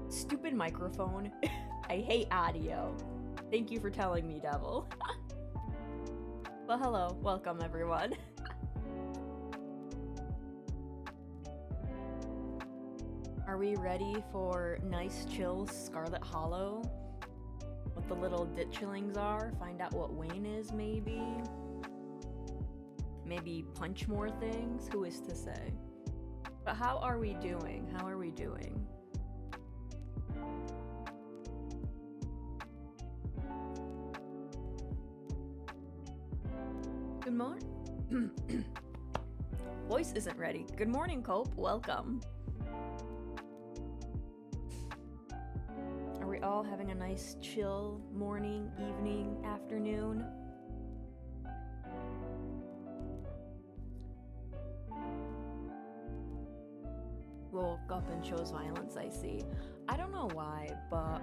Stupid microphone. I hate audio. Thank you for telling me, Devil. Well, hello. Welcome, everyone. Are we ready for nice, chill Scarlet Hollow? What the little ditchlings are? Find out what Wayne is, maybe? Maybe punch more things? Who is to say? But how are we doing? How are we doing? Good morning. Voice isn't ready. Good morning, Cope. Welcome. Are we all having a nice chill morning, evening, afternoon? Woke up and chose violence, I see. I don't know why, but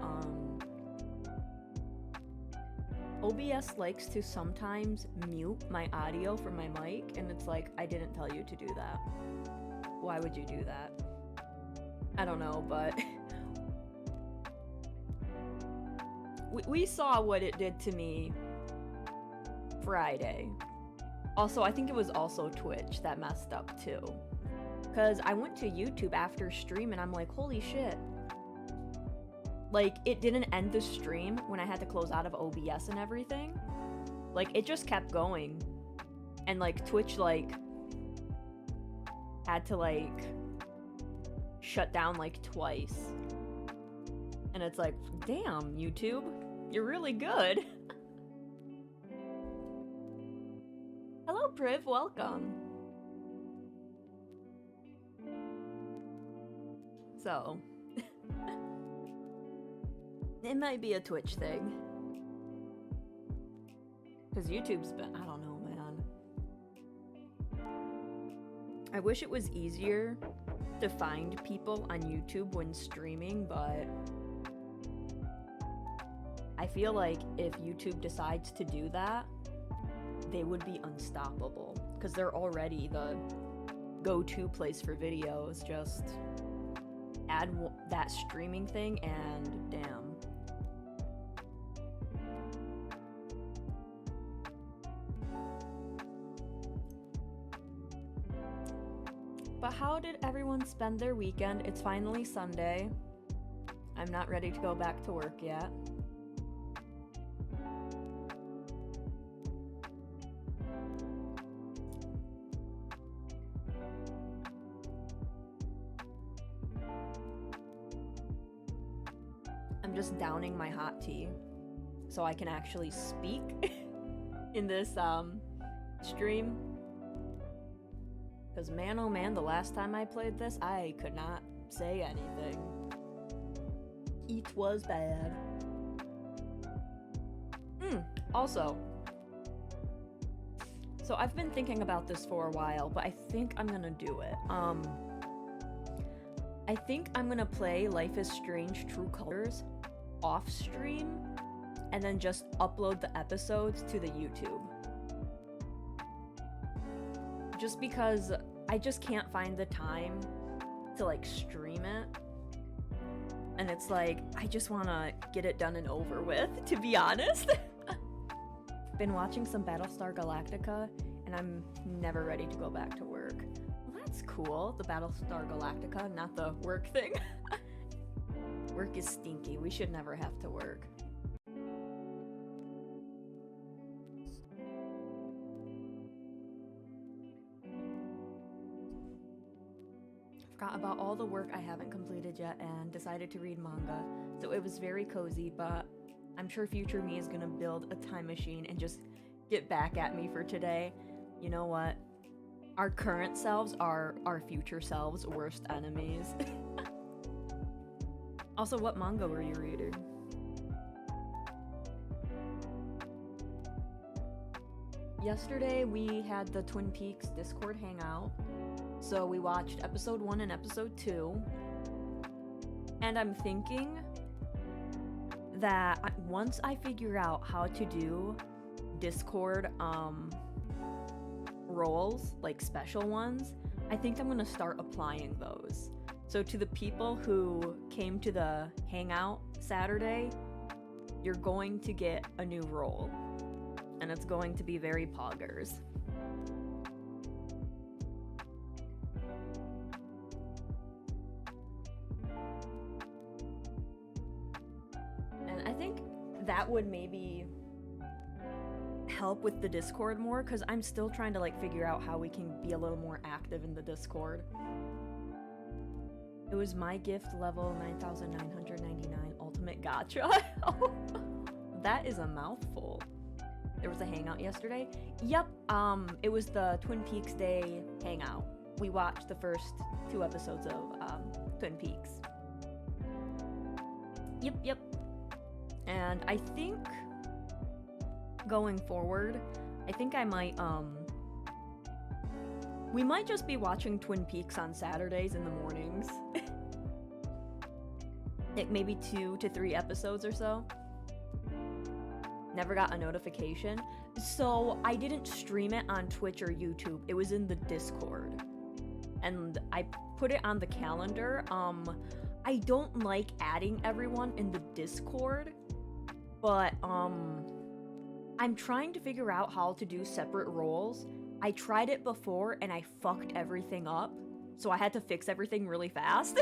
OBS likes to sometimes mute my audio from my mic, and it's like, I didn't tell you to do that. Why would you do that? I don't know, but we saw what it did to me Friday. Also, I think it was also Twitch that messed up too. Because I went to YouTube after stream and I'm like, holy shit. Like, it didn't end the stream when I had to close out of OBS and everything. Like, it just kept going. And, like, Twitch, like, had to, like, shut down, like, twice. And it's like, damn, YouTube, you're really good. Hello, Priv, welcome. So... it might be a Twitch thing. Because YouTube's been... I don't know, man. I wish it was easier to find people on YouTube when streaming, but... I feel like if YouTube decides to do that, they would be unstoppable. Because they're already the go-to place for videos. Just add that streaming thing and damn. But how did everyone spend their weekend? It's finally Sunday. I'm not ready to go back to work yet. I'm just downing my hot tea so I can actually speak in this stream. Because man oh man, the last time I played this, I could not say anything. It was bad. Also, so I've been thinking about this for a while, but I think I'm gonna do it. I think I'm gonna play Life is Strange True Colors off stream and then just upload the episodes to the YouTube. Just because I just can't find the time to like stream it. And it's like, I just wanna get it done and over with, to be honest. Been watching some Battlestar Galactica and I'm never ready to go back to work. Well, that's cool, the Battlestar Galactica, not the work thing. Work is stinky, we should never have to work. Forgot about all the work I haven't completed yet and decided to read manga. So it was very cozy, but I'm sure future me is gonna build a time machine and just get back at me for today. You know what? Our current selves are our future selves' worst enemies. Also, what manga were you reading? Yesterday we had the Twin Peaks Discord hangout. So we watched episode 1 and episode 2. And I'm thinking that once I figure out how to do Discord roles, like special ones, I think I'm gonna start applying those. So to the people who came to the hangout Saturday, you're going to get a new role. And it's going to be very poggers. And I think that would maybe help with the Discord more, because I'm still trying to like figure out how we can be a little more active in the Discord. It was my gift level 9,999 ultimate gacha. That is a mouthful. There was a hangout yesterday. Yep, it was the Twin Peaks Day hangout. We watched the first 2 episodes of Twin Peaks. Yep. And I think going forward, I think I might, we might just be watching Twin Peaks on Saturdays in the mornings. Like maybe 2 to 3 episodes or so. Never got a notification. So I didn't stream it on Twitch or YouTube. It was in the Discord. And I put it on the calendar. I don't like adding everyone in the Discord, but I'm trying to figure out how to do separate roles. I tried it before and I fucked everything up, so I had to fix everything really fast.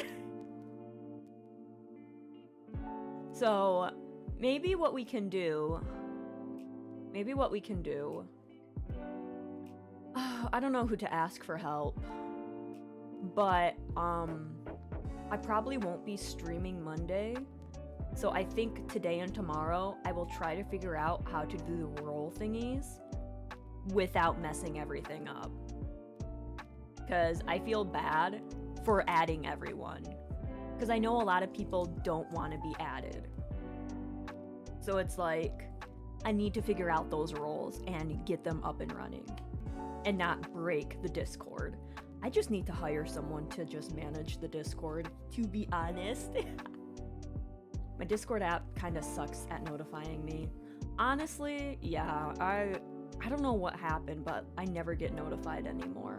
So maybe what we can do, I don't know who to ask for help, but I probably won't be streaming Monday. So I think today and tomorrow I will try to figure out how to do the role thingies without messing everything up. Because I feel bad for adding everyone. Because I know a lot of people don't want to be added. So it's like, I need to figure out those roles and get them up and running. And not break the Discord. I just need to hire someone to just manage the Discord, to be honest. My Discord app kind of sucks at notifying me. Honestly, yeah, I don't know what happened, but I never get notified anymore.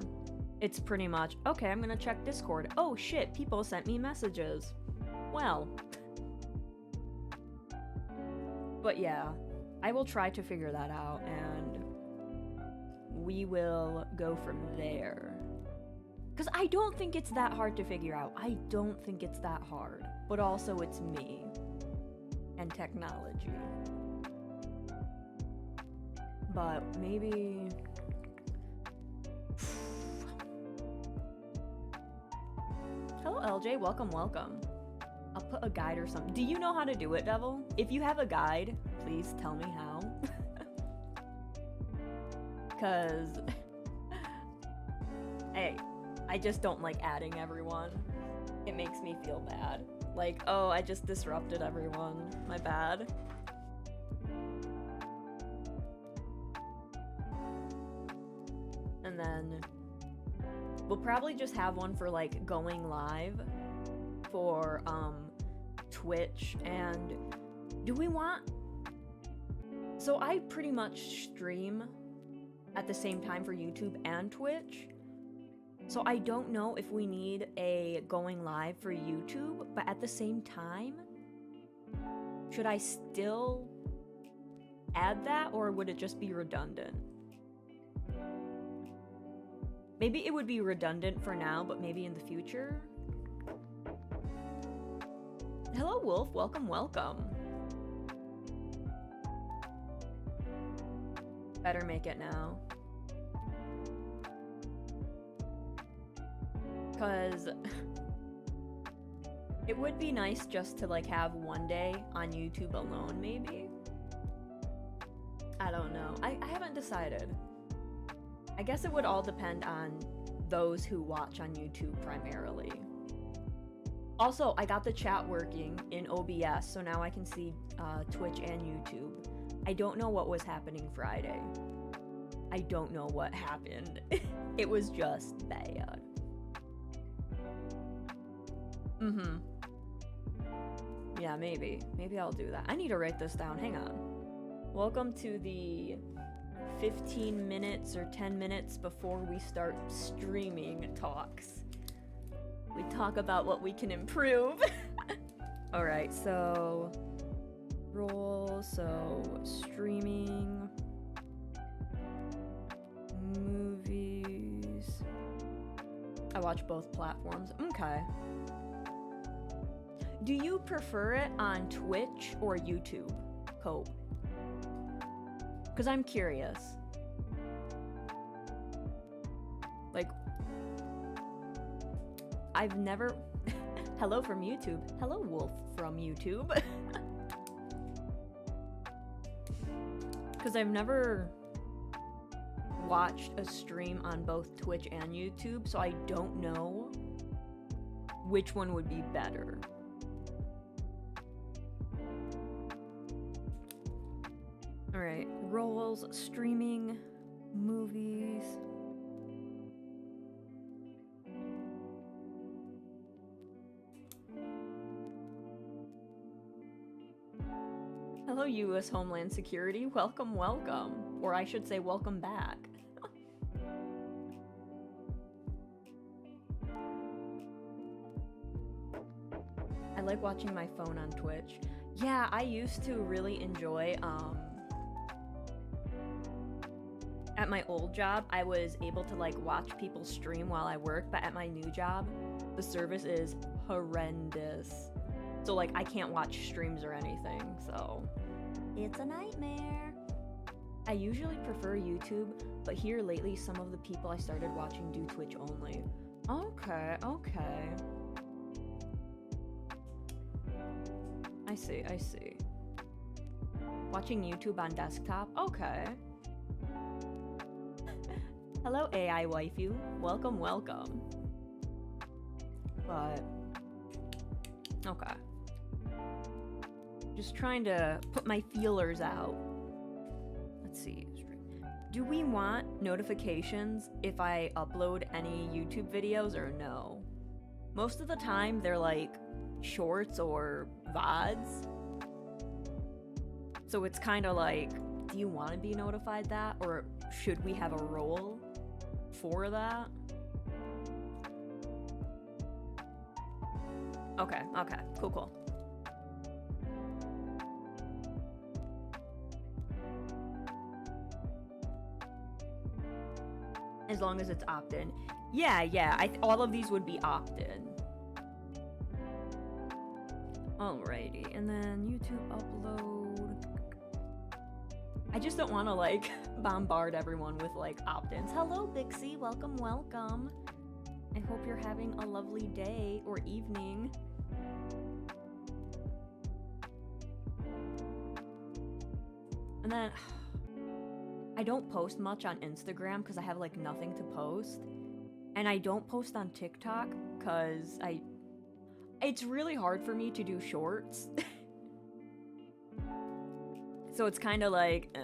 It's pretty much, okay, I'm gonna check Discord. Oh shit, people sent me messages. Well. But yeah, I will try to figure that out, and we will go from there. Because I don't think it's that hard to figure out. I don't think it's that hard. But also it's me. And technology. But maybe... Hello LJ, welcome. I'll put a guide or something. Do you know how to do it, Devil? If you have a guide, please tell me how. Cause... Hey, I just don't like adding everyone. It makes me feel bad. Like, oh, I just disrupted everyone. My bad. And then we'll probably just have one for like going live for Twitch, and do we want... So I pretty much stream at the same time for YouTube and Twitch. So I don't know if we need a going live for YouTube, but at the same time, should I still add that, or would it just be redundant? Maybe it would be redundant for now, but maybe in the future? Hello, Wolf. Welcome, welcome. Better make it now. Because it would be nice just to like have one day on YouTube alone, maybe? I don't know. I haven't decided. I guess it would all depend on those who watch on YouTube primarily. Also, I got the chat working in OBS, so now I can see Twitch and YouTube. I don't know what was happening Friday. I don't know what happened. It was just bad. Mm-hmm. Yeah, maybe. Maybe I'll do that. I need to write this down. Hang on. Welcome to the 15 minutes or 10 minutes before we start streaming talks. We talk about what we can improve. Alright, so... roll, so... streaming... movies... I watch both platforms. Okay. Do you prefer it on Twitch or YouTube, Cope? Because I'm curious. Like, I've never... Hello from YouTube. Hello, Wolf from YouTube. Because I've never watched a stream on both Twitch and YouTube, so I don't know which one would be better. Alright, roles, streaming, movies. Hello, U.S. Homeland Security. Welcome, welcome. Or I should say, welcome back. I like watching my phone on Twitch. Yeah, I used to really enjoy, at my old job, I was able to like watch people stream while I work, but at my new job, the service is horrendous. So like I can't watch streams or anything, so it's a nightmare. I usually prefer YouTube, but here lately some of the people I started watching do Twitch only. Okay, okay. I see, I see. Watching YouTube on desktop? Okay. Hello, AI waifu. Welcome, welcome. But... okay. Just trying to put my feelers out. Let's see. Do we want notifications if I upload any YouTube videos or no? Most of the time, they're like shorts or VODs. So it's kind of like, do you want to be notified that? Or should we have a role for that? Okay, okay, cool, cool. As long as it's opt-in. Yeah, yeah, all of these would be opt-in. Alrighty, and then YouTube upload. I just don't want to, like, bombard everyone with, like, opt-ins. Hello, Bixie. Welcome, welcome. I hope you're having a lovely day or evening. And then... I don't post much on Instagram because I have, like, nothing to post. And I don't post on TikTok because it's really hard for me to do shorts. So it's kind of like,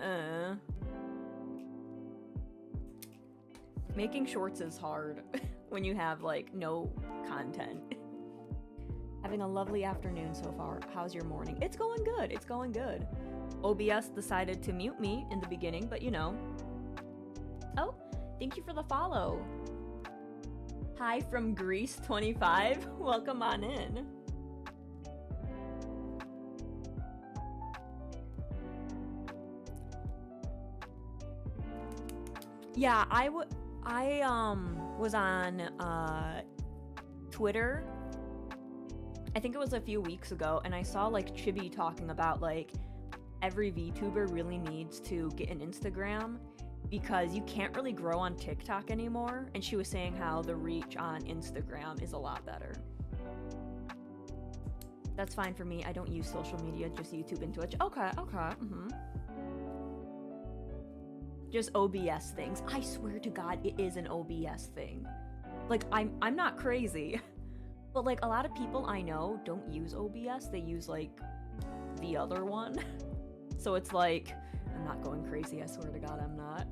Making shorts is hard when you have, like, no content. Having a lovely afternoon so far. How's your morning? It's going good. It's going good. OBS decided to mute me in the beginning, but you know. Oh, thank you for the follow. Hi from Greece 25. Welcome on in. Yeah, I was on Twitter. I think it was a few weeks ago, and I saw like Chibi talking about like every VTuber really needs to get an Instagram because you can't really grow on TikTok anymore, and she was saying how the reach on Instagram is a lot better. That's fine for me. I don't use social media, just YouTube and Twitch. Okay. Just OBS things. I swear to God, it is an OBS thing. Like, I'm not crazy. But like a lot of people I know don't use OBS, they use like the other one. So it's like, I'm not going crazy, I swear to God I'm not.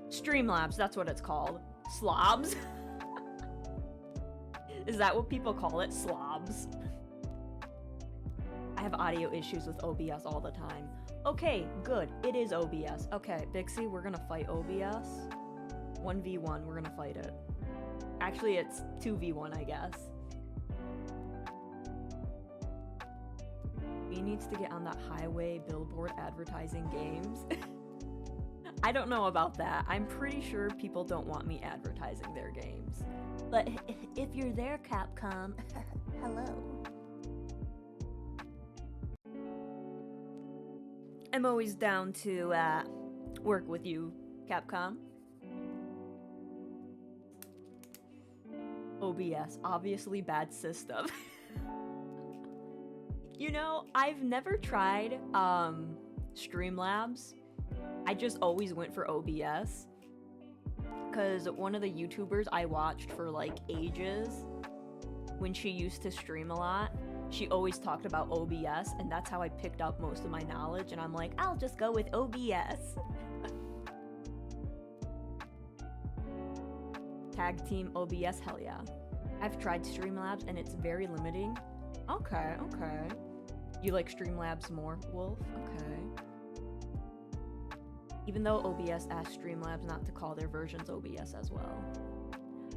Streamlabs, that's what it's called. Slobs? Is that what people call it? Slobs? I have audio issues with OBS all the time. Okay, good, it is OBS. Okay, Bixie, we're gonna fight OBS. 1v1, we're gonna fight it. Actually, it's 2v1, I guess. He needs to get on that highway billboard advertising games. I don't know about that. I'm pretty sure people don't want me advertising their games. But if you're there, Capcom, hello. I'm always down to work with you, Capcom. OBS, obviously bad system. You know, I've never tried Streamlabs. I just always went for OBS. Because one of the YouTubers I watched for like ages, when she used to stream a lot, she always talked about OBS, and that's how I picked up most of my knowledge, and I'm like, I'll just go with OBS. Tag team OBS, hell yeah. I've tried Streamlabs and it's very limiting. Okay. You like Streamlabs more, Wolf? Okay. Even though OBS asked Streamlabs not to call their versions OBS as well.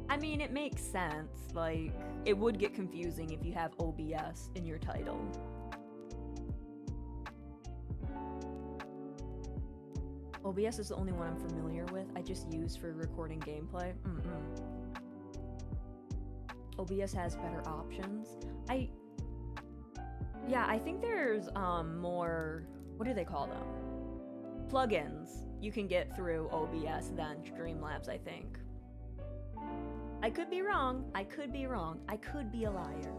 I mean, it makes sense. Like, it would get confusing if you have OBS in your title. OBS is the only one I'm familiar with. I just use for recording gameplay. OBS has better options. I think there's more, what do they call them? Plugins you can get through OBS than Streamlabs, I think. I could be wrong. I could be a liar.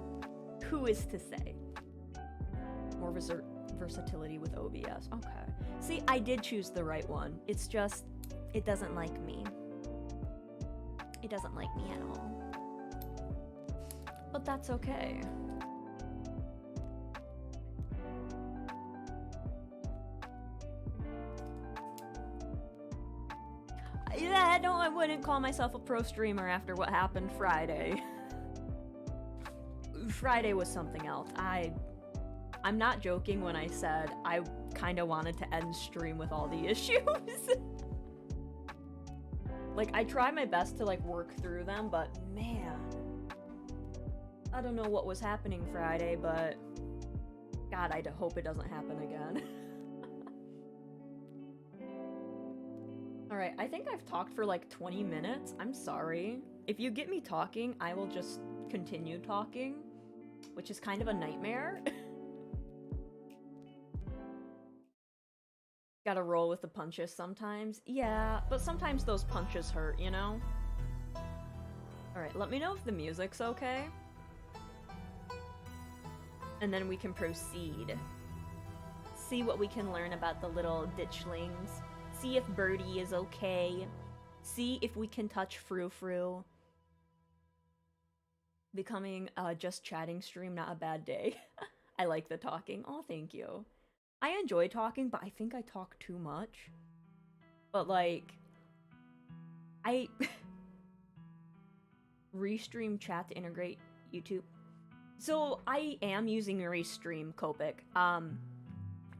Who is to say? More versatility with OBS. Okay. See, I did choose the right one. It's just, it doesn't like me. It doesn't like me at all. But that's okay. Yeah, no, I wouldn't call myself a pro streamer after what happened Friday. Friday was something else. I'm not joking when I said I kind of wanted to end stream with all the issues. Like, I try my best to like work through them, but man, I don't know what was happening Friday, but God, I hope it doesn't happen again. Alright, I think I've talked for like 20 minutes. I'm sorry. If you get me talking, I will just continue talking, which is kind of a nightmare. Gotta roll with the punches sometimes. Yeah, but sometimes those punches hurt, you know? Alright, let me know if the music's okay. And then we can proceed. See what we can learn about the little ditchlings. See if Birdie is okay. See if we can touch Frou Frou. Becoming a just chatting stream, not a bad day. I like the talking. Oh, thank you. I enjoy talking, but I think I talk too much. But like, Restream chat to integrate YouTube. So I am using Restream, Copic.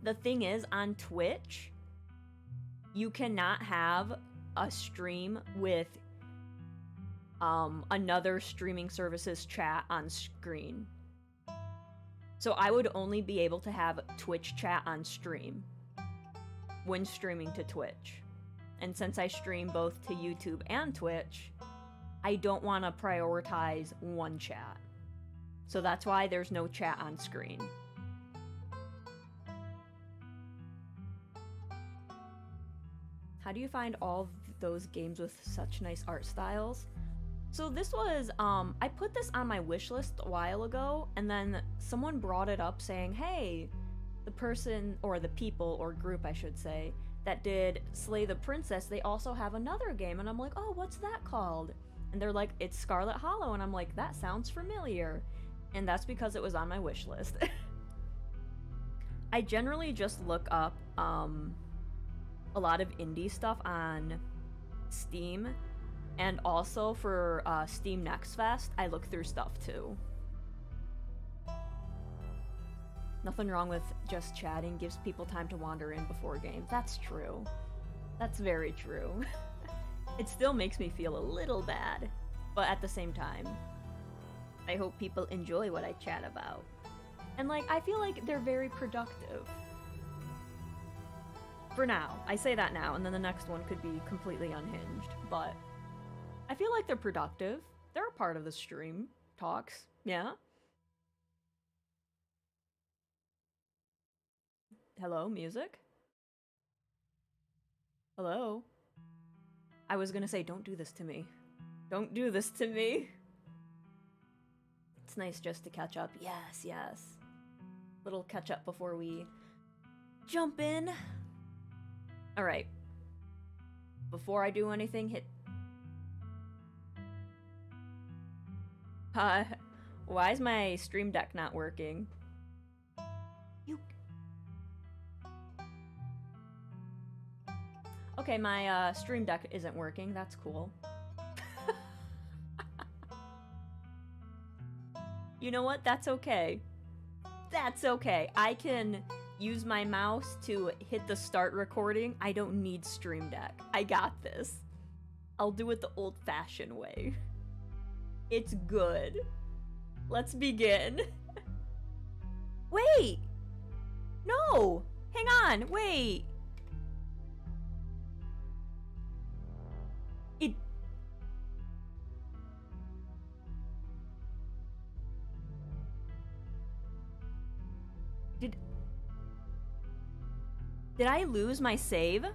The thing is, on Twitch, you cannot have a stream with another streaming service's chat on screen. So I would only be able to have Twitch chat on stream when streaming to Twitch. And since I stream both to YouTube and Twitch, I don't want to prioritize one chat. So that's why there's no chat on screen. How do you find all those games with such nice art styles? So this was, I put this on my wish list a while ago, and then someone brought it up saying, hey, the person, or the people, or group I should say, that did Slay the Princess, they also have another game, and I'm like, oh, what's that called? And they're like, it's Scarlet Hollow, and I'm like, that sounds familiar. And that's because it was on my wish list. I generally just look up, a lot of indie stuff on Steam, and also for Steam Next Fest, I look through stuff too. Nothing wrong with just chatting, gives people time to wander in before games. That's true. That's very true. It still makes me feel a little bad, but at the same time, I hope people enjoy what I chat about. And like, I feel like they're very productive. For now. I say that now, and then the next one could be completely unhinged, but I feel like they're productive. They're a part of the stream talks, yeah? Hello, music? Hello? I was gonna say, don't do this to me. Don't do this to me. It's nice just to catch up. Yes, yes. Little catch up before we jump in. Alright. Before I do anything, hit... why is my stream deck not working? You... Okay, my stream deck isn't working. That's cool. You know what? That's okay. That's okay. I can use my mouse to hit the start recording. I don't need Stream Deck. I got this. I'll do it the old-fashioned way. It's good. Let's begin. Wait! No! Hang on, wait! Did I lose my save?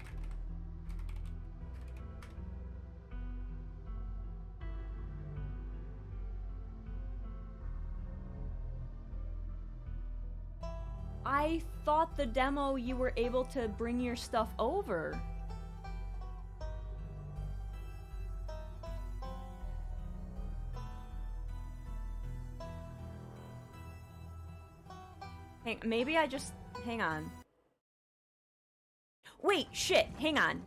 I thought the demo you were able to bring your stuff over. Maybe I just... Hang on. Wait, shit, hang on.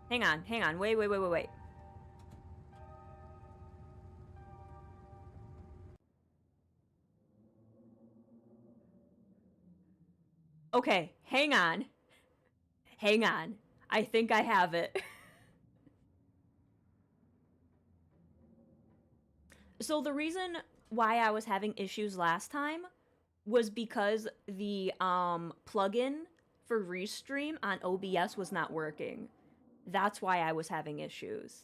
Hang on, wait. Okay, hang on. I think I have it. So the reason why I was having issues last time was because the plugin for Restream on OBS was not working. That's why I was having issues.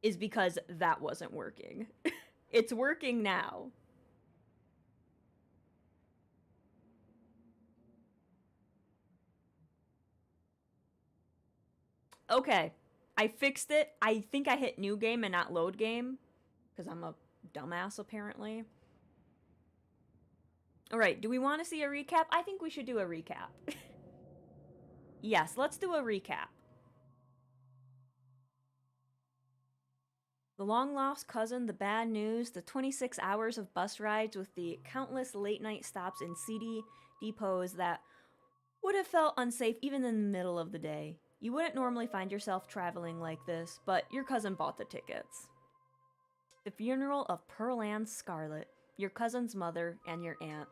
Is because that wasn't working. It's working now. Okay, I fixed it. I think I hit new game and not load game, because I'm a dumbass apparently. Alright, do we want to see a recap? I think we should do a recap. Yes, let's do a recap. The long-lost cousin, the bad news, the 26 hours of bus rides with the countless late-night stops in seedy depots that would have felt unsafe even in the middle of the day. You wouldn't normally find yourself traveling like this, but your cousin bought the tickets. The funeral of Pearl Ann Scarlet, your cousin's mother and your aunt,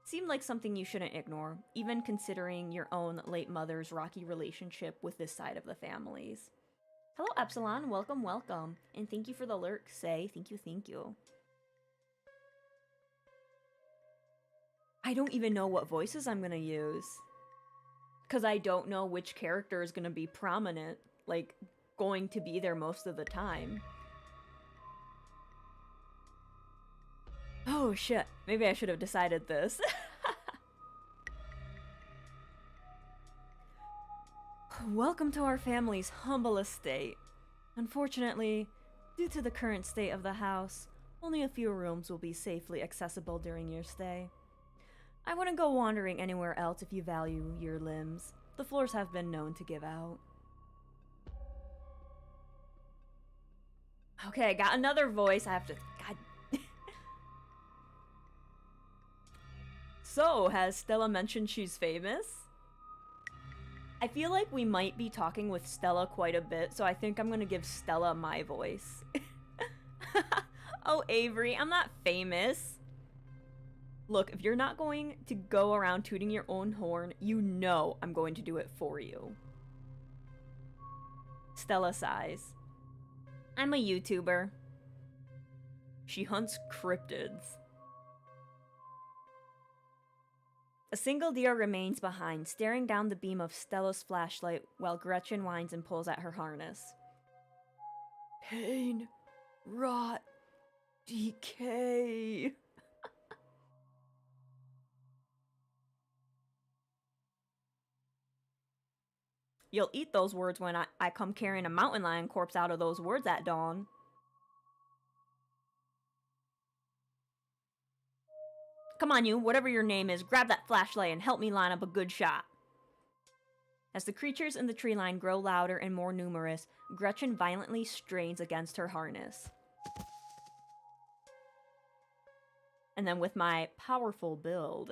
seemed like something you shouldn't ignore, even considering your own late mother's rocky relationship with this side of the families. Hello, Epsilon. Welcome, welcome. And thank you for the lurk, Say. Thank you, thank you. I don't even know what voices I'm gonna use. Because I don't know which character is gonna be prominent, like, going to be there most of the time. Oh shit, maybe I should have decided this. Welcome to our family's humble estate. Unfortunately, due to the current state of the house, only a few rooms will be safely accessible during your stay. I wouldn't go wandering anywhere else if you value your limbs. The floors have been known to give out. Okay, I got another voice. I have to... God. So, has Stella mentioned she's famous? I feel like we might be talking with Stella quite a bit, so I think I'm gonna give Stella my voice. Oh, Avery, I'm not famous. Look, if you're not going to go around tooting your own horn, you know I'm going to do it for you. Stella sighs. I'm a YouTuber. She hunts cryptids. A single deer remains behind, staring down the beam of Stella's flashlight while Gretchen whines and pulls at her harness. Pain, rot, decay. You'll eat those words when I come carrying a mountain lion corpse out of those words at dawn. Come on, you, whatever your name is, grab that flashlight and help me line up a good shot. As the creatures in the tree line grow louder and more numerous, Gretchen violently strains against her harness. And then with my powerful build,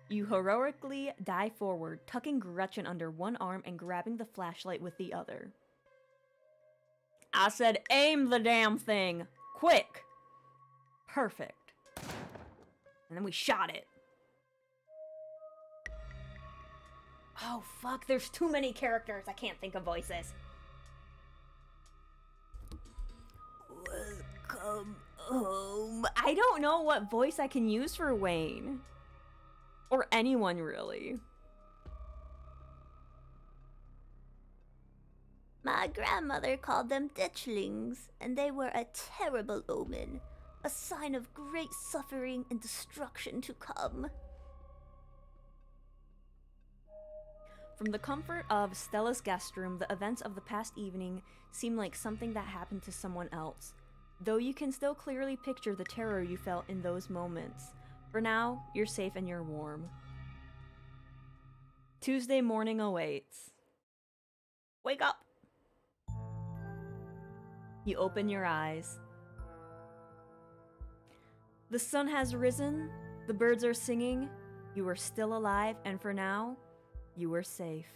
you heroically dive forward, tucking Gretchen under one arm and grabbing the flashlight with the other. I said aim the damn thing! Quick! Perfect. And then we shot it. Oh fuck, there's too many characters. I can't think of voices. Welcome home. I don't know what voice I can use for Wayne. Or anyone, really. My grandmother called them ditchlings, and they were a terrible omen. A sign of great suffering and destruction to come. From the comfort of Stella's guest room, the events of the past evening seem like something that happened to someone else, though you can still clearly picture the terror you felt in those moments. For now, you're safe and you're warm. Tuesday morning awaits. Wake up! You open your eyes. The sun has risen, the birds are singing, you are still alive, and for now, you are safe.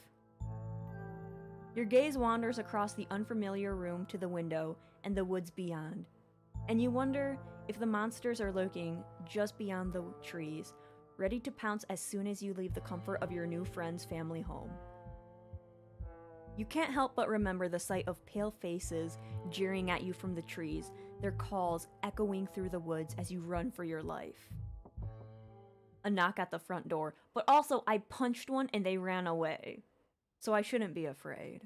Your gaze wanders across the unfamiliar room to the window and the woods beyond, and you wonder if the monsters are lurking just beyond the trees, ready to pounce as soon as you leave the comfort of your new friend's family home. You can't help but remember the sight of pale faces jeering at you from the trees, their calls echoing through the woods as you run for your life. A knock at the front door, but also I punched one and they ran away, so I shouldn't be afraid.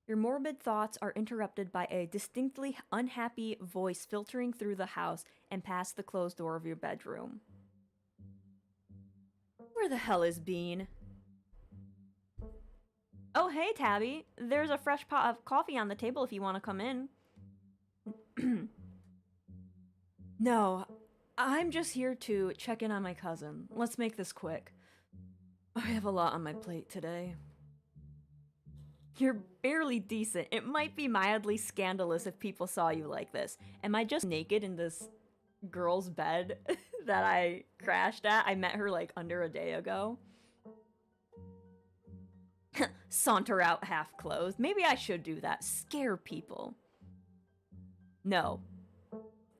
Your morbid thoughts are interrupted by a distinctly unhappy voice filtering through the house and past the closed door of your bedroom. Where the hell is Bean? Oh, hey, Tabby. There's a fresh pot of coffee on the table if you want to come in. No, I'm just here to check in on my cousin. Let's make this quick. I have a lot on my plate today. You're barely decent. It might be mildly scandalous if people saw you like this. Am I just naked in this girl's bed that I crashed at? I met her like under a day ago. Saunter out half clothed. Maybe I should do that. Scare people. No.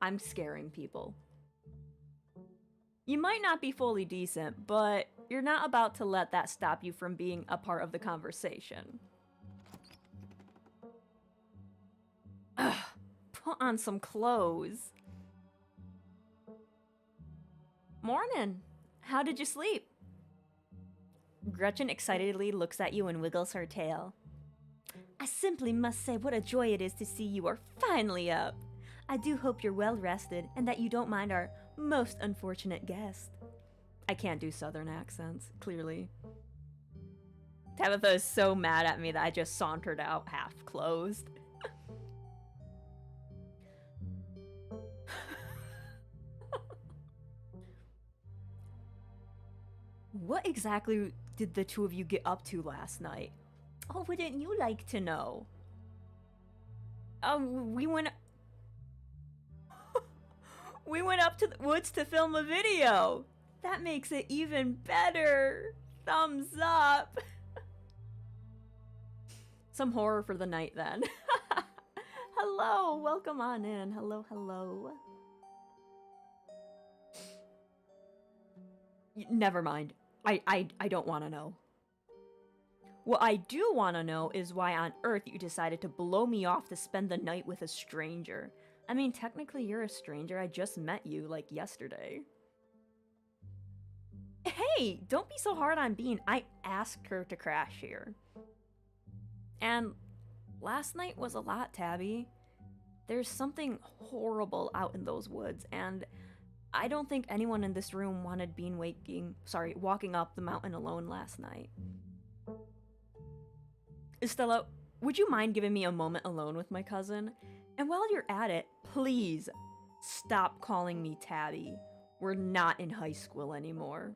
I'm scaring people. You might not be fully decent, but you're not about to let that stop you from being a part of the conversation. Ugh, put on some clothes. Morning. How did you sleep? Gretchen excitedly looks at you and wiggles her tail. I simply must say what a joy it is to see you are finally up. I do hope you're well rested and that you don't mind our most unfortunate guest. I can't do southern accents, clearly. Tabitha is so mad at me that I just sauntered out half closed. What exactly did the two of you get up to last night? Oh, wouldn't you like to know? We went... we went up to the woods to film a video! That makes it even better! Thumbs up! Some horror for the night, then. Hello, welcome on in. Hello, hello. Never mind. I don't want to know. What I do want to know is why on earth you decided to blow me off to spend the night with a stranger. I mean, technically you're a stranger. I just met you, like, yesterday. Hey, don't be so hard on Bean. I asked her to crash here. And last night was a lot, Tabby. There's something horrible out in those woods, and I don't think anyone in this room wanted Bean walking up the mountain alone last night. Estella, would you mind giving me a moment alone with my cousin? And while you're at it, please stop calling me Tabby. We're not in high school anymore.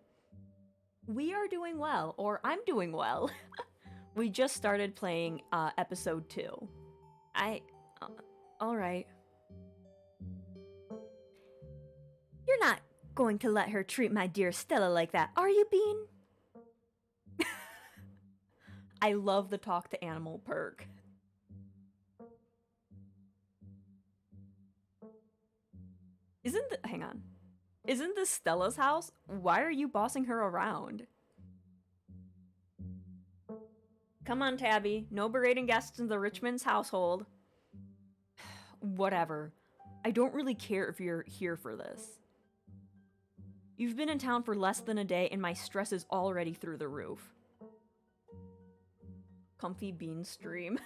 We are doing well, or I'm doing well. We just started playing episode 2. Alright. You're not going to let her treat my dear Stella like that, are you, Bean? I love the talk to animal perk. Hang on. Isn't this Stella's house? Why are you bossing her around? Come on, Tabby. No berating guests in the Richmond's household. Whatever. I don't really care if you're here for this. You've been in town for less than a day and my stress is already through the roof. Comfy Bean stream.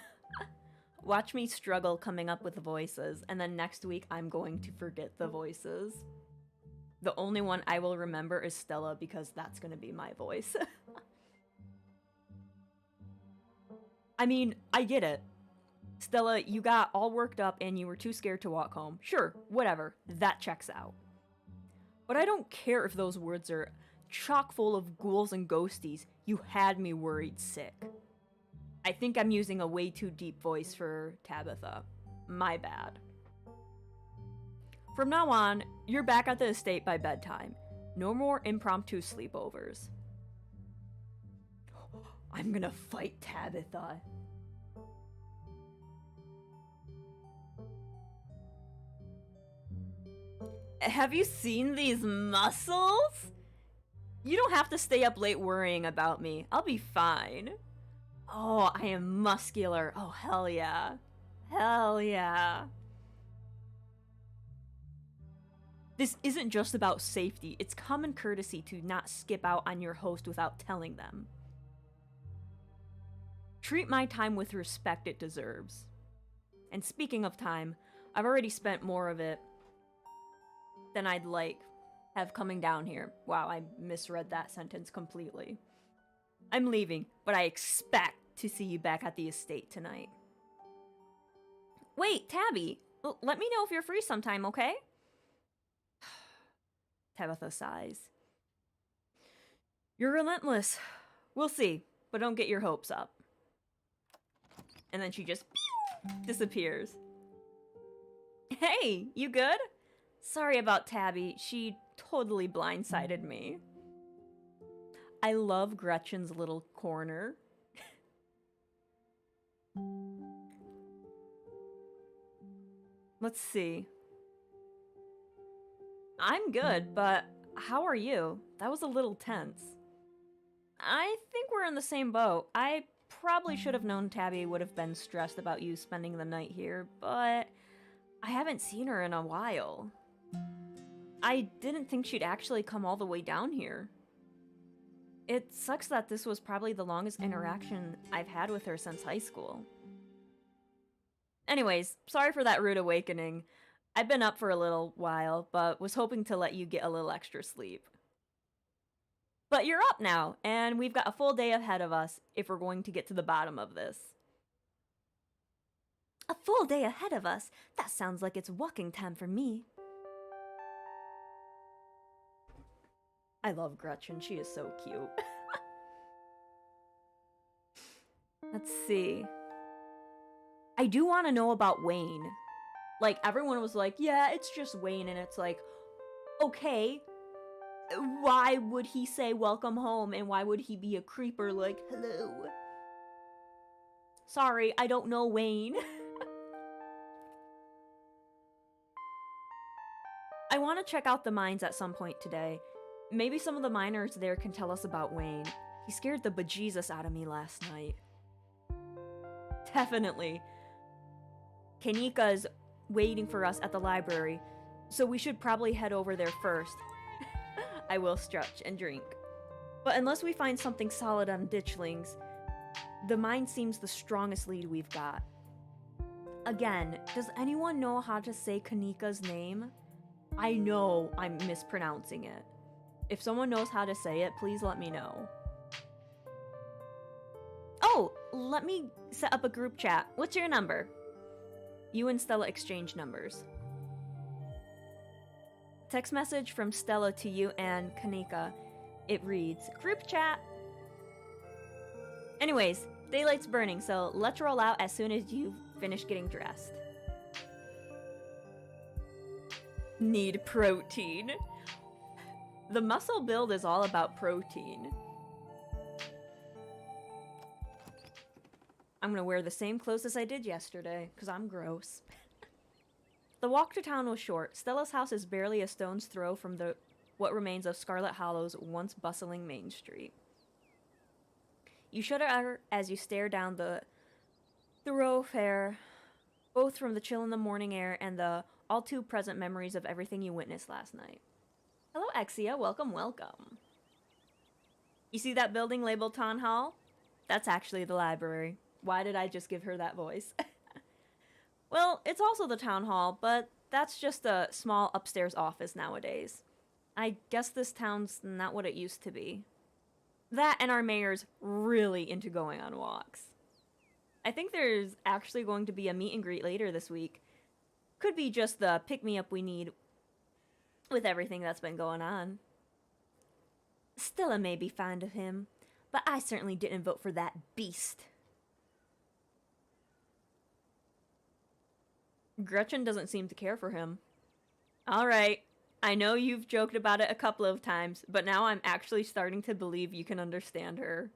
Watch me struggle coming up with voices, and then next week I'm going to forget the voices. The only one I will remember is Stella because that's gonna be my voice. I mean, I get it. Stella, you got all worked up and you were too scared to walk home. Sure, whatever. That checks out. But I don't care if those words are chock full of ghouls and ghosties. You had me worried sick. I think I'm using a way too deep voice for Tabitha. My bad. From now on, you're back at the estate by bedtime. No more impromptu sleepovers. I'm gonna fight Tabitha. Have you seen these muscles? You don't have to stay up late worrying about me. I'll be fine. Oh, I am muscular. Oh, hell yeah. Hell yeah. This isn't just about safety. It's common courtesy to not skip out on your host without telling them. Treat my time with respect it deserves. And speaking of time, I've already spent more of it than I'd have coming down here. Wow, I misread that sentence completely. I'm leaving, but I expect to see you back at the estate tonight. Wait, Tabby, let me know if you're free sometime, okay? Tabitha sighs. You're relentless. We'll see, but don't get your hopes up. And then she just disappears. Hey, you good? Sorry about Tabby. She totally blindsided me. I love Gretchen's little corner. Let's see. I'm good, but how are you? That was a little tense. I think we're in the same boat. I probably should have known Tabby would have been stressed about you spending the night here, but I haven't seen her in a while. I didn't think she'd actually come all the way down here. It sucks that this was probably the longest interaction I've had with her since high school. Anyways, sorry for that rude awakening. I've been up for a little while, but was hoping to let you get a little extra sleep. But you're up now, and we've got a full day ahead of us if we're going to get to the bottom of this. A full day ahead of us? That sounds like it's walking time for me. I love Gretchen, she is so cute. Let's see. I do want to know about Wayne. Like, everyone was like, yeah, it's just Wayne, and it's like, okay, why would he say welcome home, and why would he be a creeper like, hello? Sorry, I don't know Wayne. I want to check out the mines at some point today. Maybe some of the miners there can tell us about Wayne. He scared the bejesus out of me last night. Definitely. Kanika's waiting for us at the library, so we should probably head over there first. I will stretch and drink. But unless we find something solid on ditchlings, the mine seems the strongest lead we've got. Again, does anyone know how to say Kanika's name? I know I'm mispronouncing it. If someone knows how to say it, please let me know. Oh, let me set up a group chat. What's your number? You and Stella exchange numbers. Text message from Stella to you and Kanika. It reads, group chat. Anyways, daylight's burning, so let's roll out as soon as you finish getting dressed. Need protein. The muscle build is all about protein. I'm gonna wear the same clothes as I did yesterday, because I'm gross. The walk to town was short. Stella's house is barely a stone's throw from what remains of Scarlet Hollow's once bustling main street. You shudder as you stare down the thoroughfare, both from the chill in the morning air and the all-too-present memories of everything you witnessed last night. Hello, Exia. Welcome, welcome. You see that building labeled Town Hall? That's actually the library. Why did I just give her that voice? Well, it's also the town hall, but that's just a small upstairs office nowadays. I guess this town's not what it used to be. That and our mayor's really into going on walks. I think there's actually going to be a meet and greet later this week. Could be just the pick-me-up we need with everything that's been going on. Stella may be fond of him, but I certainly didn't vote for that beast. Gretchen doesn't seem to care for him. Alright, I know you've joked about it a couple of times, but now I'm actually starting to believe you can understand her.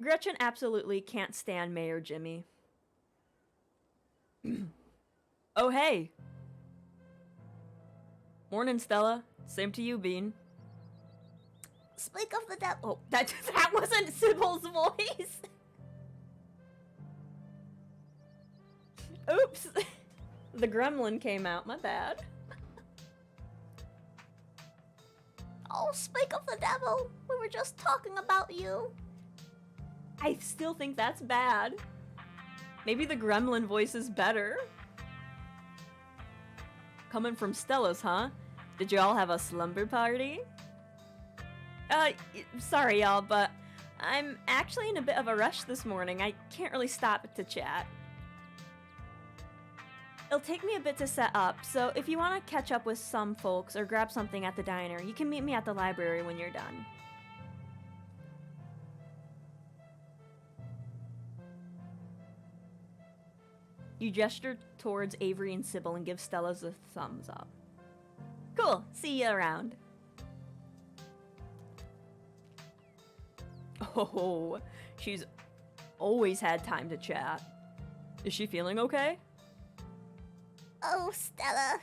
Gretchen absolutely can't stand Mayor Jimmy. Oh, hey! Morning, Stella. Same to you, Bean. Speak of the devil. Oh, that wasn't Sybil's voice! Oops! The gremlin came out, my bad. Oh, speak of the devil! We were just talking about you. I still think that's bad. Maybe the gremlin voice is better. Coming from Stella's, huh? Did you all have a slumber party? Sorry y'all, but I'm actually in a bit of a rush this morning. I can't really stop to chat. It'll take me a bit to set up, so if you want to catch up with some folks or grab something at the diner, you can meet me at the library when you're done. You gesture towards Avery and Sybil and give Stella a thumbs up. Cool, see you around. Oh, she's always had time to chat. Is she feeling okay? Oh, Stella.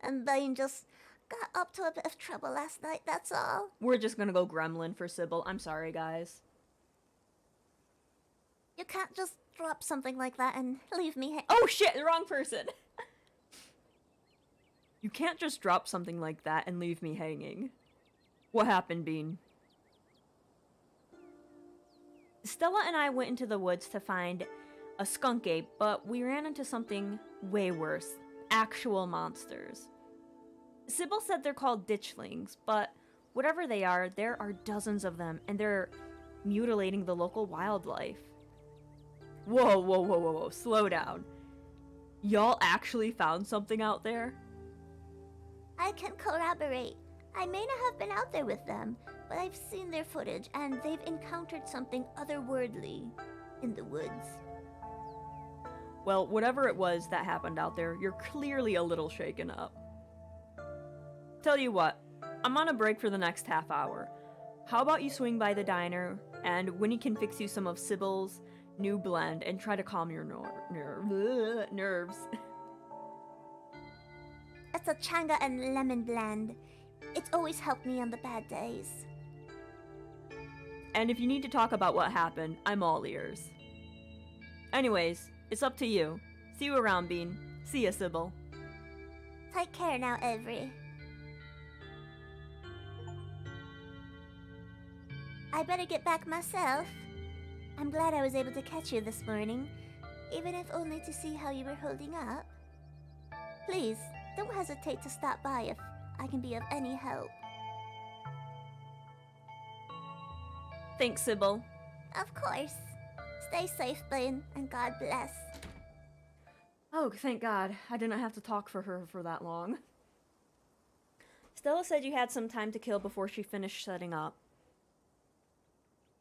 And Blaine just got up to a bit of trouble last night, that's all. We're just gonna go gremlin for Sybil. I'm sorry, guys. You can't just drop something like that and leave me Oh shit, the wrong person! You can't just drop something like that and leave me hanging. What happened, Bean? Stella and I went into the woods to find a skunk ape, but we ran into something way worse. Actual monsters. Sybil said they're called ditchlings, but whatever they are, there are dozens of them, and they're mutilating the local wildlife. Whoa, whoa, whoa, whoa, whoa, slow down. Y'all actually found something out there? I can corroborate. I may not have been out there with them, but I've seen their footage, and they've encountered something otherworldly in the woods. Well, whatever it was that happened out there, you're clearly a little shaken up. Tell you what, I'm on a break for the next half hour. How about you swing by the diner, and Winnie can fix you some of Sybil's new blend and try to calm your nerves. It's a changa and lemon blend. It's always helped me on the bad days. And if you need to talk about what happened, I'm all ears. Anyways, it's up to you. See you around, Bean. See ya, Sybil. Take care now, Avery. I better get back myself. I'm glad I was able to catch you this morning, even if only to see how you were holding up. Please, don't hesitate to stop by if I can be of any help. Thanks, Sybil. Of course. Stay safe, Blaine, and God bless. Oh, thank God. I didn't have to talk for her for that long. Stella said you had some time to kill before she finished setting up.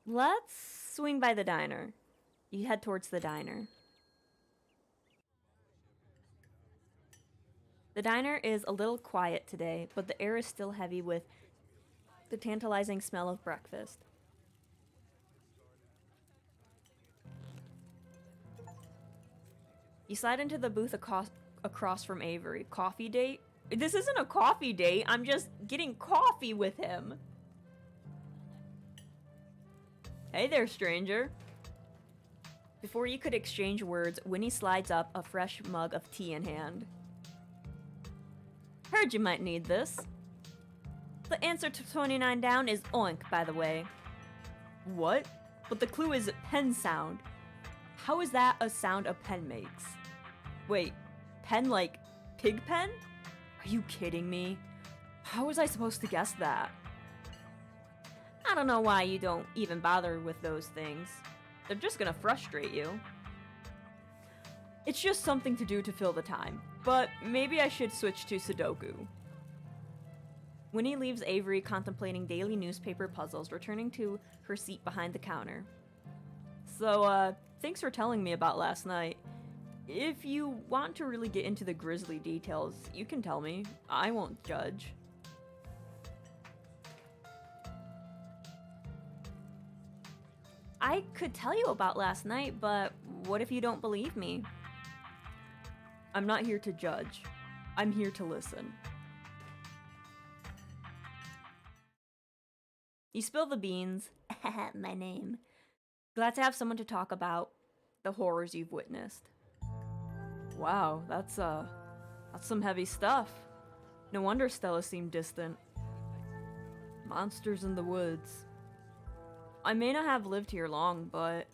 Let's swing by the diner. You head towards the diner. The diner is a little quiet today, but the air is still heavy with the tantalizing smell of breakfast. You slide into the booth across from Avery. Coffee date? This isn't a coffee date. I'm just getting coffee with him. Hey there, stranger. Before you could exchange words, Winnie slides up, a fresh mug of tea in hand. Heard you might need this. The answer to 29 down is oink, by the way. What? But the clue is pen sound. How is that a sound a pen makes? Wait, pen like pig pen? Are you kidding me? How was I supposed to guess that? I don't know why you don't even bother with those things. They're just gonna frustrate you. It's just something to do to fill the time, but maybe I should switch to Sudoku. Winnie leaves Avery contemplating daily newspaper puzzles, returning to her seat behind the counter. So, thanks for telling me about last night. If you want to really get into the grisly details, you can tell me. I won't judge. I could tell you about last night, but what if you don't believe me? I'm not here to judge. I'm here to listen. You spill the beans. My name. Glad to have someone to talk about the horrors you've witnessed. Wow, that's some heavy stuff. No wonder Stella seemed distant. Monsters in the woods. I may not have lived here long, but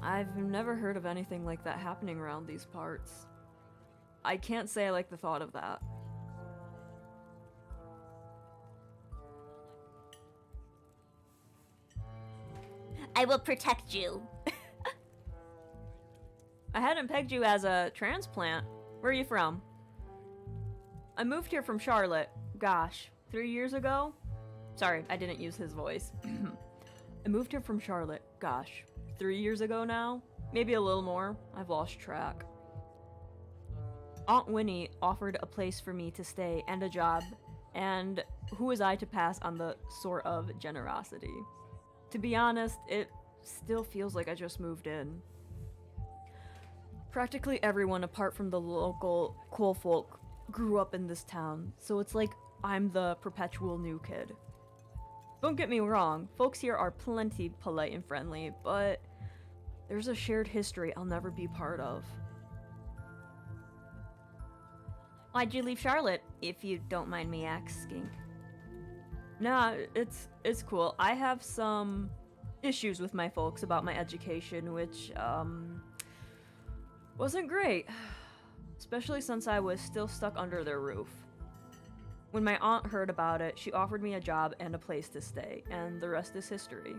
I've never heard of anything like that happening around these parts. I can't say I like the thought of that. I will protect you. I hadn't pegged you as a transplant. Where are you from? I moved here from Charlotte. Gosh, 3 years ago? Sorry, I didn't use his voice. I moved here from Charlotte. Gosh, 3 years ago now? Maybe a little more. I've lost track. Aunt Winnie offered a place for me to stay and a job, and who was I to pass on the sort of generosity? To be honest, it still feels like I just moved in. Practically everyone apart from the local cool folk grew up in this town, so it's like I'm the perpetual new kid. Don't get me wrong, folks here are plenty polite and friendly, but there's a shared history I'll never be part of. Why'd you leave Charlotte, if you don't mind me asking? Nah, it's cool. I have some issues with my folks about my education, which, wasn't great. Especially since I was still stuck under their roof. When my aunt heard about it, she offered me a job and a place to stay, and the rest is history.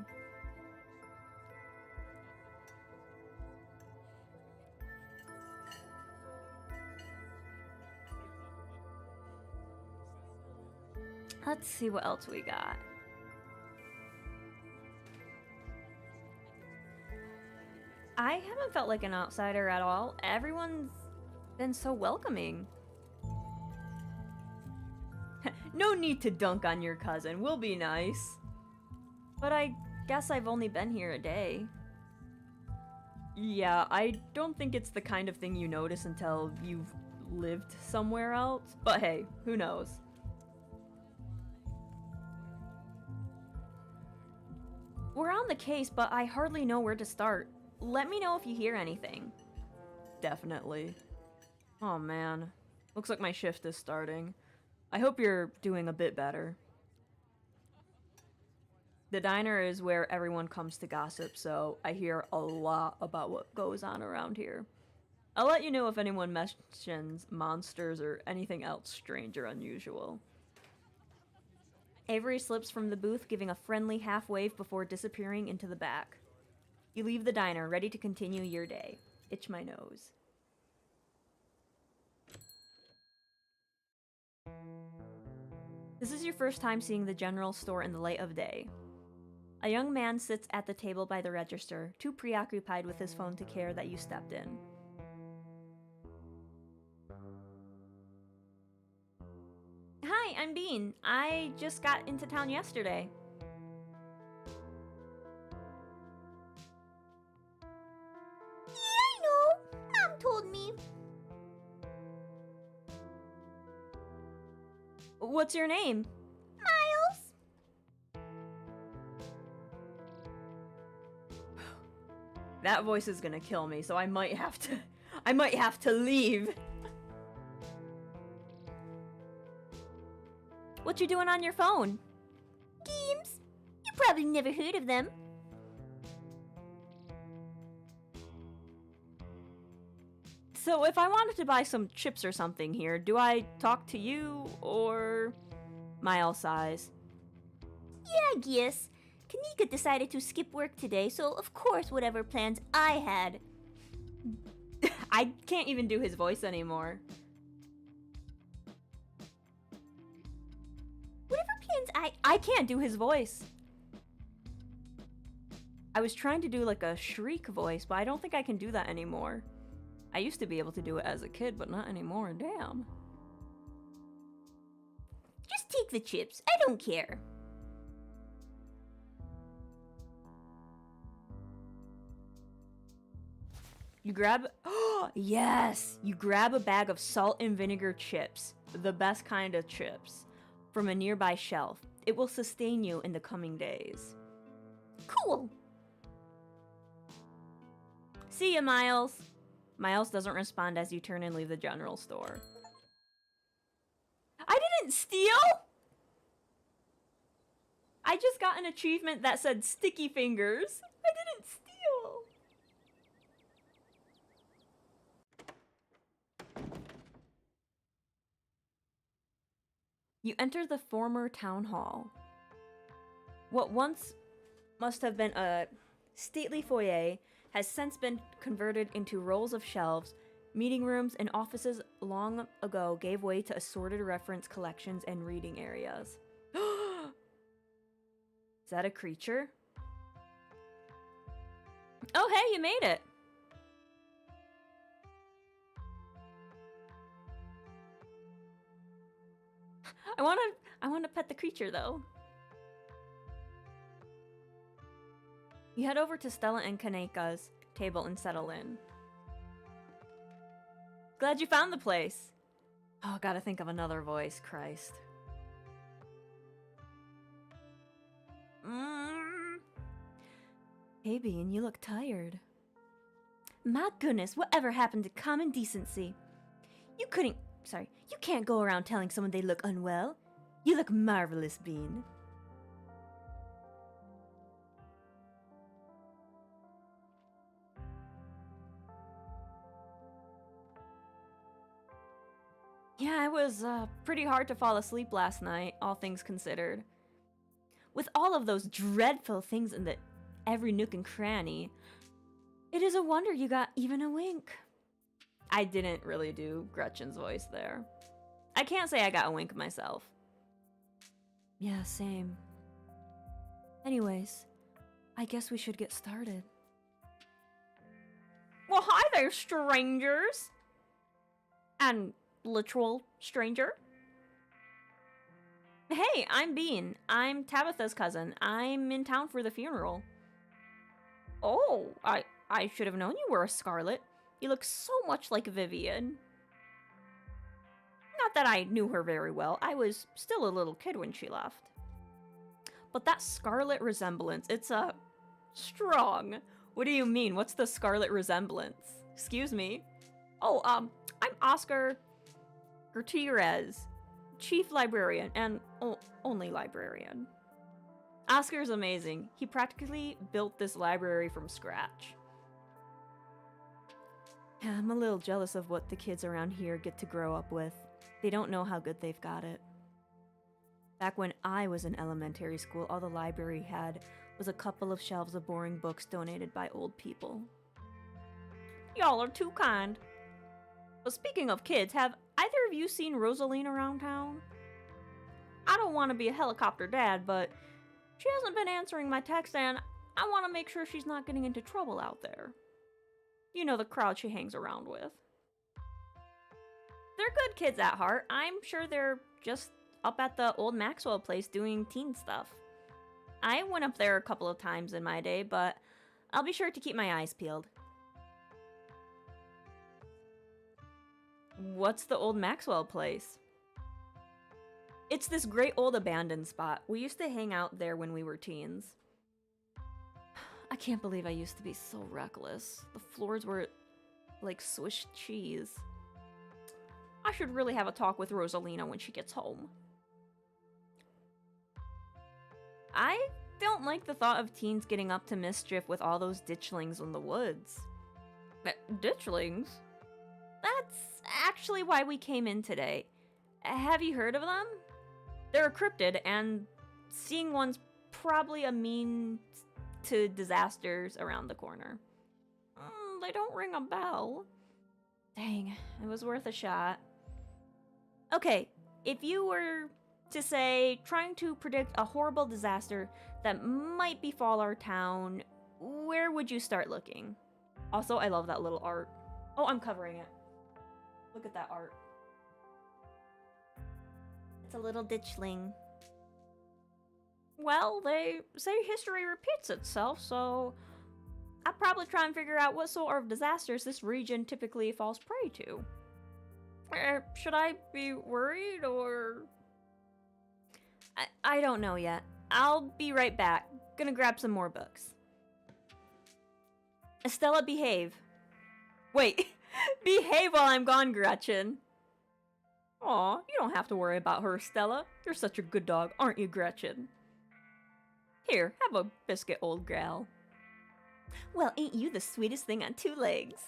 Let's see what else we got. I haven't felt like an outsider at all. Everyone's been so welcoming. No need to dunk on your cousin. We'll be nice. But I guess I've only been here a day. Yeah, I don't think it's the kind of thing you notice until you've lived somewhere else. But hey, who knows? We're on the case, but I hardly know where to start. Let me know if you hear anything. Definitely. Oh man. Looks like my shift is starting. I hope you're doing a bit better. The diner is where everyone comes to gossip, so I hear a lot about what goes on around here. I'll let you know if anyone mentions monsters or anything else strange or unusual. Avery slips from the booth, giving a friendly half-wave before disappearing into the back. You leave the diner, ready to continue your day. Itch my nose. This is your first time seeing the general store in the light of day. A young man sits at the table by the register, too preoccupied with his phone to care that you stepped in. Hi, I'm Bean. I just got into town yesterday. Yeah, I know. Mom told me. What's your name? Miles. That voice is gonna kill me, so I might have to leave. What you doing on your phone? Games. You probably never heard of them. So if I wanted to buy some chips or something here, do I talk to you or Miles size? Yeah, I guess. Kanika decided to skip work today, so of course whatever plans I had. I can't even do his voice anymore. Whatever plans I can't do his voice. I was trying to do like a shriek voice, but I don't think I can do that anymore. I used to be able to do it as a kid, but not anymore, damn. Just take the chips. I don't care. You grab... Oh, yes! You grab a bag of salt and vinegar chips. The best kind of chips. From a nearby shelf. It will sustain you in the coming days. Cool. See ya, Miles. Miles doesn't respond as you turn and leave the general store. I didn't steal! I just got an achievement that said sticky fingers. I didn't steal. You enter the former town hall. What once must have been a stately foyer has since been converted into rows of shelves. Meeting rooms and offices long ago gave way to assorted reference collections and reading areas. Is that a creature? Oh, hey, you made it! I wanna pet the creature, though. You head over to Stella and Kaneka's table and settle in. Glad you found the place. Oh, gotta think of another voice, Christ. Hey, Bean, you look tired. My goodness, whatever happened to common decency? You can't go around telling someone they look unwell. You look marvelous, Bean. Yeah, it was pretty hard to fall asleep last night, all things considered. With all of those dreadful things in every nook and cranny, it is a wonder you got even a wink. I didn't really do Gretchen's voice there. I can't say I got a wink myself. Yeah, same. Anyways, I guess we should get started. Well, hi there, strangers! And literal stranger. Hey, I'm Bean. I'm Tabitha's cousin. I'm in town for the funeral. Oh, I should have known you were a Scarlet. You look so much like Vivian. Not that I knew her very well. I was still a little kid when she left. But that Scarlet resemblance, it's strong. What do you mean? What's the Scarlet resemblance? Excuse me. Oh, I'm Oscar Gutierrez, Chief Librarian and only librarian. Oscar's amazing. He practically built this library from scratch. I'm a little jealous of what the kids around here get to grow up with. They don't know how good they've got it. Back when I was in elementary school, all the library had was a couple of shelves of boring books donated by old people. Y'all are too kind. But speaking of kids, have either of you seen Rosaline around town? I don't want to be a helicopter dad, but she hasn't been answering my text and I want to make sure she's not getting into trouble out there. You know, the crowd she hangs around with. They're good kids at heart. I'm sure they're just up at the old Maxwell place doing teen stuff. I went up there a couple of times in my day, but I'll be sure to keep my eyes peeled. What's the old Maxwell place? It's this great old abandoned spot. We used to hang out there when we were teens. I can't believe I used to be so reckless. The floors were like Swiss cheese. I should really have a talk with Rosalina when she gets home. I don't like the thought of teens getting up to mischief with all those ditchlings in the woods. Ditchlings? That's actually why we came in today. Have you heard of them? They're a cryptid, and seeing one's probably a mean to disasters around the corner. They don't ring a bell. Dang, it was worth a shot. Okay, if you were to say, trying to predict a horrible disaster that might befall our town, where would you start looking? Also, I love that little art. Oh, I'm covering it. Look at that art. It's a little ditchling. Well, they say history repeats itself, so I'd probably try and figure out what sort of disasters this region typically falls prey to. Should I be worried, or... I don't know yet. I'll be right back. Gonna grab some more books. Estella, behave. Wait, behave while I'm gone, Gretchen. Aw, you don't have to worry about her, Stella. You're such a good dog, aren't you, Gretchen? Here, have a biscuit, old gal. Well, ain't you the sweetest thing on two legs?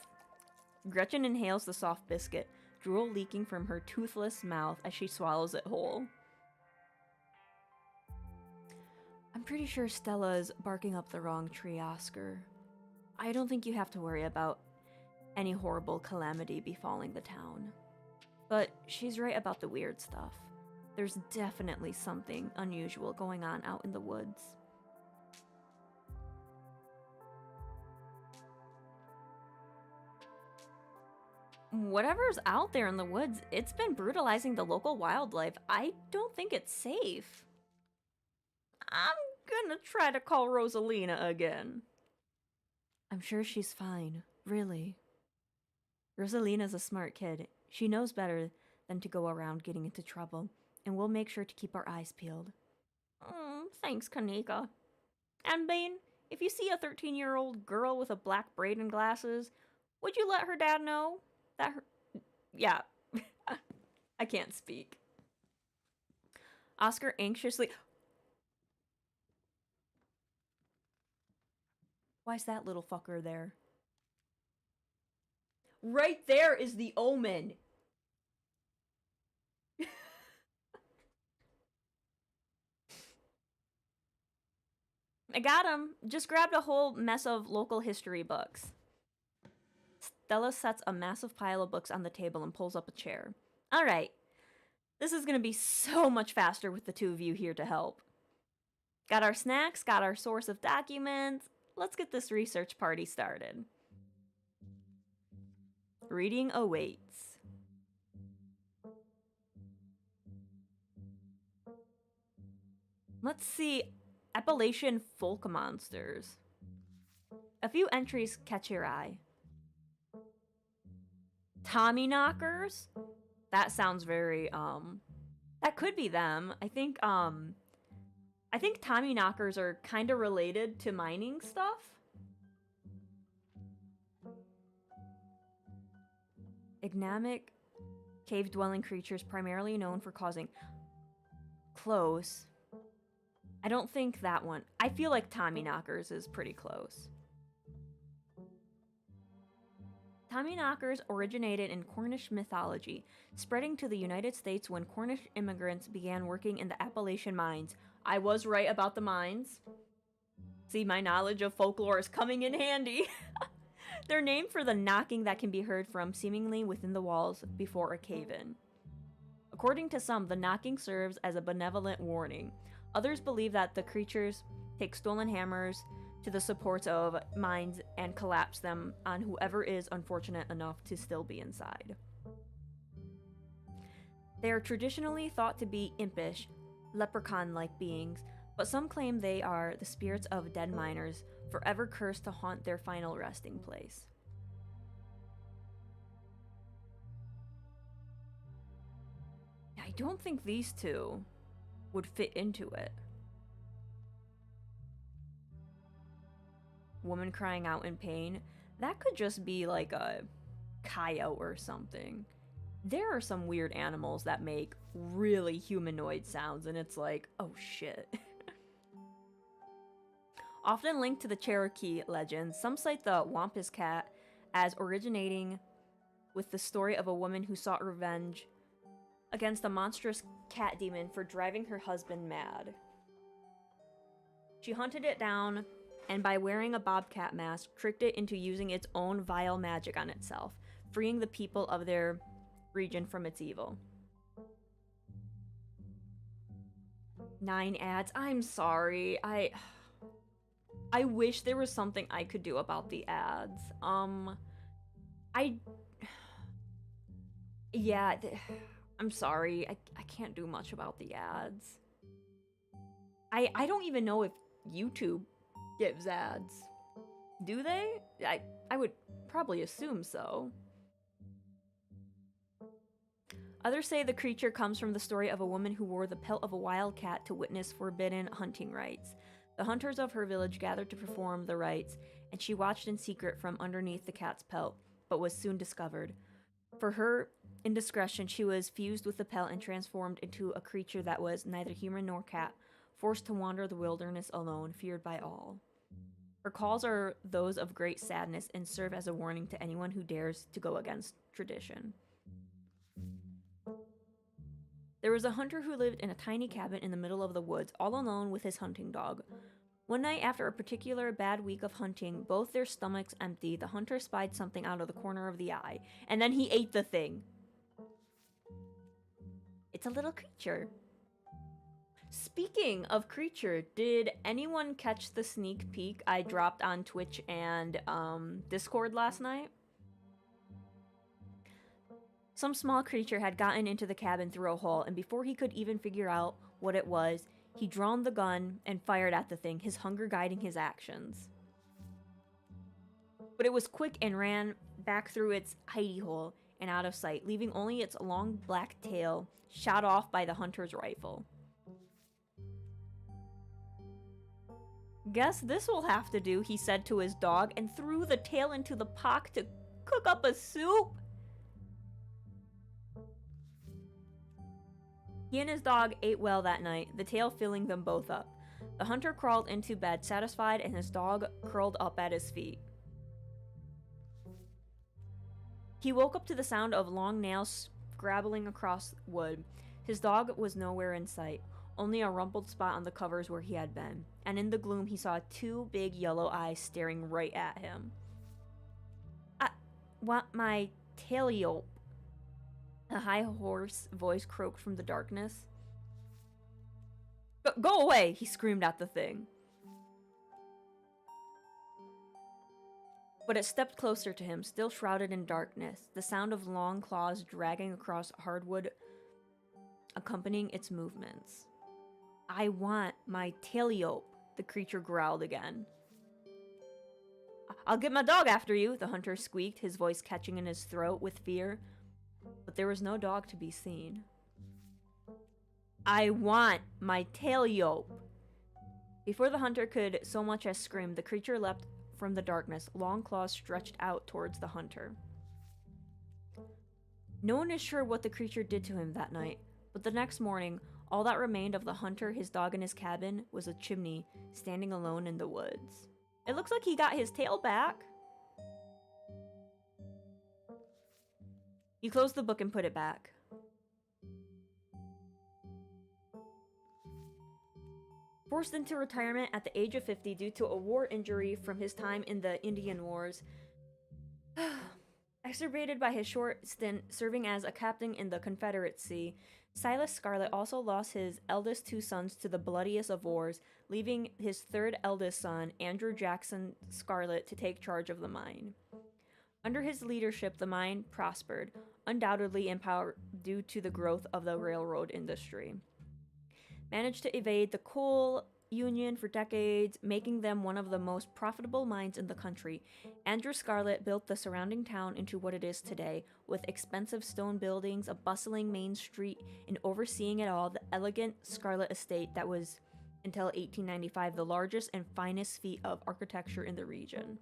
Gretchen inhales the soft biscuit, drool leaking from her toothless mouth as she swallows it whole. I'm pretty sure Stella's barking up the wrong tree, Oscar. I don't think you have to worry about any horrible calamity befalling the town. But she's right about the weird stuff. There's definitely something unusual going on out in the woods. Whatever's out there in the woods, it's been brutalizing the local wildlife. I don't think it's safe. I'm gonna try to call Rosalina again. I'm sure she's fine, really. Rosalina's a smart kid. She knows better than to go around getting into trouble, and we'll make sure to keep our eyes peeled. Thanks, Kanika. And Bane, if you see a 13-year-old girl with a black braid and glasses, would you let her dad know that her... Yeah. I can't speak. Oscar anxiously... Why's that little fucker there? Right there is the omen. I got him. Just grabbed a whole mess of local history books. Stella sets a massive pile of books on the table and pulls up a chair. All right. This is going to be so much faster with the two of you here to help. Got our snacks, got our source of documents. Let's get this research party started. Reading awaits. Let's see. Appalachian folk monsters. A few entries catch your eye. Tommy knockers? That sounds very, that could be them. I think Tommy knockers are kind of related to mining stuff. Ignamic cave-dwelling creatures primarily known for causing... Close. I don't think that one. I feel like Tommy knockers is pretty close. Tommy knockers originated in Cornish mythology, spreading to the United States when Cornish immigrants began working in the Appalachian mines. I was right about the mines. See, my knowledge of folklore is coming in handy. They're named for the knocking that can be heard from seemingly within the walls before a cave-in. According to some, the knocking serves as a benevolent warning. Others believe that the creatures take stolen hammers to the supports of mines and collapse them on whoever is unfortunate enough to still be inside. They are traditionally thought to be impish, leprechaun-like beings, but some claim they are the spirits of dead miners, forever cursed to haunt their final resting place. I don't think these two would fit into it. Woman crying out in pain. That could just be like a coyote or something. There are some weird animals that make really humanoid sounds, and it's like, oh shit. Often linked to the Cherokee legend, some cite the Wampus Cat as originating with the story of a woman who sought revenge against a monstrous cat demon for driving her husband mad. She hunted it down, and by wearing a bobcat mask, tricked it into using its own vile magic on itself, freeing the people of their region from its evil. 9 ads. I'm sorry. I wish there was something I could do about the ads. Yeah, I'm sorry. I can't do much about the ads. I don't even know if YouTube gives ads. Do they? I would probably assume so. Others say the creature comes from the story of a woman who wore the pelt of a wild cat to witness forbidden hunting rites. The hunters of her village gathered to perform the rites, and she watched in secret from underneath the cat's pelt, but was soon discovered. For her indiscretion, she was fused with the pelt and transformed into a creature that was neither human nor cat, forced to wander the wilderness alone, feared by all. Her calls are those of great sadness and serve as a warning to anyone who dares to go against tradition. There was a hunter who lived in a tiny cabin in the middle of the woods, all alone with his hunting dog. One night, after a particular bad week of hunting, both their stomachs empty, the hunter spied something out of the corner of the eye, and then he ate the thing. It's a little creature. Speaking of creature, did anyone catch the sneak peek I dropped on Twitch and Discord last night? Some small creature had gotten into the cabin through a hole, and before he could even figure out what it was, he drawn the gun and fired at the thing, his hunger guiding his actions. But it was quick and ran back through its hidey hole and out of sight, leaving only its long black tail shot off by the hunter's rifle. "Guess this will have to do," he said to his dog, and threw the tail into the pot to cook up a soup. He and his dog ate well that night, the tail filling them both up. The hunter crawled into bed satisfied, and his dog curled up at his feet. He woke up to the sound of long nails scrabbling across wood. His dog was nowhere in sight, only a rumpled spot on the covers where he had been, and in the gloom he saw two big yellow eyes staring right at him. "I want my tail," a high, hoarse voice croaked from the darkness. Go away!" he screamed at the thing. But it stepped closer to him, still shrouded in darkness, the sound of long claws dragging across hardwood accompanying its movements. "I want my tail," the creature growled again. "I'll get my dog after you," the hunter squeaked, his voice catching in his throat with fear. But there was no dog to be seen. "I want my tail." Before the hunter could so much as scream, the creature leapt from the darkness, long claws stretched out towards the hunter. No one is sure what the creature did to him that night, but the next morning, all that remained of the hunter, his dog, and his cabin was a chimney standing alone in the woods. It looks like he got his tail back. You closed the book and put it back. Forced into retirement at the age of 50 due to a war injury from his time in the Indian Wars, exacerbated by his short stint serving as a captain in the Confederacy, Silas Scarlet also lost his eldest two sons to the bloodiest of wars, leaving his third eldest son, Andrew Jackson Scarlet, to take charge of the mine. Under his leadership, the mine prospered, undoubtedly in part due to the growth of the railroad industry. Managed to evade the coal union for decades, making them one of the most profitable mines in the country. Andrew Scarlet built the surrounding town into what it is today, with expensive stone buildings, a bustling main street, and overseeing it all, the elegant Scarlet Estate that was, until 1895, the largest and finest feat of architecture in the region.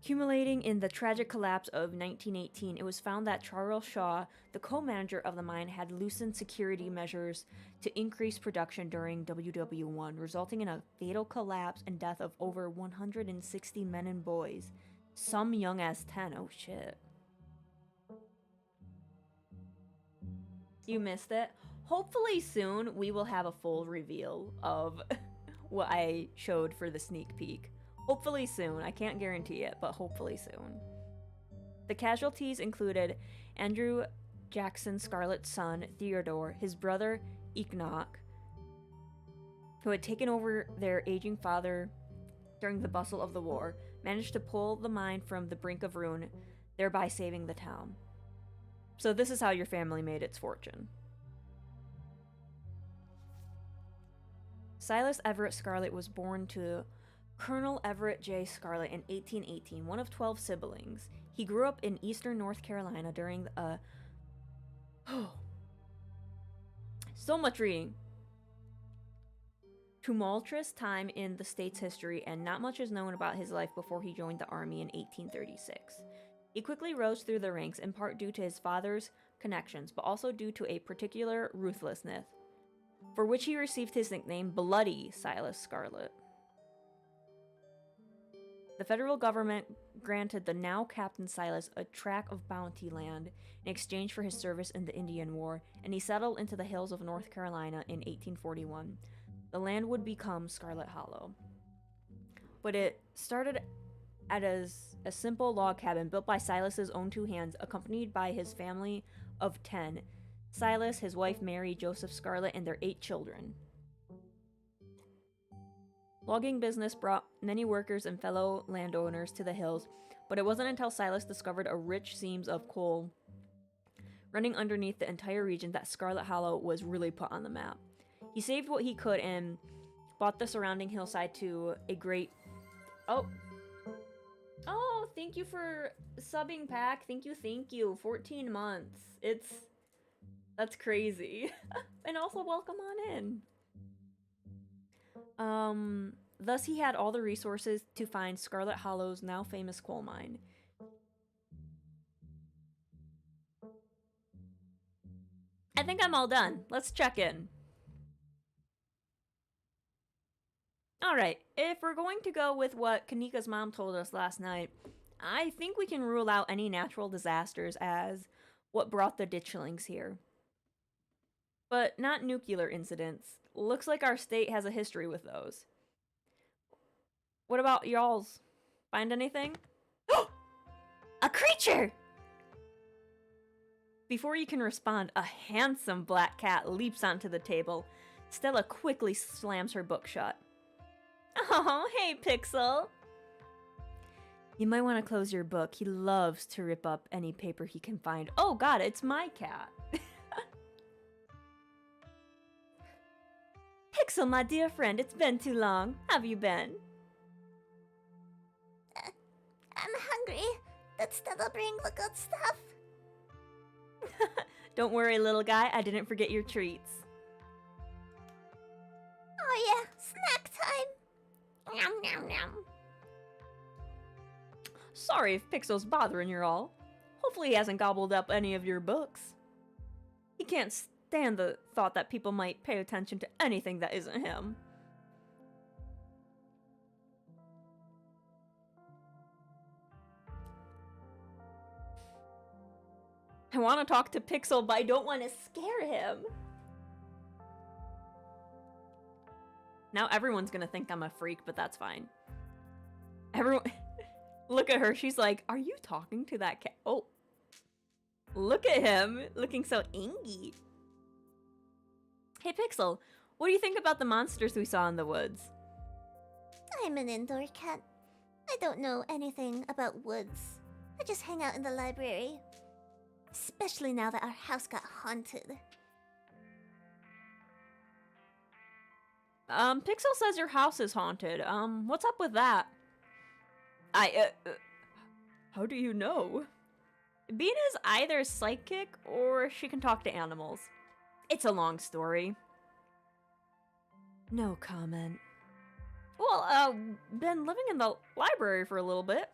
Culminating in the tragic collapse of 1918, it was found that Charles Shaw, the co-manager of the mine, had loosened security measures to increase production during WW1, resulting in a fatal collapse and death of over 160 men and boys, some young as 10. Oh shit. You missed it? Hopefully soon we will have a full reveal of what I showed for the sneak peek. Hopefully soon. I can't guarantee it, but hopefully soon. The casualties included Andrew Jackson Scarlet's son, Theodore, his brother, Enoch, who had taken over their aging father during the bustle of the war, managed to pull the mine from the brink of ruin, thereby saving the town. So this is how your family made its fortune. Silas Everett Scarlet was born to Colonel Everett J. Scarlet in 1818, one of 12 siblings. He grew up in eastern North Carolina during a so much reading. Tumultuous time in the state's history, and not much is known about his life before he joined the army in 1836. He quickly rose through the ranks, in part due to his father's connections, but also due to a particular ruthlessness, for which he received his nickname Bloody Silas Scarlet. The federal government granted the now Captain Silas a tract of bounty land in exchange for his service in the Indian War, and he settled into the hills of North Carolina in 1841. The land would become Scarlet Hollow. But it started as a simple log cabin built by Silas's own two hands, accompanied by his family of 10, Silas, his wife Mary, Joseph Scarlet, and their 8 children. Logging business brought many workers and fellow landowners to the hills, but it wasn't until Silas discovered a rich seams of coal running underneath the entire region that Scarlet Hollow was really put on the map. He saved what he could and bought the surrounding hillside to a great... Oh! Oh, thank you for subbing, Pack. Thank you, thank you. 14 months. That's crazy. And also, welcome on in. Thus he had all the resources to find Scarlet Hollow's now famous coal mine. I think I'm all done. Let's check in. Alright, if we're going to go with what Kanika's mom told us last night, I think we can rule out any natural disasters as what brought the ditchlings here. But not nuclear incidents. Looks like our state has a history with those. What about y'all's? Find anything? A creature! Before you can respond, a handsome black cat leaps onto the table. Stella quickly slams her book shut. Oh, hey, Pixel! You might want to close your book. He loves to rip up any paper he can find. Oh god, it's my cat. Pixel, my dear friend, it's been too long. How have you been? I'm hungry. Did Stella bring the good stuff? Don't worry, little guy. I didn't forget your treats. Oh yeah, snack time. Nom nom nom. Sorry if Pixel's bothering you all. Hopefully he hasn't gobbled up any of your books. He can't stand the thought that people might pay attention to anything that isn't him. I want to talk to Pixel, but I don't want to scare him. Now everyone's gonna think I'm a freak, but that's fine. Everyone... Look at her, she's like, are you talking to that cat? Oh. Look at him, looking so ingy. Hey Pixel, what do you think about the monsters we saw in the woods? I'm an indoor cat. I don't know anything about woods. I just hang out in the library. Especially now that our house got haunted. Pixel says your house is haunted. What's up with that? How do you know? Bean is either psychic or she can talk to animals. It's a long story. No comment. Well, been living in the library for a little bit.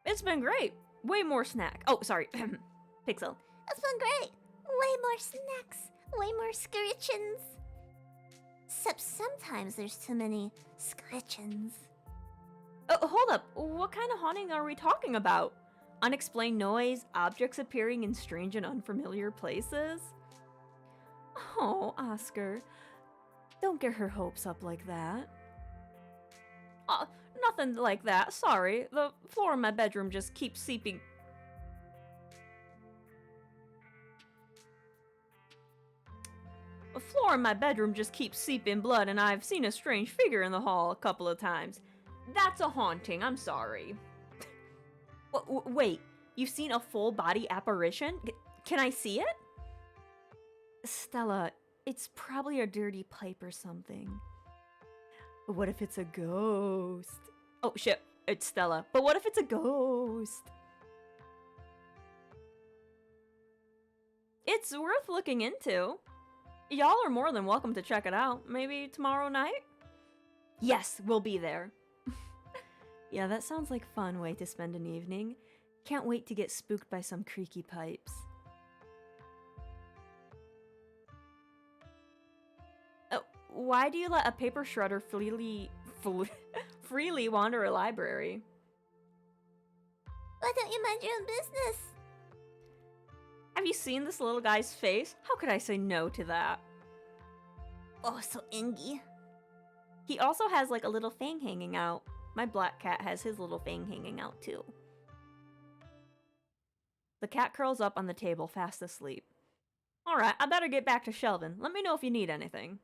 It's been great. Way more snack. Oh, sorry. Pixel. It's been great. Way more snacks. Way more scritchins. Except sometimes there's too many scritchins. Oh, hold up. What kind of haunting are we talking about? Unexplained noise, objects appearing in strange and unfamiliar places? Oh, Oscar. Don't get her hopes up like that. Nothing like that. Sorry. The floor in my bedroom just keeps seeping... The floor in my bedroom just keeps seeping blood, and I've seen a strange figure in the hall a couple of times. That's a haunting, I'm sorry. Wait, you've seen a full-body apparition? Can I see it? Stella, it's probably a dirty pipe or something. What if it's a ghost? Oh shit, it's Stella. But what if it's a ghost? It's worth looking into. Y'all are more than welcome to check it out. Maybe tomorrow night? Yes, we'll be there. Yeah, that sounds like a fun way to spend an evening. Can't wait to get spooked by some creaky pipes. Why do you let a paper shredder freely wander a library? Why don't you mind your own business? Have you seen this little guy's face? How could I say no to that? Oh, so ingy. He also has like a little fang hanging out. My black cat has his little fang hanging out too. The cat curls up on the table, fast asleep. Alright, I better get back to shelving. Let me know if you need anything.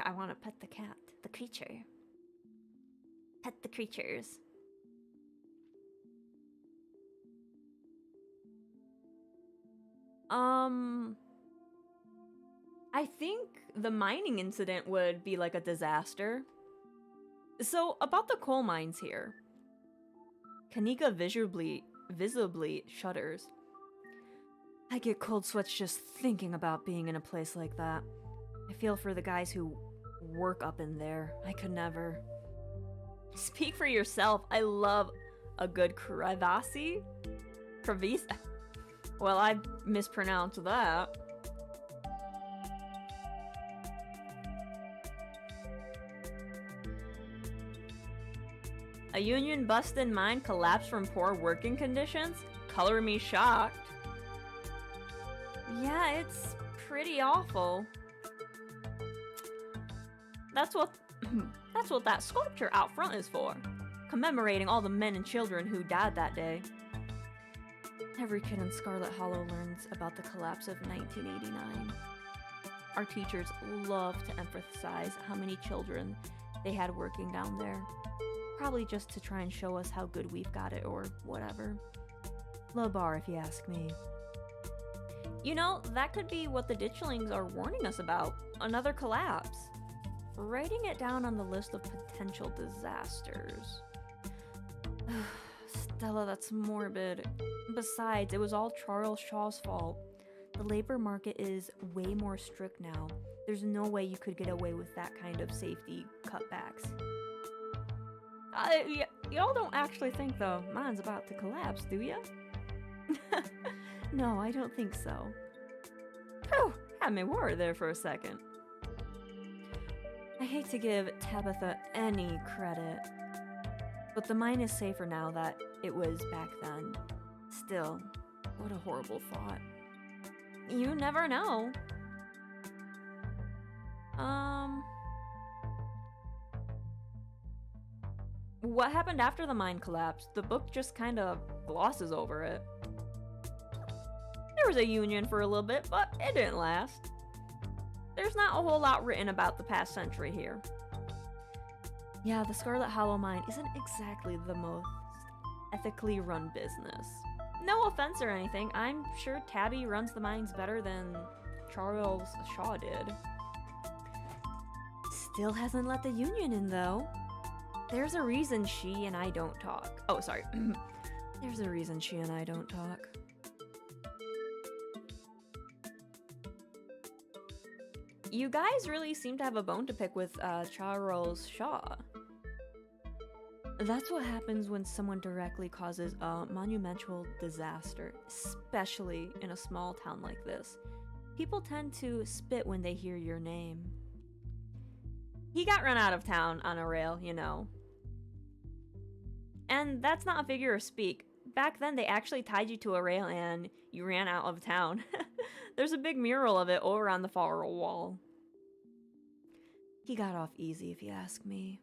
I want to pet the cat, the creature. Pet the creatures. I think the mining incident would be like a disaster. So, about the coal mines here. Kanika visibly shudders. I get cold sweats just thinking about being in a place like that. I feel for the guys who work up in there. I could never. Speak for yourself. I love a good crevasse. Crevice? Well, I mispronounced that. A union busted mine collapsed from poor working conditions? Color me shocked. Yeah, it's pretty awful. That's what that sculpture out front is for. Commemorating all the men and children who died that day. Every kid in Scarlet Hollow learns about the collapse of 1989. Our teachers love to emphasize how many children they had working down there. Probably just to try and show us how good we've got it or whatever. Low bar if you ask me. You know, that could be what the ditchlings are warning us about. Another collapse. Writing it down on the list of potential disasters. Stella, that's morbid. Besides, it was all Charles Shaw's fault. The labor market is way more strict now. There's no way you could get away with that kind of safety cutbacks. Y'all don't actually think the mine's about to collapse, do ya? No, I don't think so. Phew, had me worried there for a second. I hate to give Tabitha any credit, but the mine is safer now that it was back then. Still, what a horrible thought. You never know. What happened after the mine collapsed? The book just kind of glosses over it. There was a union for a little bit, but it didn't last. There's not a whole lot written about the past century here. Yeah, the Scarlet Hollow mine isn't exactly the most ethically run business. No offense or anything, I'm sure Tabby runs the mines better than Charles Shaw did. Still hasn't let the union in, though. There's a reason she and I don't talk. Oh, sorry. There's a reason she and I don't talk. You guys really seem to have a bone to pick with Charles Shaw. That's what happens when someone directly causes a monumental disaster, especially in a small town like this. People tend to spit when they hear your name. He got run out of town on a rail, you know. And that's not a figure of speak. Back then, they actually tied you to a rail and you ran out of town. There's a big mural of it over on the far wall. He got off easy, if you ask me.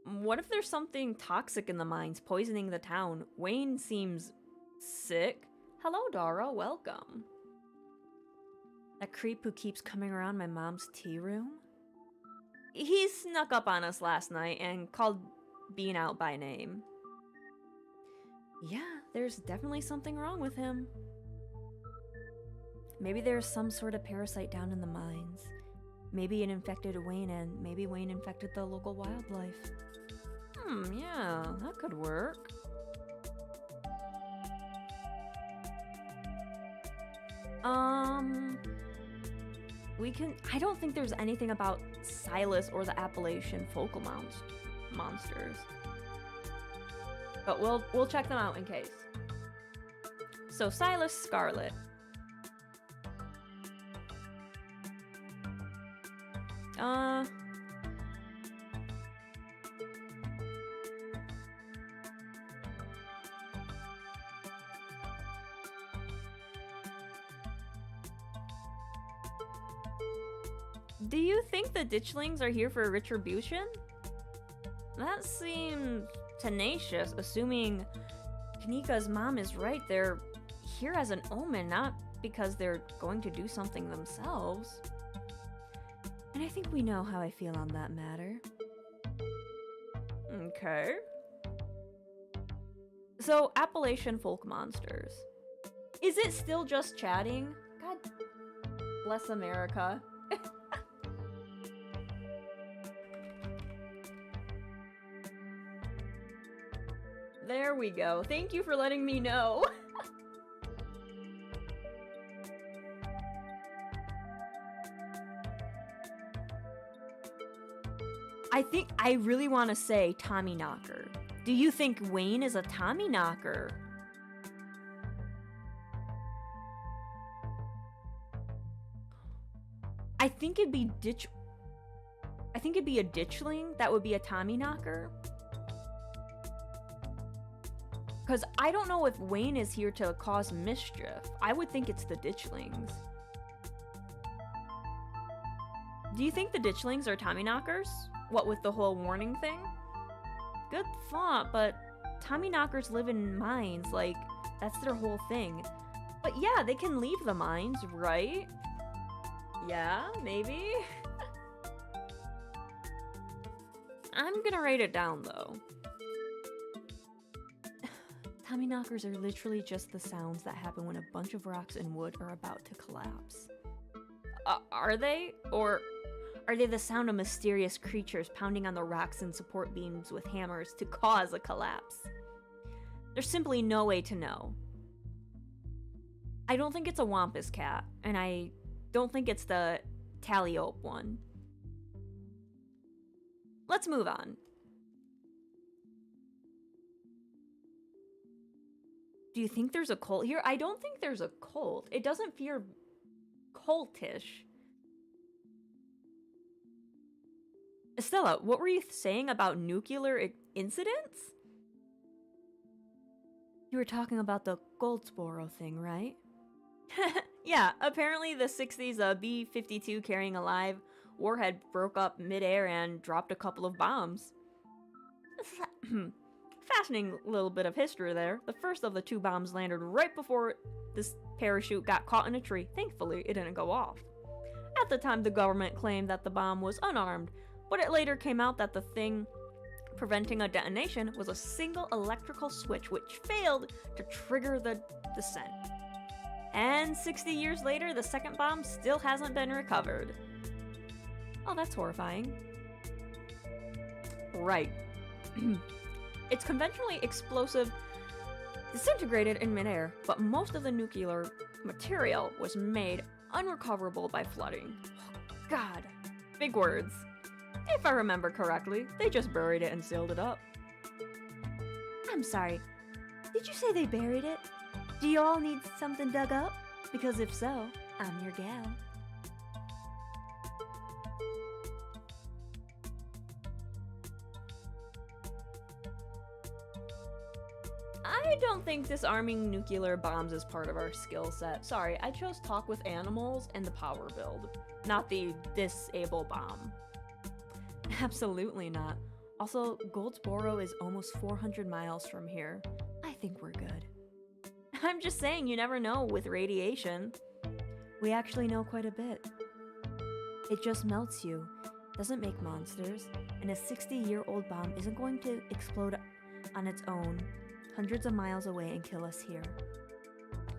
What if there's something toxic in the mines poisoning the town? Wayne seems sick. Hello, Dara. Welcome. That creep who keeps coming around my mom's tea room? He snuck up on us last night and called Bean out by name. Yeah, there's definitely something wrong with him. Maybe there's some sort of parasite down in the mines. Maybe it infected Wayne and maybe Wayne infected the local wildlife. Yeah, that could work. I don't think there's anything about Silas or the Appalachian focal monsters. But we'll check them out in case. So Silas, Scarlet. Do you think the ditchlings are here for retribution? That seems tenacious, assuming Kanika's mom is right. They're here as an omen, not because they're going to do something themselves. And I think we know how I feel on that matter. Okay. So, Appalachian folk monsters. Is it still just chatting? God bless America. There we go. Thank you for letting me know. I really want to say Tommy Knocker. Do you think Wayne is a Tommy Knocker? I think it'd be a ditchling that would be a Tommy Knocker. Because I don't know if Wayne is here to cause mischief. I would think it's the ditchlings. Do you think the ditchlings are Tommy Knockers? What with the whole warning thing? Good thought, but Tommy Knockers live in mines, like, that's their whole thing. But yeah, they can leave the mines, right? Yeah, maybe? I'm gonna write it down, though. Tommy Knockers are literally just the sounds that happen when a bunch of rocks and wood are about to collapse. Are they? Or are they the sound of mysterious creatures pounding on the rocks and support beams with hammers to cause a collapse? There's simply no way to know. I don't think it's a Wampus cat, and I don't think it's the Tallyope one. Let's move on. Do you think there's a cult here? I don't think there's a cult. It doesn't feel cultish. Estella, what were you saying about nuclear incidents? You were talking about the Goldsboro thing, right? Yeah, apparently the 60s B-52 carrying a live warhead broke up midair and dropped a couple of bombs. Fascinating little bit of history there. The first of the 2 bombs landed right before this parachute got caught in a tree. Thankfully, it didn't go off. At the time, the government claimed that the bomb was unarmed, but it later came out that the thing preventing a detonation was a single electrical switch which failed to trigger the descent. And 60 years later, the second bomb still hasn't been recovered. Oh, that's horrifying. Right. It's conventionally explosive, disintegrated in midair, but most of the nuclear material was made unrecoverable by flooding. Oh, God, big words. If I remember correctly, they just buried it and sealed it up. I'm sorry, did you say they buried it? Do you all need something dug up? Because if so, I'm your gal. I don't think disarming nuclear bombs is part of our skill set. Sorry, I chose talk with animals and the power build, not the disable bomb. Absolutely not. Also, Goldsboro is almost 400 miles from here. I think we're good. I'm just saying, you never know with radiation. We actually know quite a bit. It just melts you, doesn't make monsters, and a 60-year-old bomb isn't going to explode on its own hundreds of miles away and kill us here.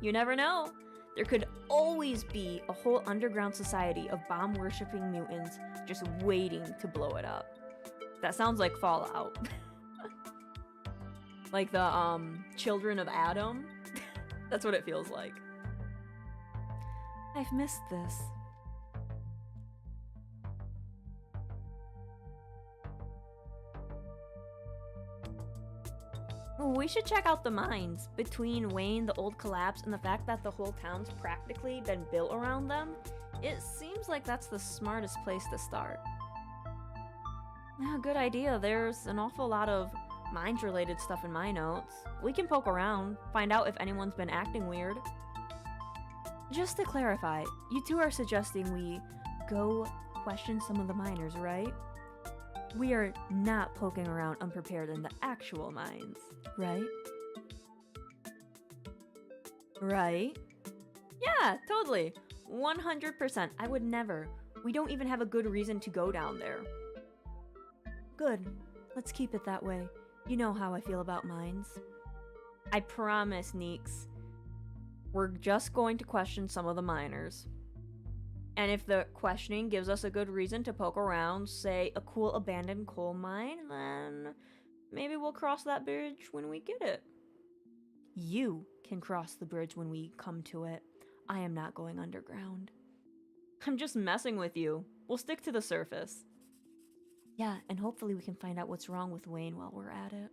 You never know. There could always be a whole underground society of bomb-worshipping mutants just waiting to blow it up. That sounds like Fallout. Like the, Children of Adam. That's what it feels like. I've missed this. We should check out the mines. Between Wayne, the old collapse, and the fact that the whole town's practically been built around them, it seems like that's the smartest place to start. Yeah, good idea. There's an awful lot of mines-related stuff in my notes. We can poke around, find out if anyone's been acting weird. Just to clarify, you two are suggesting we go question some of the miners, right? We are not poking around unprepared in the actual mines, right? Right? Yeah, totally. 100%. I would never. We don't even have a good reason to go down there. Good. Let's keep it that way. You know how I feel about mines. I promise, Neeks. We're just going to question some of the miners. And if the questioning gives us a good reason to poke around, say a cool abandoned coal mine, then maybe we'll cross that bridge when we get it. You can cross the bridge when we come to it. I am not going underground. I'm just messing with you. We'll stick to the surface. Yeah, and hopefully we can find out what's wrong with Wayne while we're at it.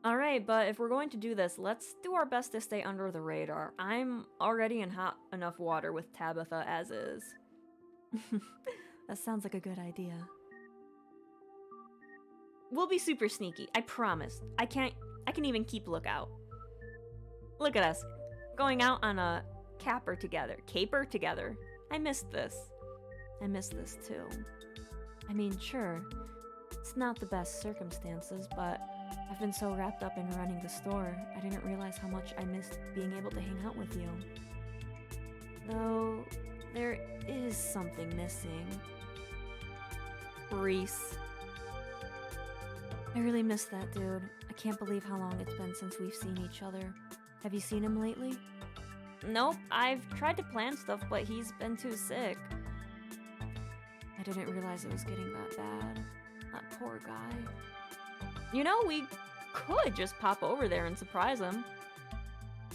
Alright, but if we're going to do this, let's do our best to stay under the radar. I'm already in hot enough water with Tabitha as is. That sounds like a good idea. We'll be super sneaky, I promise. I can even keep lookout. Look at us, going out on a caper together. I missed this. I missed this too. I mean, sure, it's not the best circumstances, but I've been so wrapped up in running the store, I didn't realize how much I missed being able to hang out with you. Though, there is something missing. Reese. I really miss that dude. I can't believe how long it's been since we've seen each other. Have you seen him lately? Nope, I've tried to plan stuff, but he's been too sick. I didn't realize it was getting that bad. That poor guy. You know, we could just pop over there and surprise him.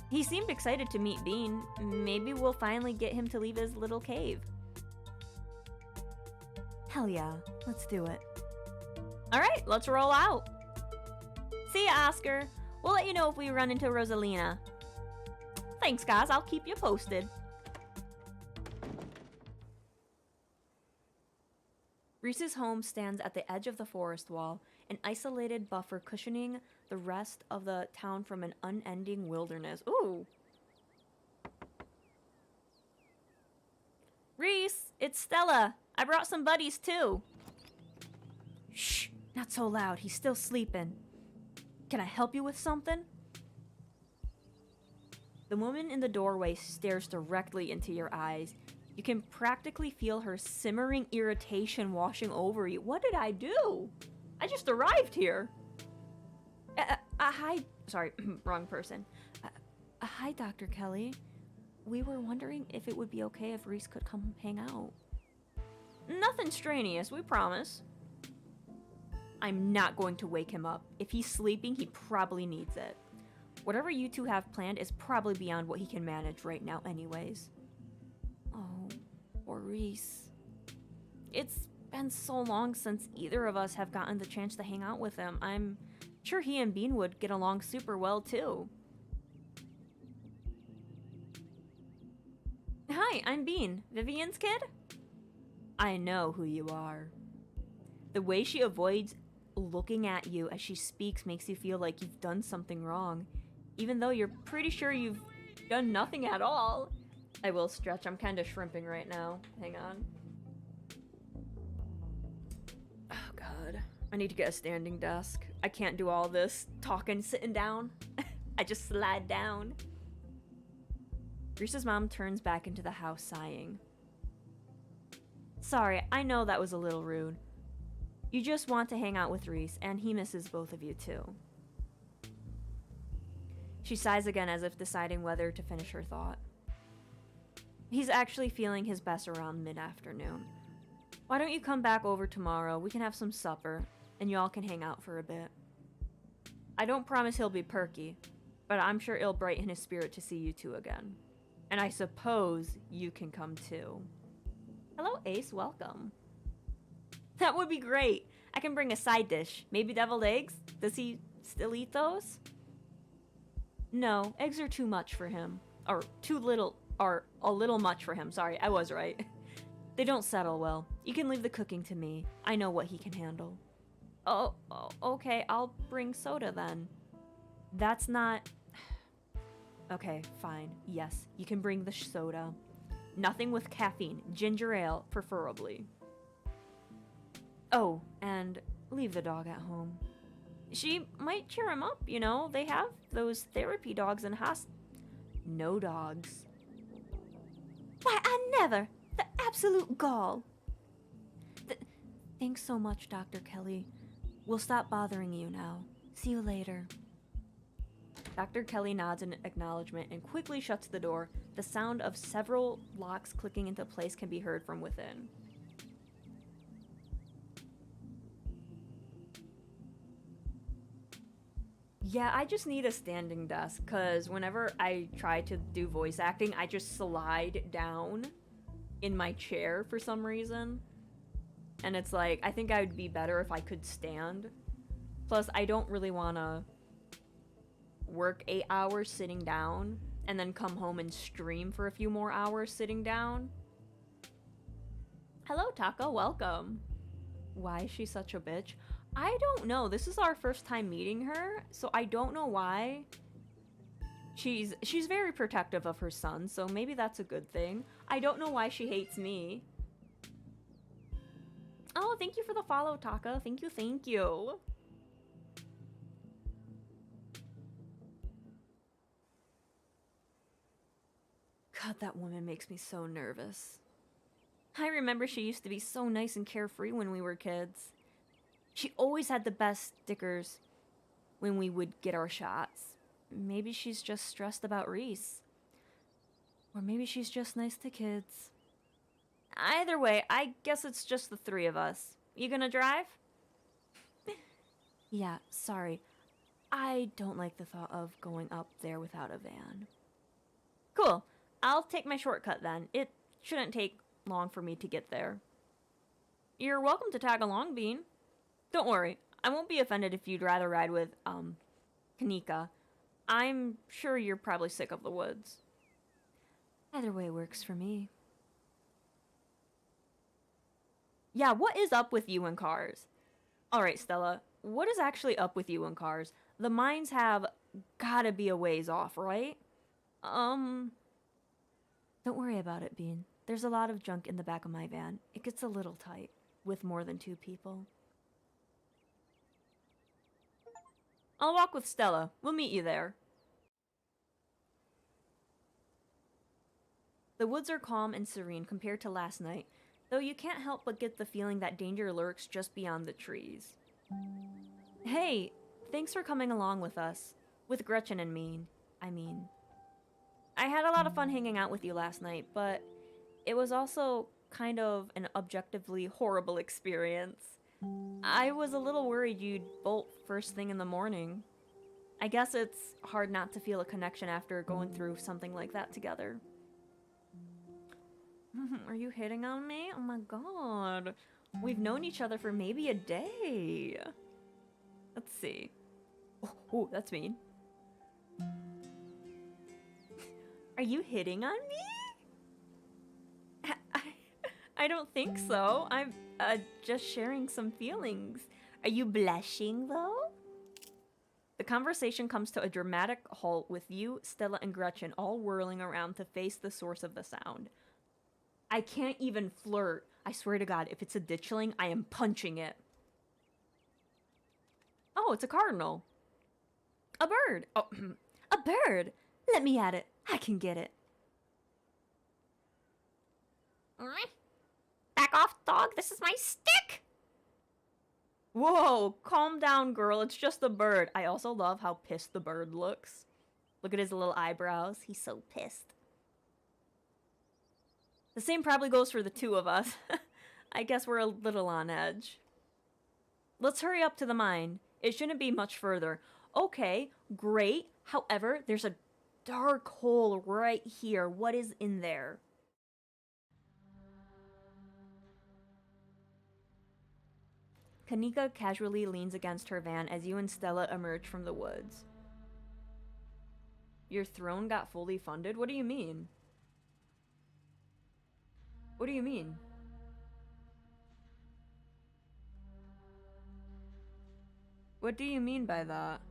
He seemed excited to meet Bean. Maybe we'll finally get him to leave his little cave. Hell yeah, let's do it. Alright, let's roll out. See ya, Oscar. We'll let you know if we run into Rosalina. Thanks, guys. I'll keep you posted. Reese's home stands at the edge of the forest wall, an isolated buffer cushioning the rest of the town from an unending wilderness. Ooh! Reese, it's Stella. I brought some buddies too. Shh, not so loud. He's still sleeping. Can I help you with something? The woman in the doorway stares directly into your eyes. You can practically feel her simmering irritation washing over you. What did I do? I just arrived here. Hi. Sorry, wrong person. Hi, Dr. Kelly. We were wondering if it would be okay if Reese could come hang out. Nothing strenuous, we promise. I'm not going to wake him up. If he's sleeping, he probably needs it. Whatever you two have planned is probably beyond what he can manage right now anyways. Oh, poor Reese. It's been so long since either of us have gotten the chance to hang out with him. I'm sure he and Bean would get along super well too. Hi, I'm Bean. Vivian's kid? I know who you are. The way she avoids looking at you as she speaks makes you feel like you've done something wrong, even though you're pretty sure you've done nothing at all. I will stretch. I'm kind of shrimping right now. Hang on. Oh, God. I need to get a standing desk. I can't do all this talking sitting down. I just slide down. Reese's mom turns back into the house sighing. Sorry, I know that was a little rude. You just want to hang out with Reese, and he misses both of you too. She sighs again as if deciding whether to finish her thought. He's actually feeling his best around mid-afternoon. Why don't you come back over tomorrow? We can have some supper, and y'all can hang out for a bit. I don't promise he'll be perky, but I'm sure it'll brighten his spirit to see you two again. And I suppose you can come too. Hello, Ace. Welcome. That would be great. I can bring a side dish. Maybe deviled eggs? Does he still eat those? No, eggs are too much for him. Or a little much for him. Sorry, I was right. They don't settle well. You can leave the cooking to me. I know what he can handle. Oh, okay. I'll bring soda then. That's not... Okay, fine. Yes, you can bring the soda. Nothing with caffeine. Ginger ale, preferably. Oh, and leave the dog at home. She might cheer him up, you know? They have those therapy dogs in No dogs. Why, I never! The absolute gall! Thanks so much, Dr. Kelly. We'll stop bothering you now. See you later. Dr. Kelly nods in acknowledgement and quickly shuts the door. The sound of several locks clicking into place can be heard from within. Yeah, I just need a standing desk, because whenever I try to do voice acting, I just slide down in my chair for some reason. And it's like, I think I would be better if I could stand. Plus, I don't really want to work 8 hours sitting down and then come home and stream for a few more hours sitting down. Hello, Taka, welcome. Why is she such a bitch? I don't know. This is our first time meeting her, so I don't know why. She's very protective of her son, so maybe that's a good thing. I don't know why she hates me. Oh, thank you for the follow, Taka. Thank you, thank you. God, that woman makes me so nervous. I remember she used to be so nice and carefree when we were kids. She always had the best stickers when we would get our shots. Maybe she's just stressed about Reese. Or maybe she's just nice to kids. Either way, I guess it's just the three of us. You gonna drive? Yeah, sorry. I don't like the thought of going up there without a van. Cool. I'll take my shortcut then. It shouldn't take long for me to get there. You're welcome to tag along, Bean. Don't worry, I won't be offended if you'd rather ride with, Kanika. I'm sure you're probably sick of the woods. Either way works for me. Yeah, what is up with you and cars? Alright, Stella, what is actually up with you and cars? The mines have gotta be a ways off, right? Don't worry about it, Bean. There's a lot of junk in the back of my van. It gets a little tight with more than 2 people. I'll walk with Stella. We'll meet you there. The woods are calm and serene compared to last night, though you can't help but get the feeling that danger lurks just beyond the trees. Hey, thanks for coming along with us. With Gretchen and me, I mean. I had a lot of fun hanging out with you last night, but it was also kind of an objectively horrible experience. I was a little worried you'd bolt first thing in the morning. I guess it's hard not to feel a connection after going through something like that together. Are you hitting on me? Oh my god. We've known each other for maybe a day. Let's see. Oh, that's mean. Are you hitting on me? I don't think so. I'm just sharing some feelings. Are you blushing, though? The conversation comes to a dramatic halt with you, Stella, and Gretchen all whirling around to face the source of the sound. I can't even flirt. I swear to God, if it's a ditchling, I am punching it. Oh, it's a cardinal. A bird. Oh, a bird. Let me at it. I can get it. Back off, dog. This is my stick. Whoa, calm down, girl. It's just a bird. I also love how pissed the bird looks. Look at his little eyebrows. He's so pissed. The same probably goes for the two of us. I guess we're a little on edge. Let's hurry up to the mine. It shouldn't be much further. Okay, great. However, there's a dark hole right here. What is in there? Kanika casually leans against her van as you and Stella emerge from the woods. Your throne got fully funded? What do you mean? What do you mean? What do you mean by that?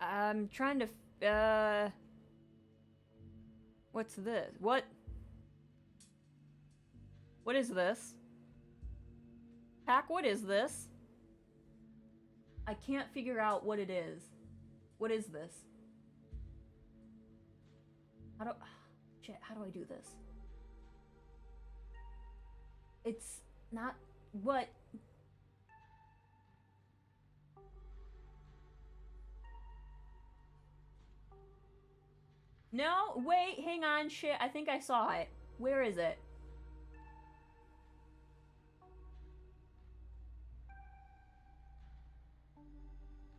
I'm trying to, what's this? What is this? Pack, what is this? I can't figure out what it is. What is this? How do... Shit, how do I do this? It's not... What? No, wait, hang on, shit, I think I saw it. Where is it?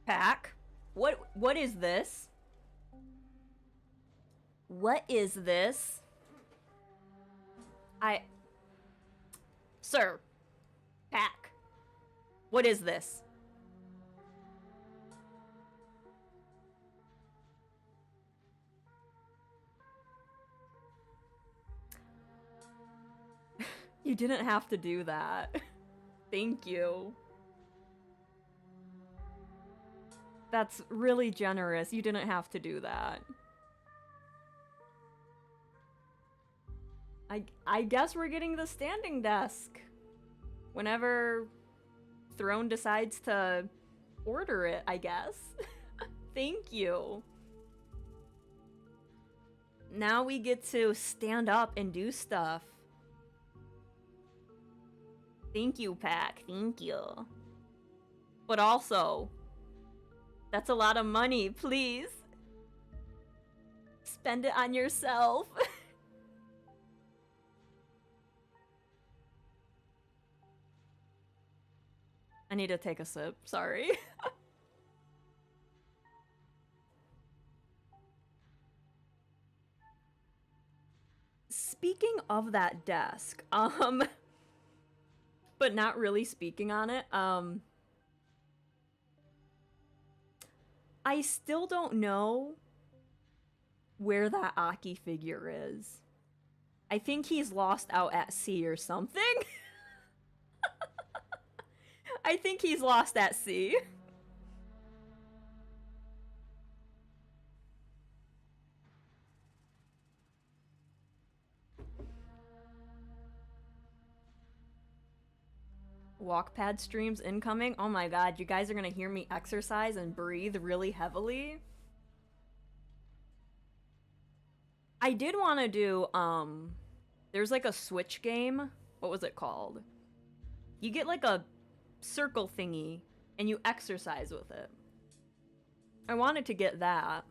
Pack? What is this? What is this? Sir. Pack. What is this? You didn't have to do that. Thank you. That's really generous. You didn't have to do that. I guess we're getting the standing desk. Whenever Throne decides to order it, I guess. Thank you. Now we get to stand up and do stuff. Thank you, Pack. Thank you. But also, that's a lot of money, please. Spend it on yourself. I need to take a sip, sorry. Speaking of that desk, but not really speaking on it, I still don't know where that Aki figure is. I think he's lost out at sea or something. I think he's lost at sea. Walkpad streams incoming. Oh my god, you guys are gonna hear me exercise and breathe really heavily. I did want to do, there's like a Switch game. What was it called? You get like a circle thingy and you exercise with it. I wanted to get that.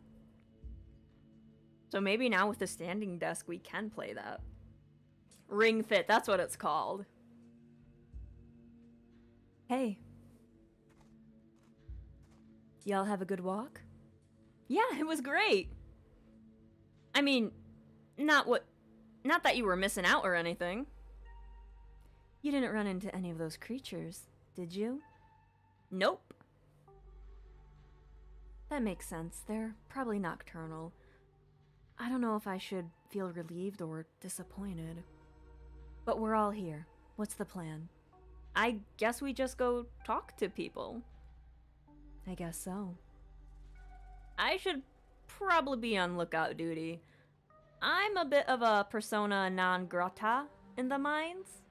So maybe now with the standing desk we can play that. Ring Fit, that's what it's called. Hey. Y'all have a good walk? Yeah, it was great. I mean, not that you were missing out or anything. You didn't run into any of those creatures, did you? Nope. That makes sense. They're probably nocturnal. I don't know if I should feel relieved or disappointed. But we're all here. What's the plan? I guess we just go talk to people. I guess so. I should probably be on lookout duty. I'm a bit of a persona non grata in the mines.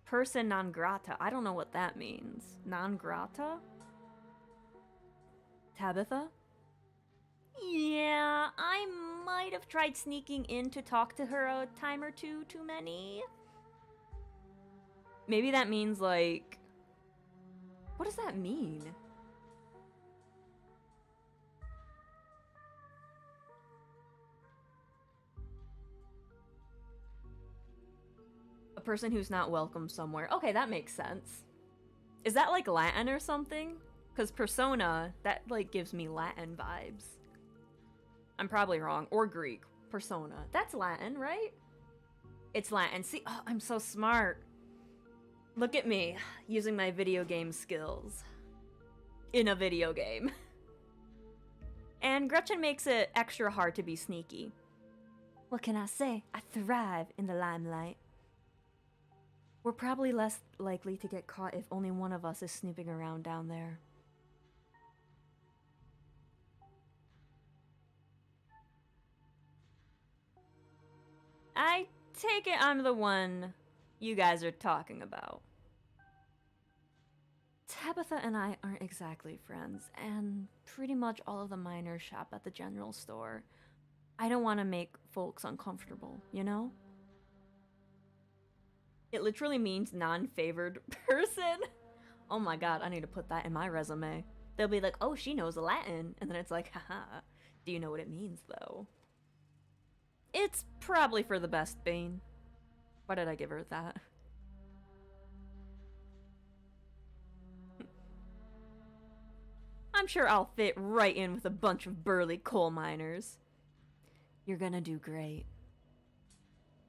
Person non grata. I don't know what that means. Non grata? Tabitha? Yeah, I might have tried sneaking in to talk to her a time or two too many. Maybe that means like... What does that mean? A person who's not welcome somewhere. Okay, that makes sense. Is that like Latin or something? Because persona, that like gives me Latin vibes. I'm probably wrong. Or Greek. Persona. That's Latin, right? It's Latin. See, oh, I'm so smart. Look at me, using my video game skills. In a video game. And Gretchen makes it extra hard to be sneaky. What can I say? I thrive in the limelight. We're probably less likely to get caught if only one of us is snooping around down there. I take it I'm the one you guys are talking about. Tabitha and I aren't exactly friends, and pretty much all of the miners shop at the general store. I don't want to make folks uncomfortable, you know? It literally means non-favored person. Oh my god, I need to put that in my resume. They'll be like, oh, she knows Latin. And then it's like, haha, do you know what it means, though? It's probably for the best, Bane. Why did I give her that? I'm sure I'll fit right in with a bunch of burly coal miners. You're gonna do great.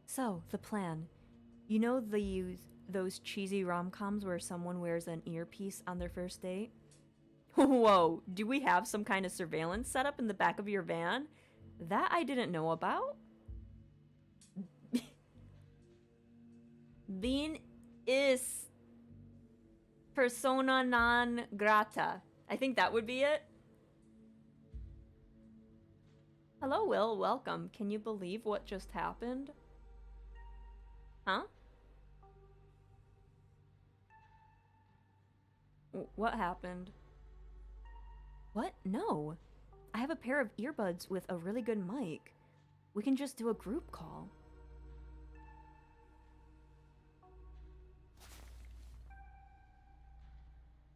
So, the plan. You know those cheesy rom-coms where someone wears an earpiece on their first date? Whoa, do we have some kind of surveillance set up in the back of your van? That I didn't know about? Bean is persona non grata. I think that would be it. Hello, Will. Welcome. Can you believe what just happened? Huh? What happened? What? No. I have a pair of earbuds with a really good mic. We can just do a group call.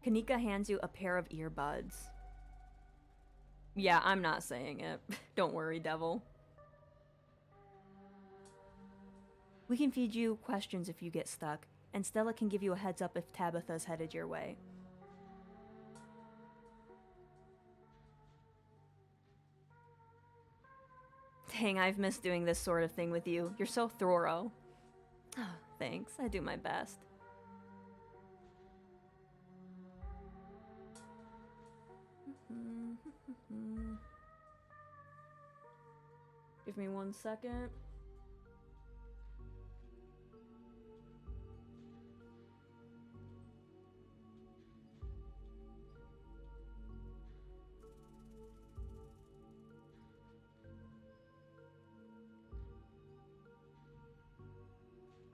Kanika hands you a pair of earbuds. Yeah, I'm not saying it. Don't worry, devil. We can feed you questions if you get stuck, and Stella can give you a heads up if Tabitha's headed your way. Dang, I've missed doing this sort of thing with you. You're so thorough. Oh, thanks. I do my best. Give me 1 second.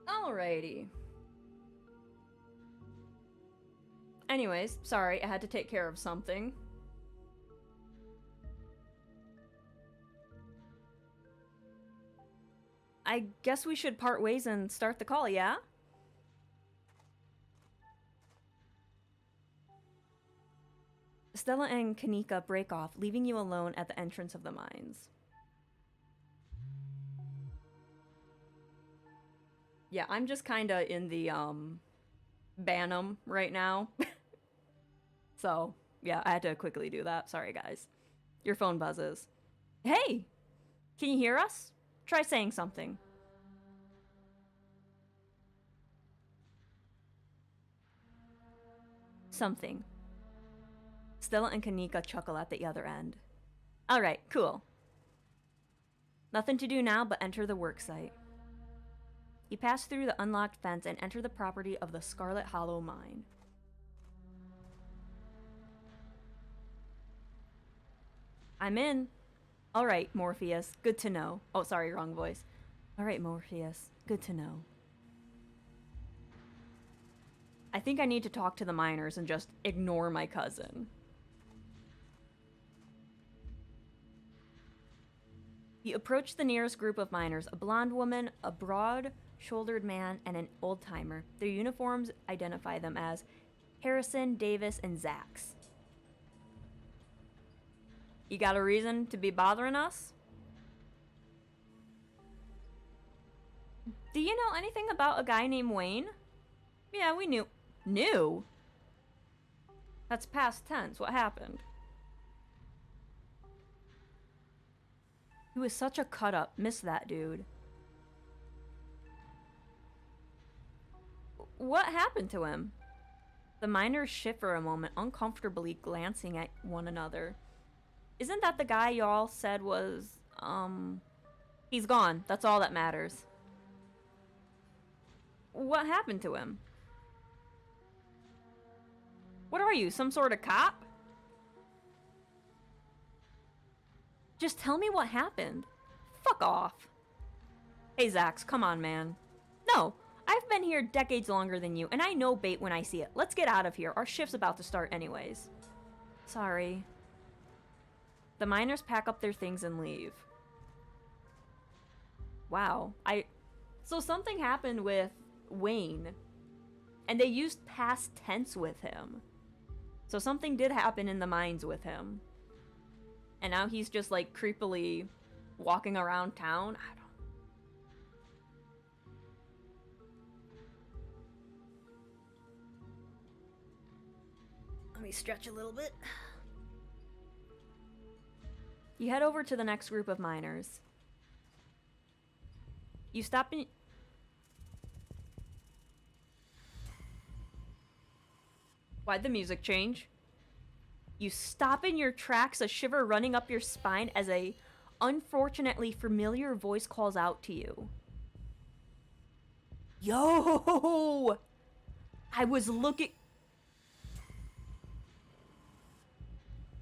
Alrighty. Anyways, sorry, I had to take care of something. I guess we should part ways and start the call, yeah? Stella and Kanika break off, leaving you alone at the entrance of the mines. Yeah, I'm just kinda in the, Bantam right now. So, yeah, I had to quickly do that. Sorry, guys. Your phone buzzes. Hey! Can you hear us? Try saying something. Something. Stella and Kanika chuckle at the other end. Alright, cool. Nothing to do now but enter the worksite. You pass through the unlocked fence and enter the property of the Scarlet Hollow mine. I'm in. Alright, Morpheus. Good to know. Oh, sorry, wrong voice. Alright, Morpheus. Good to know. I think I need to talk to the miners and just ignore my cousin. You approach the nearest group of miners, a blonde woman, a broad-shouldered man, and an old-timer. Their uniforms identify them as Harrison, Davis, and Zax. You got a reason to be bothering us? Do you know anything about a guy named Wayne? Yeah, we knew. Knew? That's past tense. What happened? He was such a cut-up. Miss that dude. What happened to him? The miners shift for a moment, uncomfortably glancing at one another. Isn't that the guy y'all said was, He's gone. That's all that matters. What happened to him? What are you, some sort of cop? Just tell me what happened. Fuck off. Hey, Zax, come on, man. No, I've been here decades longer than you, and I know bait when I see it. Let's get out of here. Our shift's about to start anyways. Sorry. The miners pack up their things and leave. Wow. So something happened with Wayne, and they used past tense with him. So something did happen in the mines with him. And now he's just like creepily walking around town. I don't. Let me stretch a little bit. You head over to the next group of miners. You stop in... Why'd the music change? You stop in your tracks, a shiver running up your spine as a unfortunately familiar voice calls out to you. Yo! I was looking...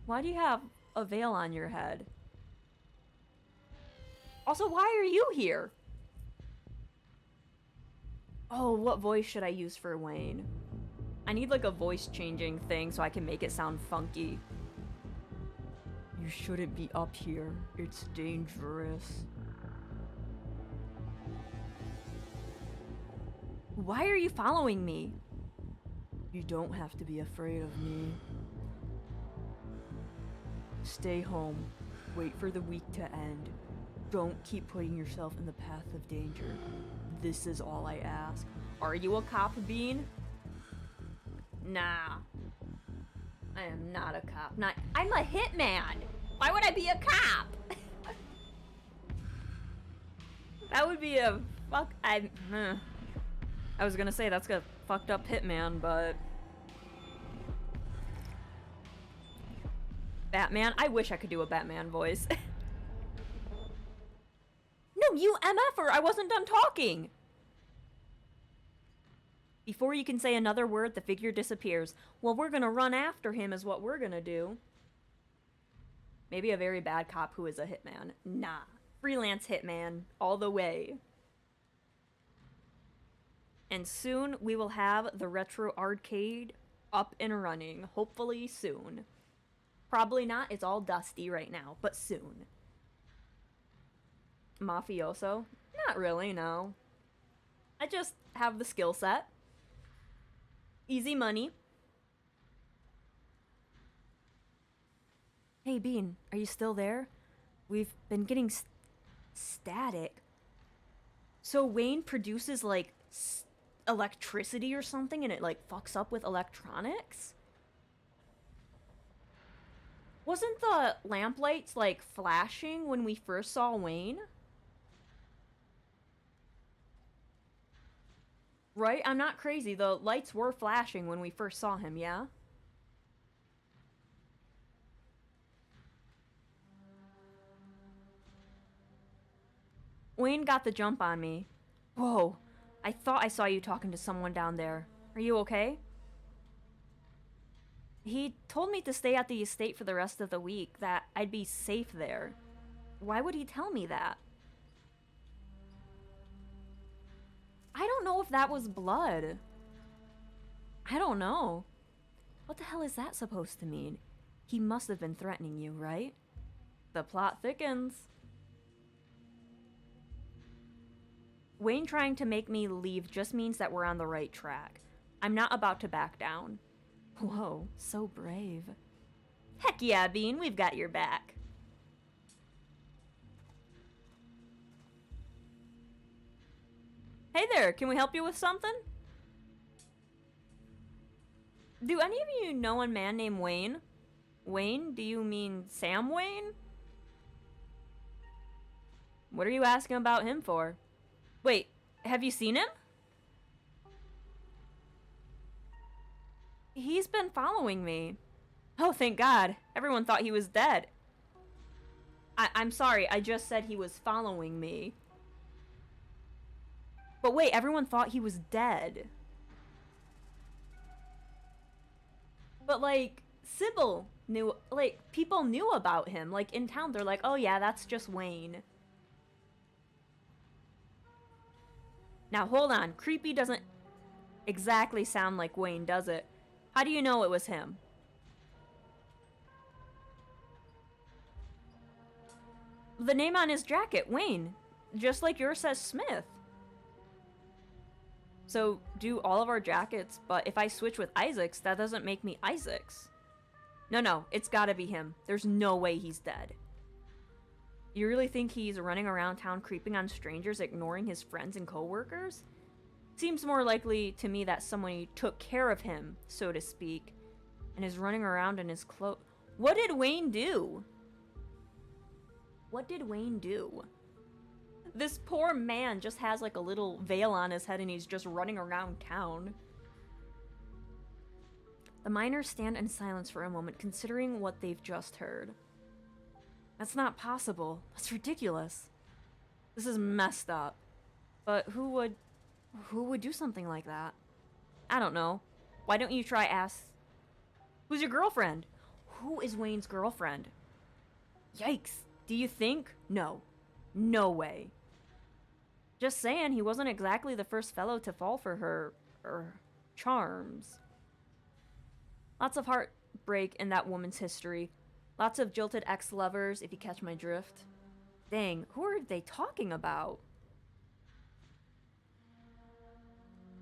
Why do you have a veil on your head? Also, why are you here? Oh, what voice should I use for Wayne? I need like a voice changing thing so I can make it sound funky. You shouldn't be up here. It's dangerous. Why are you following me? You don't have to be afraid of me. Stay home. Wait for the week to end. Don't keep putting yourself in the path of danger. This is all I ask. Are you a cop, Bean? Nah. I am not a cop. I'm a hitman! Why would I be a cop? That would be a I was gonna say that's a fucked up hitman, but... Batman? I wish I could do a Batman voice. No, you MFer! I wasn't done talking! Before you can say another word, the figure disappears. Well, we're gonna run after him is what we're gonna do. Maybe a very bad cop who is a hitman. Nah. Freelance hitman. All the way. And soon we will have the retro arcade up and running. Hopefully soon. Probably not. It's all dusty right now, but soon. Mafioso? Not really, no. I just have the skill set. Easy money. Hey, Bean, are you still there? We've been getting static. So Wayne produces, like, electricity or something, and it, like, fucks up with electronics? Wasn't the lamplights, like, flashing when we first saw Wayne? Right? I'm not crazy. The lights were flashing when we first saw him, yeah? Wayne got the jump on me. Whoa. I thought I saw you talking to someone down there. Are you okay? He told me to stay at the estate for the rest of the week, that I'd be safe there. Why would he tell me that? I don't know if that was blood. I don't know. What the hell is that supposed to mean? He must have been threatening you, right? The plot thickens. Wayne trying to make me leave just means that we're on the right track. I'm not about to back down. Whoa, so brave. Heck yeah, Bean, we've got your back. Hey there, can we help you with something? Do any of you know a man named Wayne? Wayne? Do you mean Sam Wayne? What are you asking about him for? Wait, have you seen him? He's been following me. Oh, thank God. Everyone thought he was dead. I'm sorry, I just said he was following me. But wait, everyone thought he was dead. But, like, Sybil knew, like, people knew about him. Like, in town, they're like, oh yeah, that's just Wayne. Now hold on, creepy doesn't exactly sound like Wayne, does it? How do you know it was him? The name on his jacket, Wayne. Just like yours says Smith. So, do all of our jackets, but if I switch with Isaac's, that doesn't make me Isaac's. No, it's gotta be him. There's no way he's dead. You really think he's running around town creeping on strangers, ignoring his friends and coworkers? Seems more likely to me that someone took care of him, so to speak, and is running around in his clothes. What did Wayne do? What did Wayne do? This poor man just has like a little veil on his head and he's just running around town. The miners stand in silence for a moment, considering what they've just heard. That's not possible. That's ridiculous. This is messed up. But who would do something like that? I don't know. Why don't you try ask... Who's your girlfriend? Who is Wayne's girlfriend? Yikes. Do you think? No. No way. Just saying, he wasn't exactly the first fellow to fall for her charms. Lots of heartbreak in that woman's history. Lots of jilted ex-lovers, if you catch my drift. Dang, who are they talking about?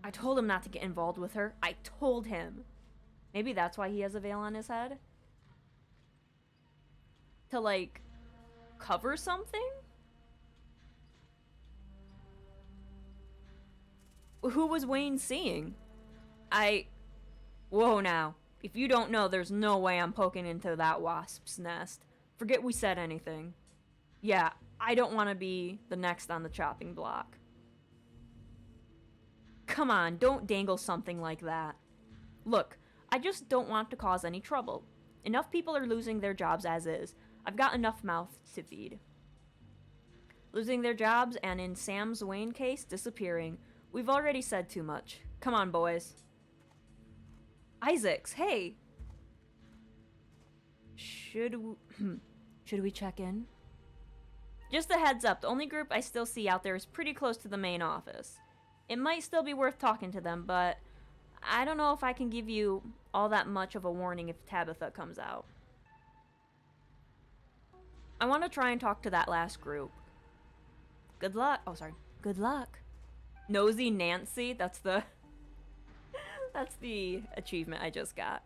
I told him not to get involved with her. I told him. Maybe that's why he has a veil on his head? To, like, cover something? Who was Wayne seeing? Whoa now. If you don't know, there's no way I'm poking into that wasp's nest. Forget we said anything. Yeah, I don't want to be the next on the chopping block. Come on, don't dangle something like that. Look, I just don't want to cause any trouble. Enough people are losing their jobs as is. I've got enough mouths to feed. Losing their jobs, and in Sam's Wayne case, disappearing. We've already said too much. Come on, boys. Isaacs, hey! Should we check in? Just a heads up, the only group I still see out there is pretty close to the main office. It might still be worth talking to them, but I don't know if I can give you all that much of a warning if Tabitha comes out. I want to try and talk to that last group. Good luck. Oh, sorry. Good luck. Nosy Nancy, that's the achievement I just got.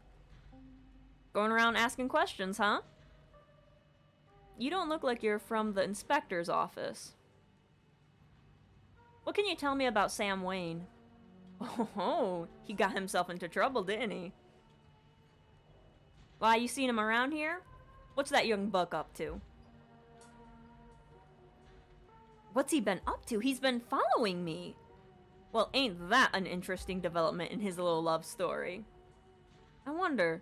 Going around asking questions, huh? You don't look like you're from the inspector's office. What can you tell me about Sam Wayne? Oh, he got himself into trouble, didn't he? Why, you seen him around here? What's that young buck up to? What's he been up to? He's been following me. Well, ain't that an interesting development in his little love story? I wonder,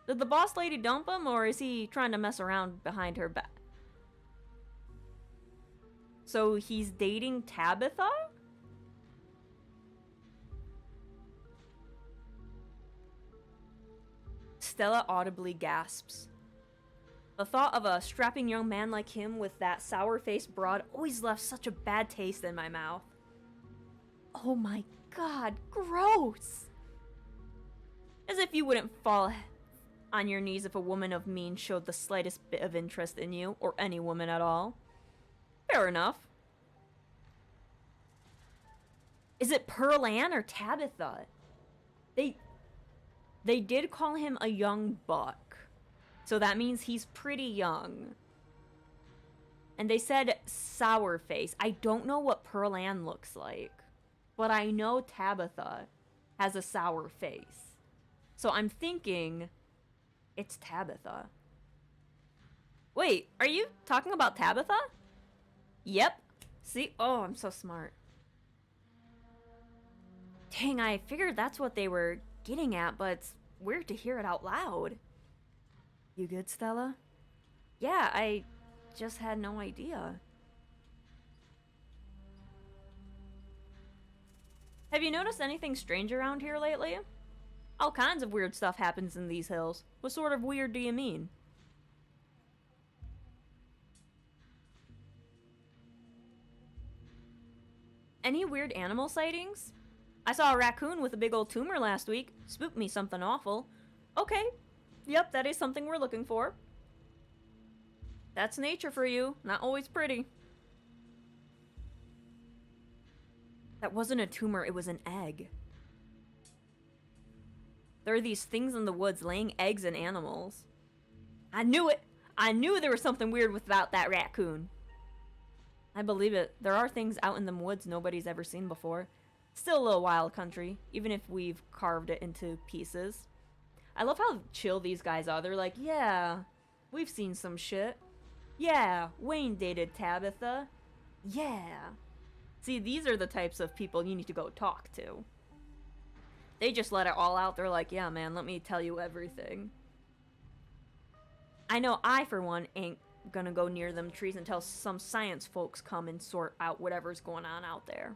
did the boss lady dump him, or is he trying to mess around behind her back? So he's dating Tabitha? Stella audibly gasps. The thought of a strapping young man like him with that sour-faced broad always left such a bad taste in my mouth. Oh my god, gross! As if you wouldn't fall on your knees if a woman of means showed the slightest bit of interest in you, or any woman at all. Fair enough. Is it Pearl Ann or Tabitha? They did call him a young buck. So that means he's pretty young. And they said sour face. I don't know what Pearl Ann looks like. But I know Tabitha has a sour face. So I'm thinking it's Tabitha. Wait, are you talking about Tabitha? Yep. See? Oh, I'm so smart. Dang, I figured that's what they were getting at, but it's weird to hear it out loud. You good, Stella? Yeah, I just had no idea. Have you noticed anything strange around here lately? All kinds of weird stuff happens in these hills. What sort of weird do you mean? Any weird animal sightings? I saw a raccoon with a big old tumor last week. Spooked me something awful. Okay. Yep, that is something we're looking for. That's nature for you. Not always pretty. That wasn't a tumor, it was an egg. There are these things in the woods laying eggs in animals. I knew it! I knew there was something weird about that raccoon. I believe it. There are things out in the woods nobody's ever seen before. Still a little wild country, even if we've carved it into pieces. I love how chill these guys are. They're like, yeah, we've seen some shit. Yeah, Wayne dated Tabitha. Yeah. See, these are the types of people you need to go talk to. They just let it all out. They're like, yeah, man, let me tell you everything. I know I, for one, ain't gonna go near them trees until some science folks come and sort out whatever's going on out there.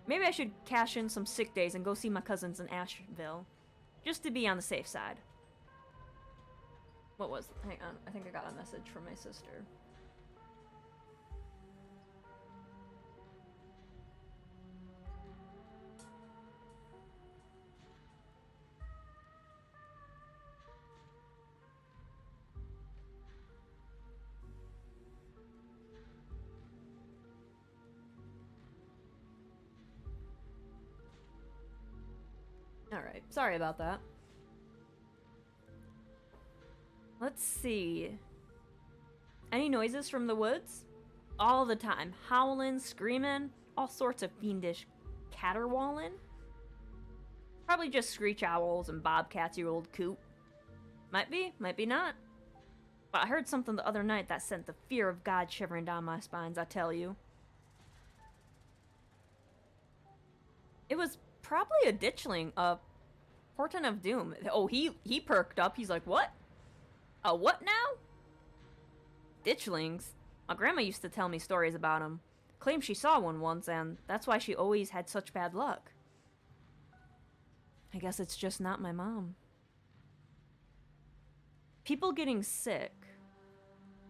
Maybe I should cash in some sick days and go see my cousins in Asheville. Just to be on the safe side. What was... Hang on, I think I got a message from my sister. Alright, sorry about that. Let's see. Any noises from the woods? All the time. Howling, screaming, all sorts of fiendish caterwauling. Probably just screech owls and bobcats, you old coot. Might be not. But I heard something the other night that sent the fear of God shivering down my spines, I tell you. It was probably a ditchling, a portent of doom. Oh, he perked up. He's like, what? A what now? Ditchlings? My grandma used to tell me stories about them. Claimed she saw one once, and that's why she always had such bad luck. I guess it's just not my mom. People getting sick.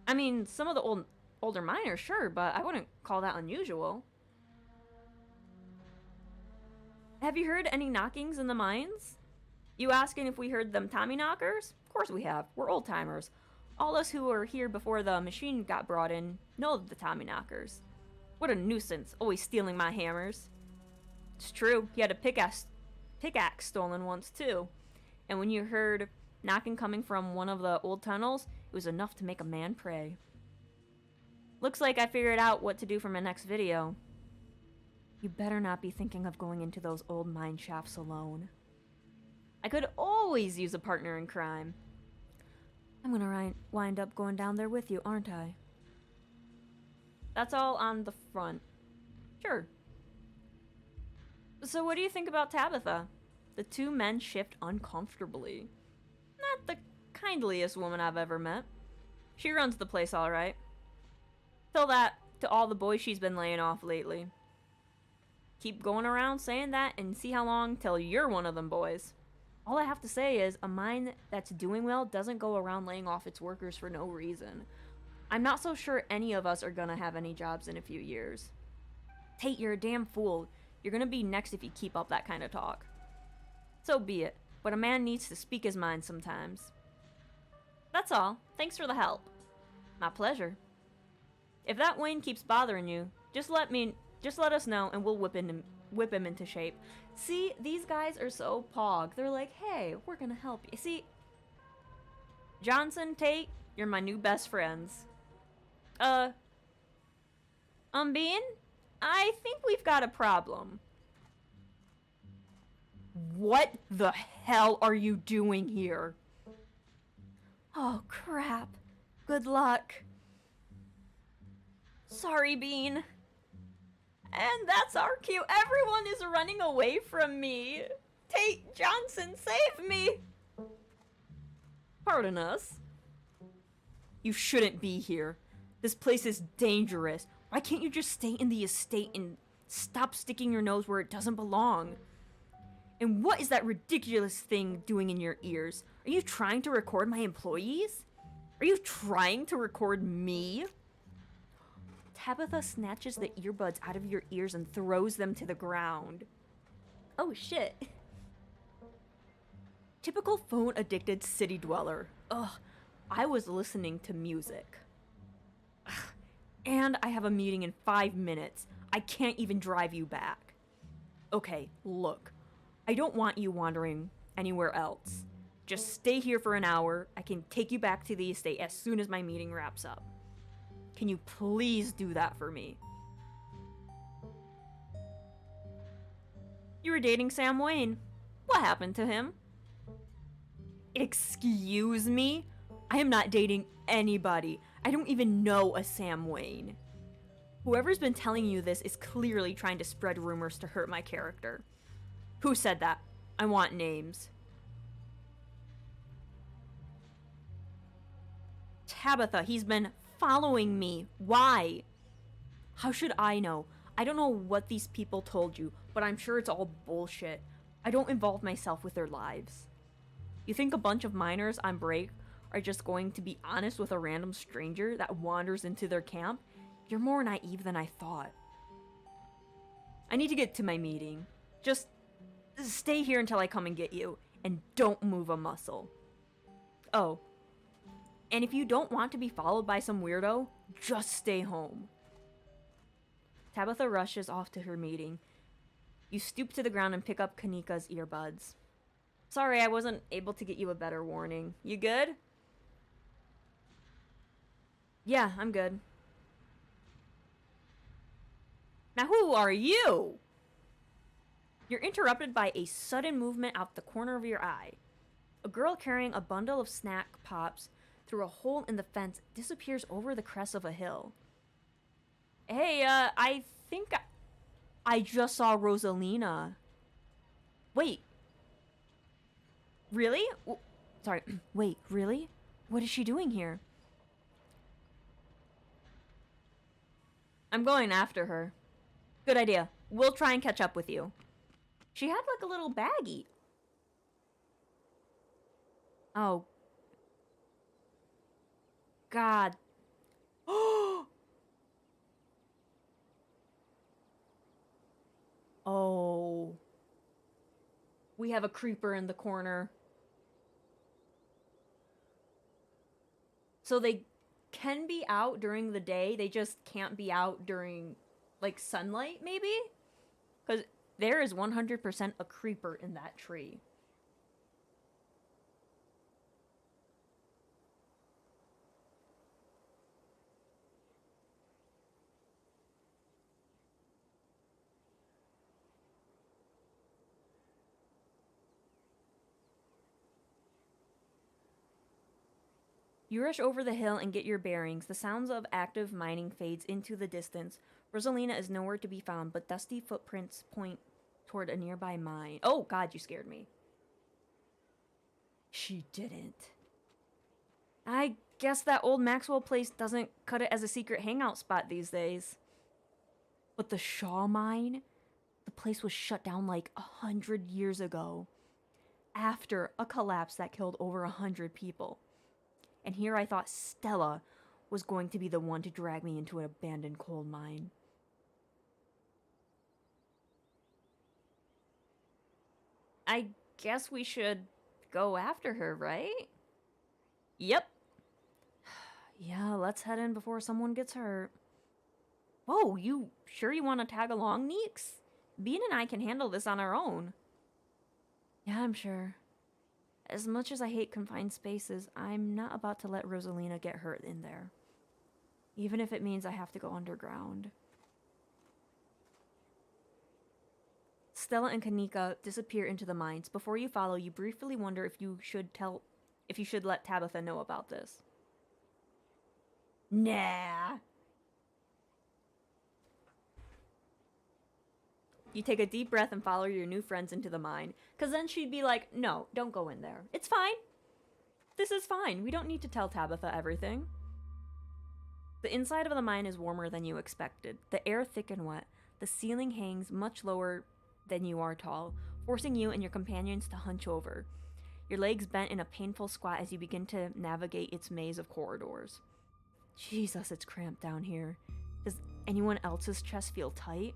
I mean, some of the older miners, sure, but I wouldn't call that unusual. Have you heard any knockings in the mines? You asking if we heard them Tommy knockers? Of course we have. We're old timers. All us who were here before the machine got brought in know the Tommy knockers. What a nuisance, always stealing my hammers. It's true, he had a pickaxe stolen once too. And when you heard knocking coming from one of the old tunnels, it was enough to make a man pray. Looks like I figured out what to do for my next video. You better not be thinking of going into those old mine shafts alone. I could always use a partner in crime. I'm gonna wind up going down there with you, aren't I? That's all on the front. Sure. So what do you think about Tabitha? The two men shift uncomfortably. Not the kindliest woman I've ever met. She runs the place all right. Tell that to all the boys she's been laying off lately. Keep going around saying that and see how long till you're one of them boys. All I have to say is a mine that's doing well doesn't go around laying off its workers for no reason. I'm not so sure any of us are gonna have any jobs in a few years. Tate, you're a damn fool. You're gonna be next if you keep up that kind of talk. So be it, but a man needs to speak his mind sometimes. That's all. Thanks for the help. My pleasure. If that Wayne keeps bothering you, just let us know and we'll whip him into shape. See, these guys are so pog. They're like, hey, we're gonna help you. See, Johnson, Tate, you're my new best friends. Bean? I think we've got a problem. What the hell are you doing here? Oh, crap. Good luck. Sorry, Bean. And that's our cue. Everyone is running away from me. Tate Johnson, save me. Pardon us. You shouldn't be here. This place is dangerous. Why can't you just stay in the estate and stop sticking your nose where it doesn't belong? And what is that ridiculous thing doing in your ears? Are you trying to record my employees? Are you trying to record me? Tabitha snatches the earbuds out of your ears and throws them to the ground. Oh shit. Typical phone-addicted city dweller. Ugh, I was listening to music. Ugh. And I have a meeting in 5 minutes. I can't even drive you back. Okay, look. I don't want you wandering anywhere else. Just stay here for an hour. I can take you back to the estate as soon as my meeting wraps up. Can you please do that for me? You were dating Sam Wayne. What happened to him? Excuse me? I am not dating anybody. I don't even know a Sam Wayne. Whoever's been telling you this is clearly trying to spread rumors to hurt my character. Who said that? I want names. Tabitha, he's been following me. Why? How should I know? I don't know what these people told you, but I'm sure it's all bullshit. I don't involve myself with their lives. You think a bunch of miners on break are just going to be honest with a random stranger that wanders into their camp? You're more naive than I thought. I need to get to my meeting. Just stay here until I come and get you, and don't move a muscle. Oh, and if you don't want to be followed by some weirdo, just stay home. Tabitha rushes off to her meeting. You stoop to the ground and pick up Kanika's earbuds. Sorry, I wasn't able to get you a better warning. You good? Yeah, I'm good. Now who are you? You're interrupted by a sudden movement out the corner of your eye. A girl carrying a bundle of snack pops through a hole in the fence disappears over the crest of a hill. Hey, I think I just saw Rosalina. Wait. Really? Sorry. Wait, really? What is she doing here? I'm going after her. Good idea. We'll try and catch up with you. She had like a little baggie. Oh. God. Oh. We have a creeper in the corner. So they can be out during the day, they just can't be out during, like, sunlight, maybe? Because there is 100% a creeper in that tree. You rush over the hill and get your bearings. The sounds of active mining fades into the distance. Rosalina is nowhere to be found, but dusty footprints point toward a nearby mine. Oh, God, you scared me. She didn't. I guess that old Maxwell place doesn't cut it as a secret hangout spot these days. But the Shaw mine? The place was shut down like 100 years ago. After a collapse that killed over 100 people. And here I thought Stella was going to be the one to drag me into an abandoned coal mine. I guess we should go after her, right? Yep. Yeah, let's head in before someone gets hurt. Whoa, you sure you want to tag along, Neeks? Bean and I can handle this on our own. Yeah, I'm sure. As much as I hate confined spaces, I'm not about to let Rosalina get hurt in there. Even if it means I have to go underground. Stella and Kanika disappear into the mines. Before you follow, you briefly wonder if you should let Tabitha know about this. Nah. You take a deep breath and follow your new friends into the mine. Because then she'd be like, no, don't go in there. It's fine. This is fine. We don't need to tell Tabitha everything. The inside of the mine is warmer than you expected. The air thick and wet. The ceiling hangs much lower than you are tall, forcing you and your companions to hunch over. Your legs bent in a painful squat as you begin to navigate its maze of corridors. Jesus, it's cramped down here. anyone else's chest feel tight?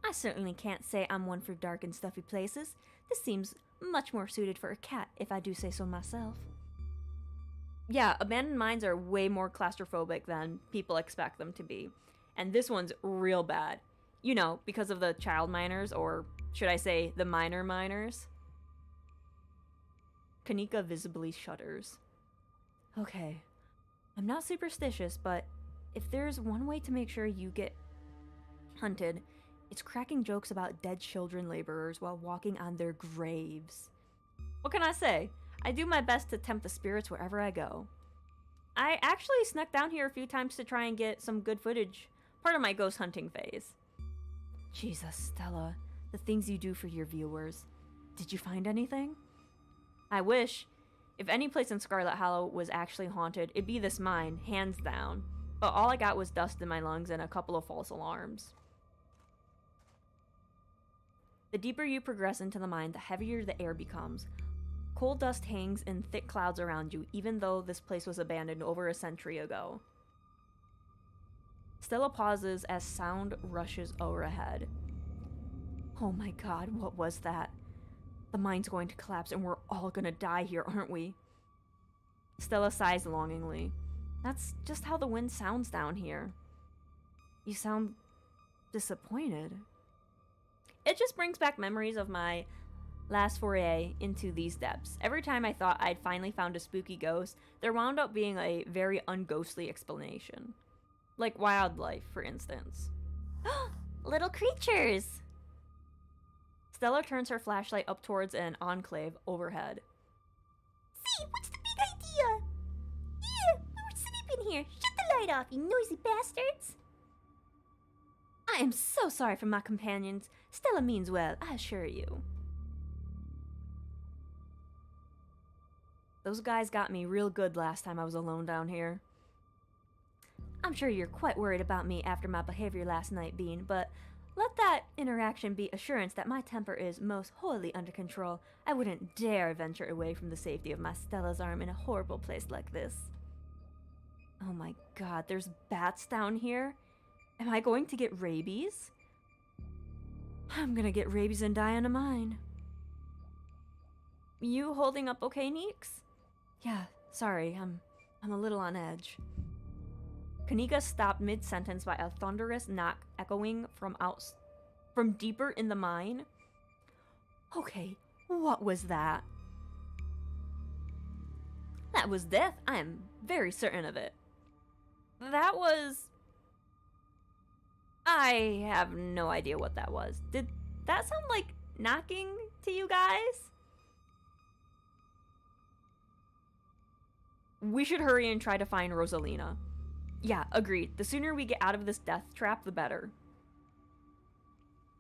I certainly can't say I'm one for dark and stuffy places. This seems much more suited for a cat, if I do say so myself. Yeah, abandoned mines are way more claustrophobic than people expect them to be. And this one's real bad. You know, because of the child miners, or should I say, the minor miners? Kanika visibly shudders. Okay, I'm not superstitious, but if there's one way to make sure you get hunted, it's cracking jokes about dead children laborers while walking on their graves. What can I say? I do my best to tempt the spirits wherever I go. I actually snuck down here a few times to try and get some good footage, part of my ghost hunting phase. Jesus, Stella, the things you do for your viewers. Did you find anything? I wish. If any place in Scarlet Hollow was actually haunted, it'd be this mine, hands down. But all I got was dust in my lungs and a couple of false alarms. The deeper you progress into the mine, the heavier the air becomes. Coal dust hangs in thick clouds around you, even though this place was abandoned over a century ago. Stella pauses as sound rushes overhead. Oh my god, what was that? The mine's going to collapse and we're all gonna die here, aren't we? Stella sighs longingly. That's just how the wind sounds down here. You sound disappointed. It just brings back memories of my last foray into these depths. Every time I thought I'd finally found a spooky ghost, there wound up being a very unghostly explanation. Like wildlife, for instance. Little creatures! Stella turns her flashlight up towards an enclave overhead. See, what's the big idea? Yeah, we were sleeping here. Shut the light off, you noisy bastards! I am so sorry for my companions. Stella means well, I assure you. Those guys got me real good last time I was alone down here. I'm sure you're quite worried about me after my behavior last night, Bean, but let that interaction be assurance that my temper is most wholly under control. I wouldn't dare venture away from the safety of my Stella's arm in a horrible place like this. Oh my god, there's bats down here? Am I going to get rabies? I'm gonna get rabies and die in a mine. You holding up okay, Neeks? Yeah, sorry, I'm a little on edge. Kanika stopped mid-sentence by a thunderous knock echoing from deeper in the mine. Okay, what was that? That was death, I am very certain of it. That was... I have no idea what that was. Did that sound like knocking to you guys? We should hurry and try to find Rosalina. Yeah, agreed. The sooner we get out of this death trap, the better.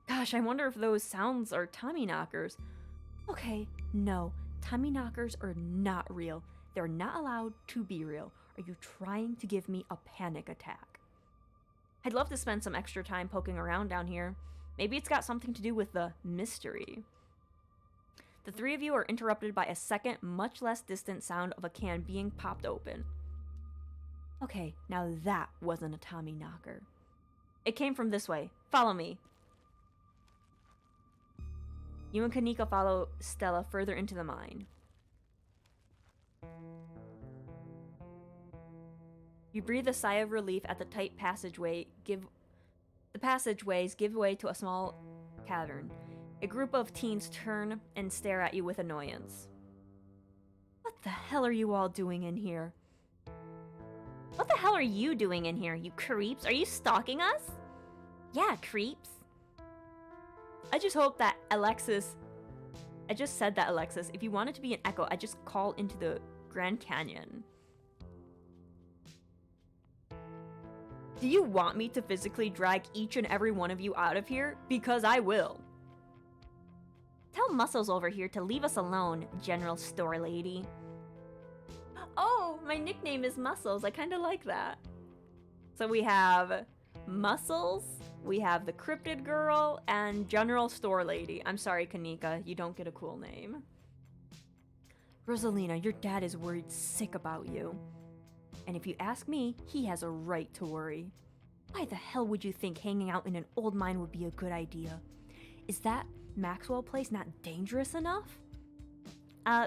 Gosh, I wonder if those sounds are Tommy knockers. Okay, no. Tommy knockers are not real. They're not allowed to be real. Are you trying to give me a panic attack? I'd love to spend some extra time poking around down here. Maybe it's got something to do with the mystery. The three of you are interrupted by a second, much less distant sound of a can being popped open. Okay, now that wasn't a Tommy knocker. It came from this way. Follow me. You and Kanika follow Stella further into the mine. You breathe a sigh of relief at the tight passageway. The passageways give way to a small cavern. A group of teens turn and stare at you with annoyance. What the hell are you all doing in here? What the hell are you doing in here, you creeps? Are you stalking us? Yeah, creeps. I just hope that Alexis... I just said that, Alexis. If you wanted to be an echo, I'd just call into the Grand Canyon. Do you want me to physically drag each and every one of you out of here? Because I will. Tell Muscles over here to leave us alone, General Store Lady. Oh, my nickname is Muscles. I kind of like that. So we have Muscles, we have the Cryptid Girl, and General Store Lady. I'm sorry, Kanika, you don't get a cool name. Rosalina, your dad is worried sick about you. And if you ask me, he has a right to worry. Why the hell would you think hanging out in an old mine would be a good idea? Is that Maxwell place not dangerous enough?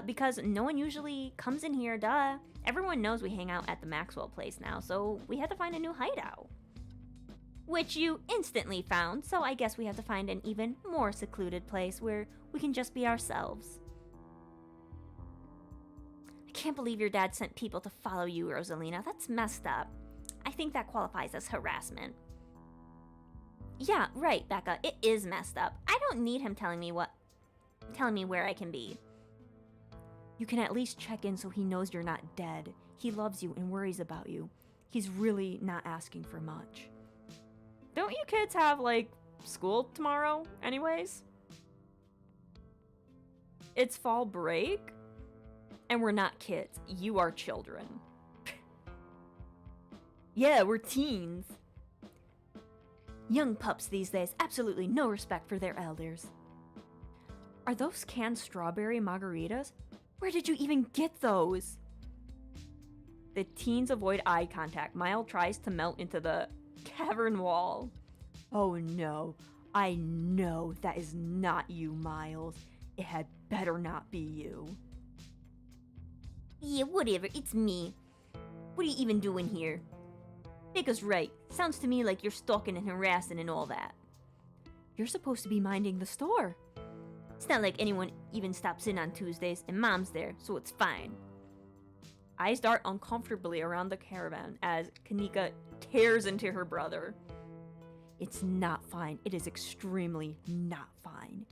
Because no one usually comes in here, duh. Everyone knows we hang out at the Maxwell place now, so we had to find a new hideout. Which you instantly found, so I guess we have to find an even more secluded place where we can just be ourselves. I can't believe your dad sent people to follow you, Rosalina. That's messed up. I think that qualifies as harassment. Yeah, right, Becca. It is messed up. I don't need him telling me where I can be. You can at least check in so he knows you're not dead. He loves you and worries about you. He's really not asking for much. Don't you kids have, like, school tomorrow, anyways? It's fall break? And we're not kids. You are children. Yeah, we're teens. Young pups these days, absolutely no respect for their elders. Are those canned strawberry margaritas? Where did you even get those? The teens avoid eye contact. Mile tries to melt into the cavern wall. Oh no, I know that is not you, Miles. It had better not be you. Yeah, whatever, it's me. What are you even doing here? Becca's right. Sounds to me like you're stalking and harassing and all that. You're supposed to be minding the store. It's not like anyone even stops in on Tuesdays, and Mom's there, so it's fine. Eyes dart uncomfortably around the caravan as Kanika tears into her brother. It's not fine. It is extremely not fine.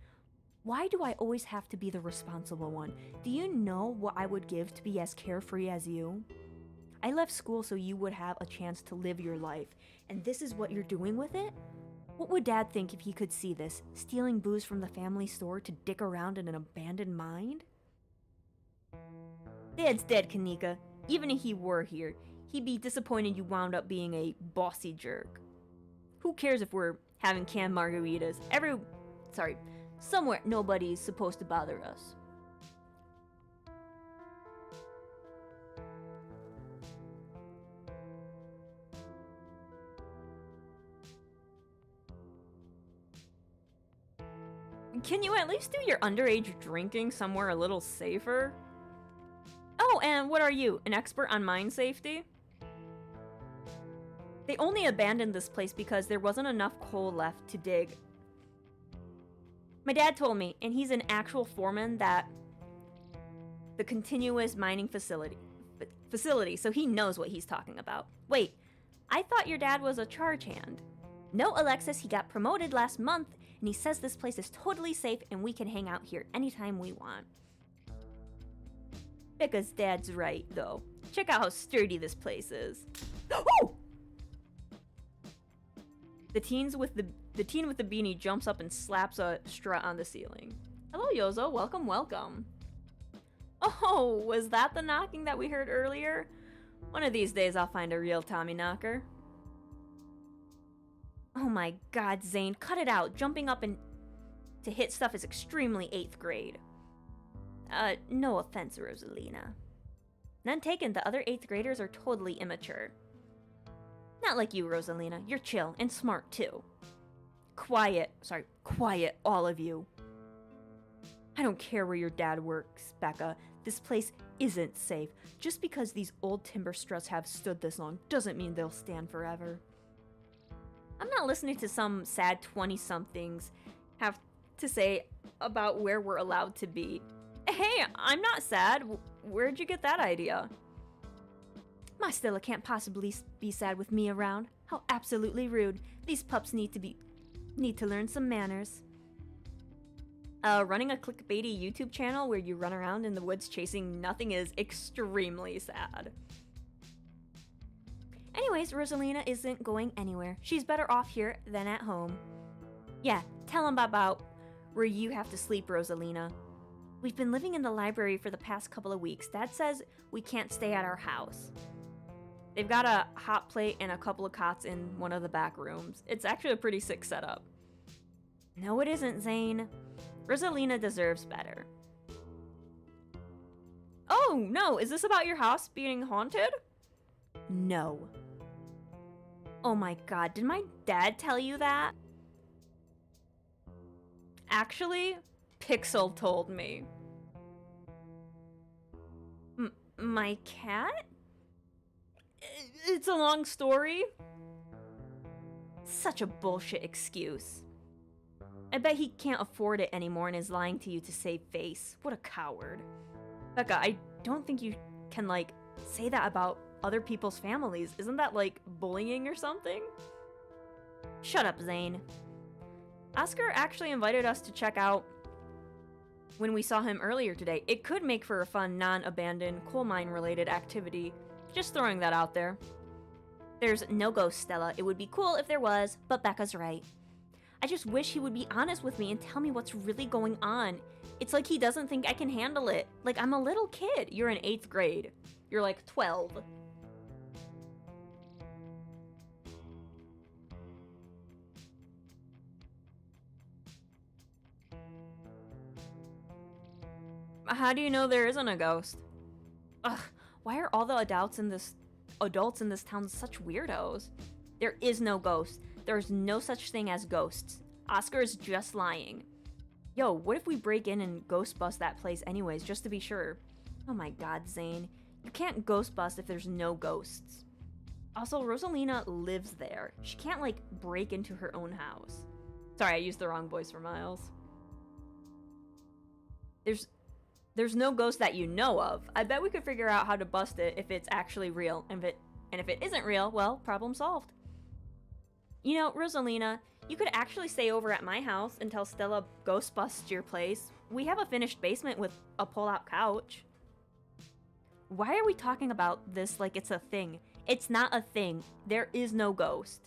Why do I always have to be the responsible one? Do you know what I would give to be as carefree as you? I left school so you would have a chance to live your life, and this is what you're doing with it? What would Dad think if he could see this, stealing booze from the family store to dick around in an abandoned mine? Dad's dead, Kanika. Even if he were here, he'd be disappointed you wound up being a bossy jerk. Who cares if we're having canned margaritas? Somewhere nobody's supposed to bother us. Can you at least do your underage drinking somewhere a little safer? Oh, and what are you, an expert on mine safety? They only abandoned this place because there wasn't enough coal left to dig. My dad told me, and he's an actual foreman that the continuous mining facility, so he knows what he's talking about. Wait, I thought your dad was a charge hand. No, Alexis, he got promoted last month, and he says this place is totally safe and we can hang out here anytime we want. Becca's dad's right, though. Check out how sturdy this place is. Oh! The teen with the beanie jumps up and slaps a strut on the ceiling. Hello, Yozo. Welcome, welcome. Oh, was that the knocking that we heard earlier? One of these days I'll find a real Tommy knocker. Oh my god, Zane, cut it out. Jumping up and to hit stuff is extremely 8th grade. No offense, Rosalina. None taken, the other 8th graders are totally immature. Not like you, Rosalina. You're chill and smart, too. Quiet, all of you. I don't care where your dad works, Becca. This place isn't safe. Just because these old timber struts have stood this long doesn't mean they'll stand forever. I'm not listening to some sad 20-somethings have to say about where we're allowed to be. Hey, I'm not sad. Where'd you get that idea? My Stella can't possibly be sad with me around. How absolutely rude. These pups need to learn some manners. Running a clickbaity YouTube channel where you run around in the woods chasing nothing is extremely sad. Anyways, Rosalina isn't going anywhere. She's better off here than at home. Yeah, tell him about where you have to sleep, Rosalina. We've been living in the library for the past couple of weeks. Dad says we can't stay at our house. They've got a hot plate and a couple of cots in one of the back rooms. It's actually a pretty sick setup. No, it isn't, Zane. Rosalina deserves better. Oh, no, is this about your house being haunted? No. Oh my god, did my dad tell you that? Actually, Pixel told me. My cat? It's a long story. Such a bullshit excuse. I bet he can't afford it anymore and is lying to you to save face. What a coward. Becca, I don't think you can, like, say that about other people's families. Isn't that, like, bullying or something? Shut up, Zane. Oscar actually invited us to check out when we saw him earlier today. It could make for a fun, non-abandoned, coal mine-related activity. Just throwing that out there. There's no ghost, Stella. It would be cool if there was, but Becca's right. I just wish he would be honest with me and tell me what's really going on. It's like he doesn't think I can handle it. Like, I'm a little kid. You're in 8th grade. You're like 12. How do you know there isn't a ghost? Ugh, why are all the adults in this town such weirdos? There is no ghost. There's no such thing as ghosts. Oscar is just lying. Yo, what if we break in and ghost bust that place anyways, just to be sure? Oh my god, Zane. You can't ghost bust if there's no ghosts. Also, Rosalina lives there. She can't, like, break into her own house. Sorry, I used the wrong voice for Miles. There's no ghost that you know of. I bet we could figure out how to bust it if it's actually real. And if it isn't real, well, problem solved. You know, Rosalina, you could actually stay over at my house until Stella ghost busts your place. We have a finished basement with a pull-out couch. Why are we talking about this like it's a thing? It's not a thing. There is no ghost.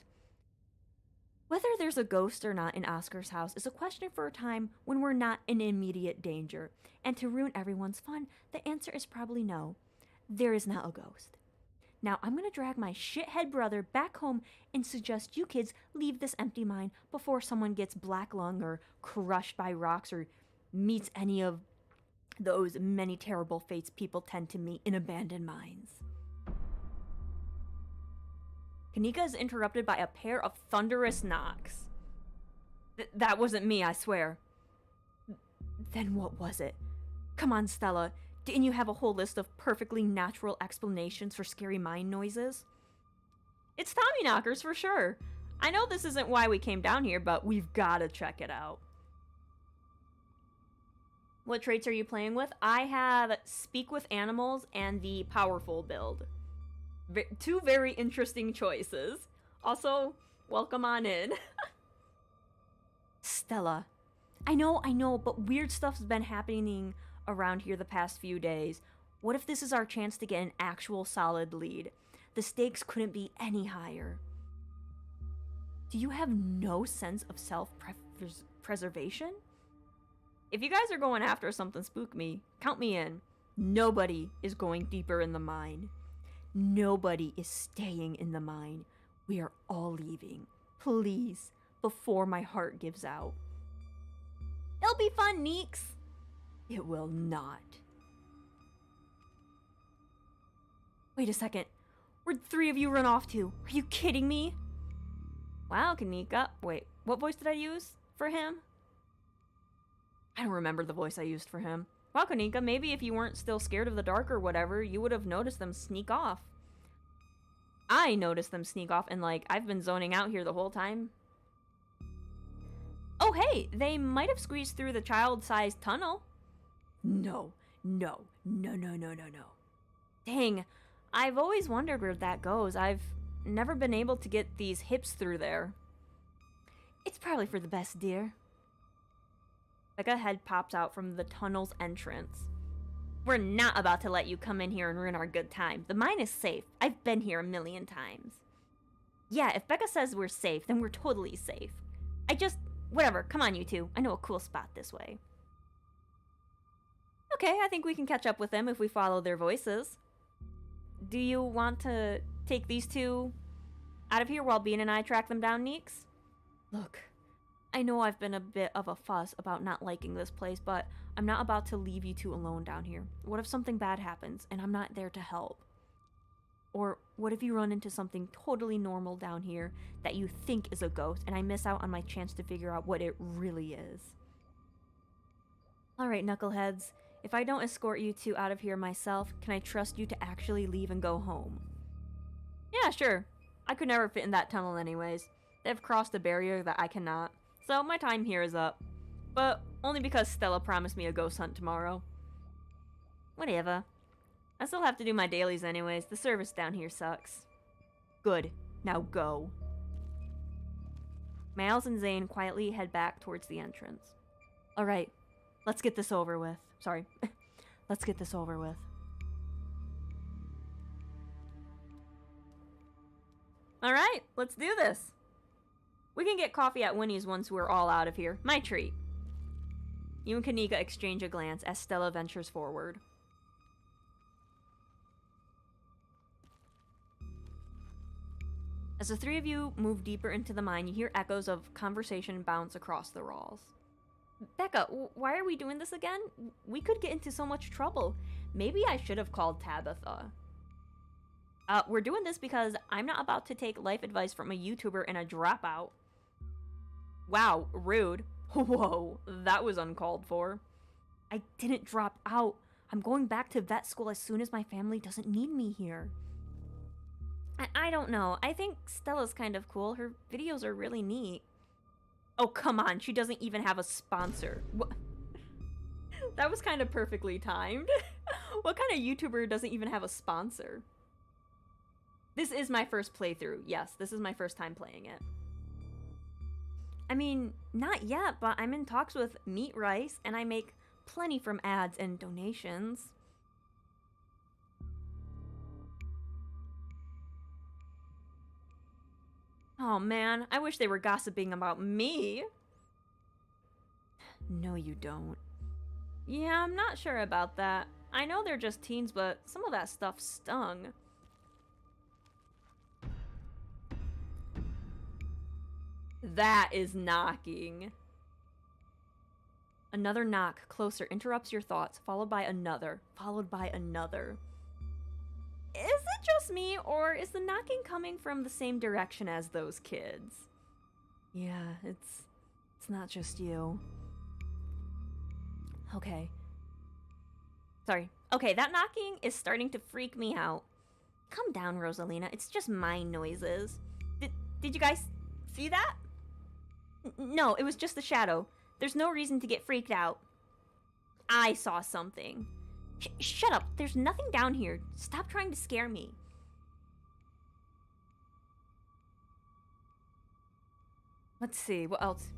Whether there's a ghost or not in Oscar's house is a question for a time when we're not in immediate danger. And to ruin everyone's fun, the answer is probably no. There is not a ghost. Now, I'm gonna drag my shithead brother back home and suggest you kids leave this empty mine before someone gets black lung or crushed by rocks or meets any of those many terrible fates people tend to meet in abandoned mines. Kanika is interrupted by a pair of thunderous knocks. That wasn't me, I swear. Then what was it? Come on, Stella. Didn't you have a whole list of perfectly natural explanations for scary mine noises? It's Tommyknockers for sure. I know this isn't why we came down here, but we've gotta check it out. What traits are you playing with? I have Speak with Animals and the Powerful build. Two very interesting choices. Also, welcome on in. Stella. I know, but weird stuff's been happening around here the past few days. What if this is our chance to get an actual solid lead? The stakes couldn't be any higher. Do you have no sense of self-preservation? If you guys are going after something spook me, count me in. Nobody is going deeper in the mine. Nobody is staying in the mine. We are all leaving. Please, before my heart gives out. It'll be fun, Neeks. It will not. Wait a second. Where'd 3 of you run off to? Are you kidding me? Wow, Kanika. Wait, what voice did I use for him? I don't remember the voice I used for him. Wow, Kanika, maybe if you weren't still scared of the dark or whatever, you would have noticed them sneak off. I noticed them sneak off and, like, I've been zoning out here the whole time. Oh, hey, they might have squeezed through the child-sized tunnel. No. Dang, I've always wondered where that goes. I've never been able to get these hips through there. It's probably for the best, dear. Like a head pops out from the tunnel's entrance. We're not about to let you come in here and ruin our good time. The mine is safe. I've been here a million times. Yeah, if Becca says we're safe, then we're totally safe. Whatever, come on you two. I know a cool spot this way. Okay, I think we can catch up with them if we follow their voices. Do you want to take these two out of here while Bean and I track them down, Neeks? Look, I know I've been a bit of a fuss about not liking this place, but I'm not about to leave you two alone down here. What if something bad happens and I'm not there to help? Or what if you run into something totally normal down here that you think is a ghost and I miss out on my chance to figure out what it really is? Alright, knuckleheads. If I don't escort you two out of here myself, can I trust you to actually leave and go home? Yeah, sure. I could never fit in that tunnel anyways. They've crossed a barrier that I cannot. So my time here is up. But only because Stella promised me a ghost hunt tomorrow. Whatever. I still have to do my dailies anyways. The service down here sucks. Good. Now go. Miles and Zane quietly head back towards the entrance. Alright, let's get this over with. Sorry. Let's get this over with. Alright, let's do this. We can get coffee at Winnie's once we're all out of here. My treat. You and Kanika exchange a glance as Stella ventures forward. As the three of you move deeper into the mine, you hear echoes of conversation bounce across the walls. Becca, why are we doing this again? We could get into so much trouble. Maybe I should have called Tabitha. We're doing this because I'm not about to take life advice from a YouTuber and a dropout. Wow, rude. Whoa, that was uncalled for. I didn't drop out. I'm going back to vet school as soon as my family doesn't need me here. I don't know. I think Stella's kind of cool. Her videos are really neat. Oh, come on. She doesn't even have a sponsor. What? That was kind of perfectly timed. What kind of YouTuber doesn't even have a sponsor? This is my first playthrough. Yes, this is my first time playing it. I mean, not yet, but I'm in talks with Meat Rice, and I make plenty from ads and donations. Oh man, I wish they were gossiping about me. No, you don't. Yeah, I'm not sure about that. I know they're just teens, but some of that stuff stung. That is knocking. Another knock, closer, interrupts your thoughts, followed by another, followed by another. Is it just me, or is the knocking coming from the same direction as those kids? Yeah, it's not just you. Okay. Sorry. Okay, that knocking is starting to freak me out. Calm down, Rosalina. It's just my noises. Did you guys see that? No, it was just a shadow. There's no reason to get freaked out. I saw something. Shut up. There's nothing down here. Stop trying to scare me. Let's see. What else?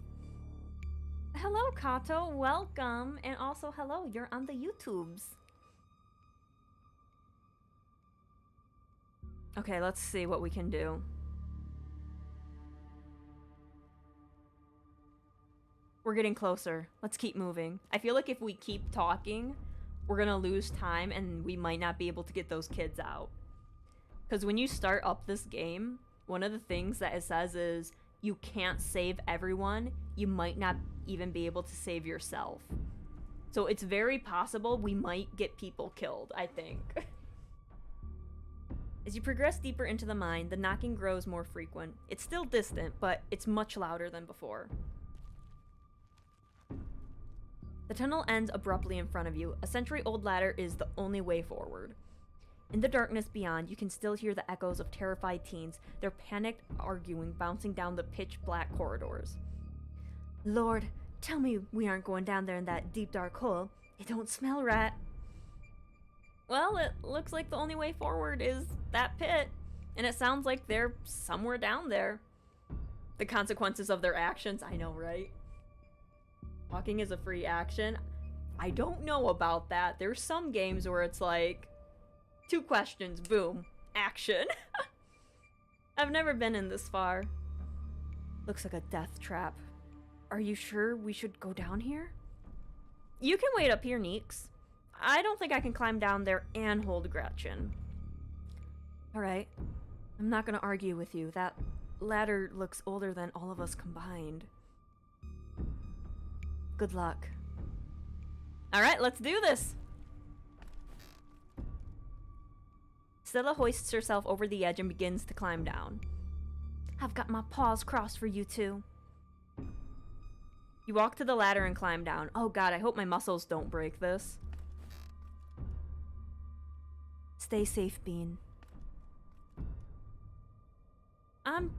Hello, Kato. Welcome. And also, hello. You're on the YouTubes. Okay, let's see what we can do. We're getting closer. Let's keep moving. I feel like if we keep talking, we're gonna lose time and we might not be able to get those kids out. Because when you start up this game, one of the things that it says is you can't save everyone. You might not even be able to save yourself. So it's very possible we might get people killed, I think. As you progress deeper into the mine, the knocking grows more frequent. It's still distant, but it's much louder than before. The tunnel ends abruptly in front of you. A century-old ladder is the only way forward. In the darkness beyond, you can still hear the echoes of terrified teens, their panicked arguing bouncing down the pitch-black corridors. Lord, tell me we aren't going down there in that deep dark hole. It don't smell right. Well, it looks like the only way forward is that pit, and it sounds like they're somewhere down there. The consequences of their actions, I know, right? Walking is a free action. I don't know about that. There's some games where it's like 2 questions, boom, action. I've never been in this far. Looks like a death trap. Are you sure we should go down here? You can wait up here, Neeks. I don't think I can climb down there and hold Gretchen. Alright. I'm not gonna argue with you. That ladder looks older than all of us combined. Good luck. Alright, let's do this! Stella hoists herself over the edge and begins to climb down. I've got my paws crossed for you two. You walk to the ladder and climb down. Oh god, I hope my muscles don't break this. Stay safe, Bean. I'm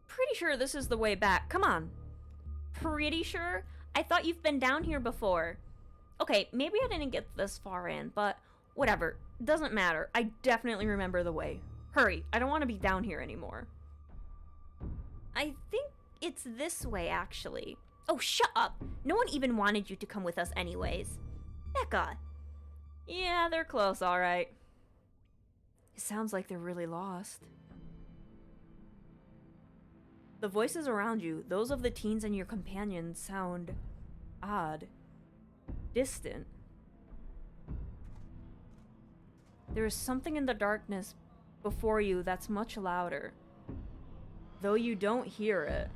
pretty sure this is the way back. Come on. Pretty sure? I thought you've been down here before. Okay, maybe I didn't get this far in, but whatever. Doesn't matter. I definitely remember the way. Hurry, I don't want to be down here anymore. I think it's this way, actually. Oh, shut up! No one even wanted you to come with us anyways. Becca! Yeah, they're close, alright. It sounds like they're really lost. The voices around you, those of the teens and your companions, sound odd. Distant. There is something in the darkness before you that's much louder. Though you don't hear it.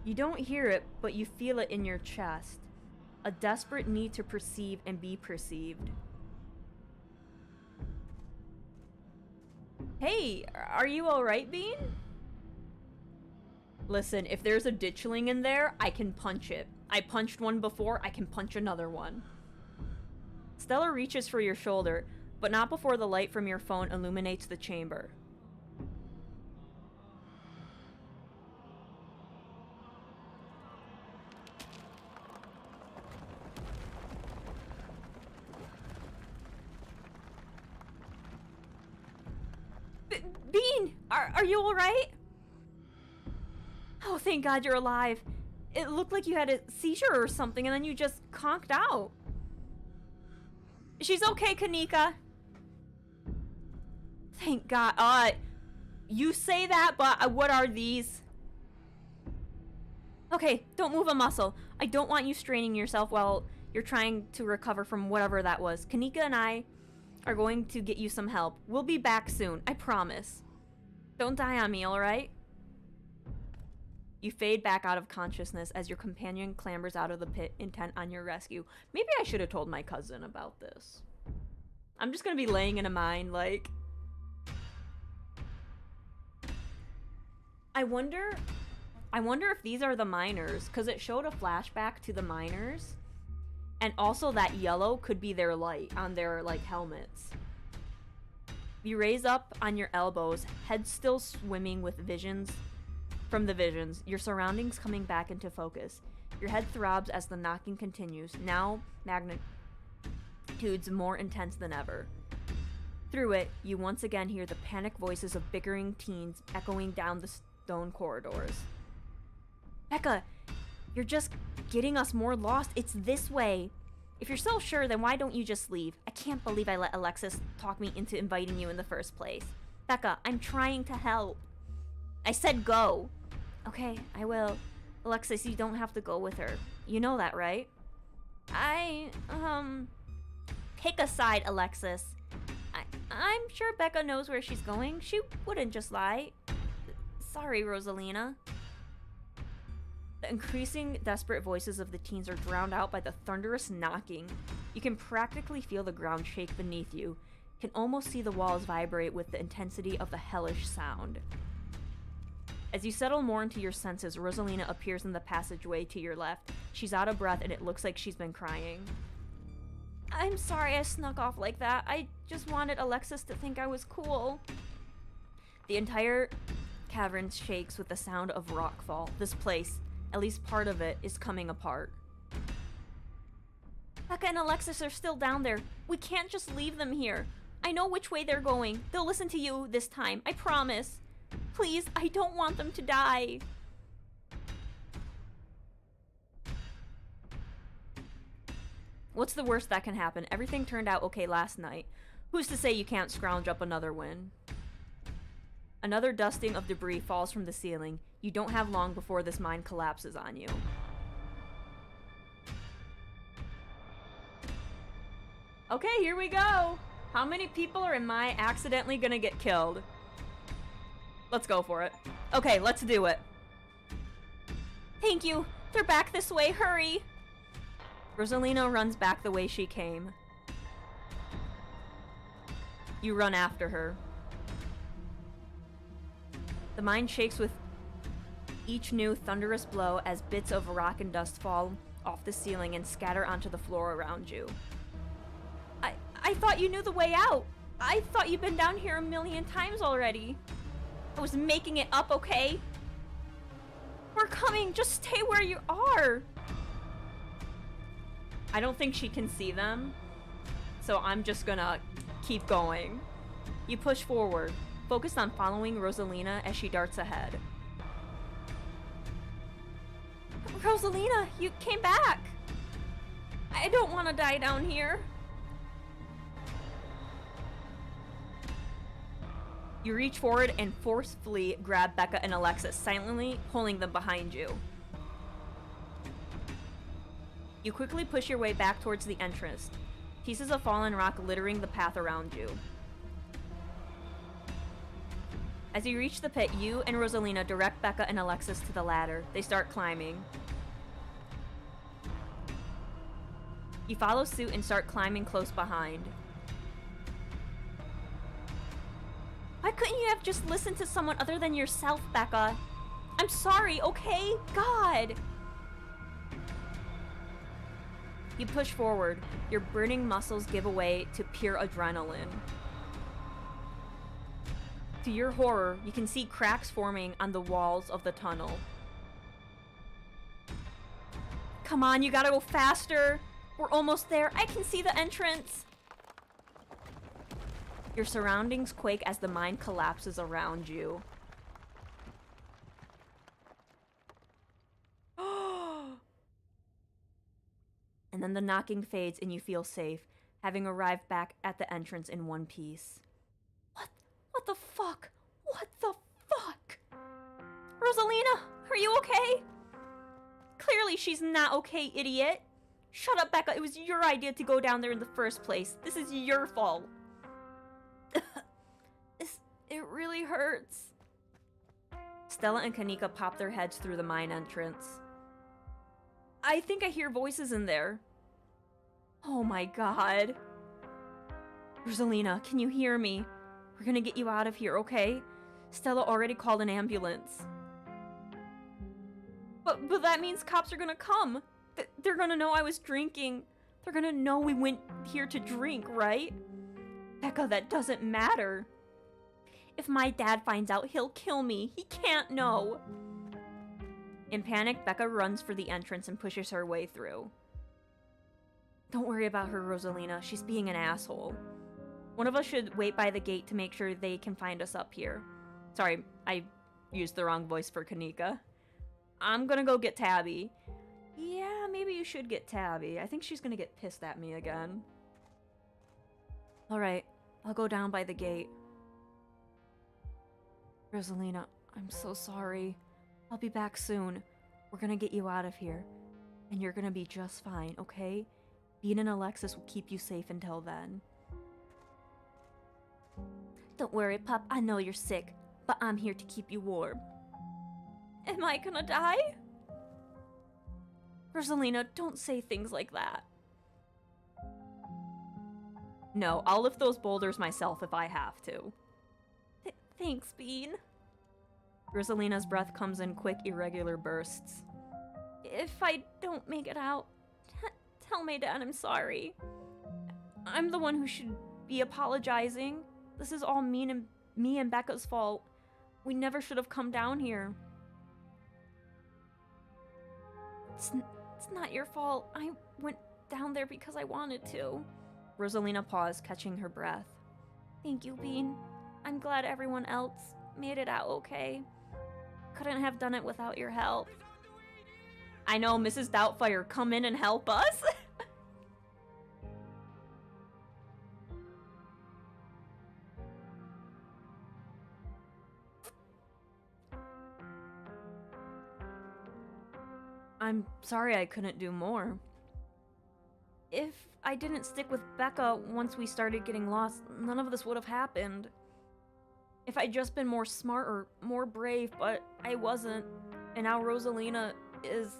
You don't hear it, but you feel it in your chest. A desperate need to perceive and be perceived. Hey, are you alright, Bean? Listen, if there's a ditchling in there, I can punch it. I punched one before, I can punch another one. Stella reaches for your shoulder, but not before the light from your phone illuminates the chamber. Bean! Are you alright? Oh, thank God you're alive. It looked like you had a seizure or something and then you just conked out. She's okay, Kanika. Thank God. You say that, but what are these? Okay, don't move a muscle. I don't want you straining yourself while you're trying to recover from whatever that was. Kanika and I are going to get you some help. We'll be back soon, I promise. Don't die on me, alright? You fade back out of consciousness as your companion clambers out of the pit, intent on your rescue. Maybe I should have told my cousin about this. I'm just gonna be laying in a mine, like... I wonder if these are the miners, because it showed a flashback to the miners. And also that yellow could be their light on their, like, helmets. You raise up on your elbows, head still swimming with visions. From the visions, your surroundings coming back into focus. Your head throbs as the knocking continues, now magnitudes more intense than ever. Through it, you once again hear the panicked voices of bickering teens echoing down the stone corridors. Becca, you're just getting us more lost. It's this way. If you're so sure, then why don't you just leave? I can't believe I let Alexis talk me into inviting you in the first place. Becca, I'm trying to help. I said go. Okay, I will. Alexis, you don't have to go with her. You know that, right? Pick a side, Alexis. I'm sure Becca knows where she's going. She wouldn't just lie. Sorry, Rosalina. The increasing, desperate voices of the teens are drowned out by the thunderous knocking. You can practically feel the ground shake beneath you. You can almost see the walls vibrate with the intensity of the hellish sound. As you settle more into your senses, Rosalina appears in the passageway to your left. She's out of breath and it looks like she's been crying. I'm sorry I snuck off like that. I just wanted Alexis to think I was cool. The entire cavern shakes with the sound of rockfall. This place, at least part of it, is coming apart. Becca and Alexis are still down there. We can't just leave them here. I know which way they're going. They'll listen to you this time, I promise. Please, I don't want them to die. What's the worst that can happen? Everything turned out okay last night. Who's to say you can't scrounge up another win? Another dusting of debris falls from the ceiling. You don't have long before this mine collapses on you. Okay, here we go. How many people am I accidentally gonna get killed? Let's go for it. Okay, let's do it. Thank you. They're back this way. Hurry. Rosalina runs back the way she came. You run after her. The mine shakes with each new thunderous blow as bits of rock and dust fall off the ceiling and scatter onto the floor around you. I thought you knew the way out. I thought you'd been down here a million times already. I was making it up, okay? We're coming. Just stay where you are. I don't think she can see them, so I'm just gonna keep going. You push forward, focused on following Rosalina as she darts ahead. Rosalina, you came back! I don't want to die down here. You reach forward and forcefully grab Becca and Alexis, silently pulling them behind you. You quickly push your way back towards the entrance, pieces of fallen rock littering the path around you. As you reach the pit, you and Rosalina direct Becca and Alexis to the ladder. They start climbing. You follow suit and start climbing close behind. Why couldn't you have just listened to someone other than yourself, Becca? I'm sorry, okay? God! You push forward. Your burning muscles give way to pure adrenaline. To your horror, you can see cracks forming on the walls of the tunnel. Come on, you gotta go faster! We're almost there. I can see the entrance! Your surroundings quake as the mine collapses around you. And then the knocking fades and you feel safe, having arrived back at the entrance in one piece. What the fuck? What the fuck? Rosalina, are you okay? Clearly she's not okay, idiot. Shut up, Becca. It was your idea to go down there in the first place. This is your fault. It really hurts. Stella and Kanika pop their heads through the mine entrance. I think I hear voices in there. Oh my god. Rosalina, can you hear me? We're gonna get you out of here, okay? Stella already called an ambulance. But that means cops are gonna come. They're gonna know I was drinking. They're gonna know we went here to drink, right? Becca, that doesn't matter. If my dad finds out, he'll kill me. He can't know. In panic, Becca runs for the entrance and pushes her way through. Don't worry about her, Rosalina. She's being an asshole. One of us should wait by the gate to make sure they can find us up here. Sorry, I used the wrong voice for Kanika. I'm gonna go get Tabby. Yeah, maybe you should get Tabby. I think she's gonna get pissed at me again. Alright, I'll go down by the gate. Rosalina, I'm so sorry. I'll be back soon. We're gonna get you out of here. And you're gonna be just fine, okay? Bean and Alexis will keep you safe until then. Don't worry, Pup. I know you're sick, but I'm here to keep you warm. Am I gonna die? Rosalina, don't say things like that. No, I'll lift those boulders myself if I have to. Thanks, Bean. Rosalina's breath comes in quick, irregular bursts. If I don't make it out, tell my dad I'm sorry. I'm the one who should be apologizing. This is all me and Becca's fault. We never should have come down here. It's not your fault. I went down there because I wanted to. Rosalina paused, catching her breath. Thank you, Bean. I'm glad everyone else made it out okay. Couldn't have done it without your help. I know, Mrs. Doubtfire, come in and help us. I'm sorry I couldn't do more. If I didn't stick with Becca once we started getting lost, none of this would have happened. If I'd just been more smart or more brave, but I wasn't. And now Rosalina is...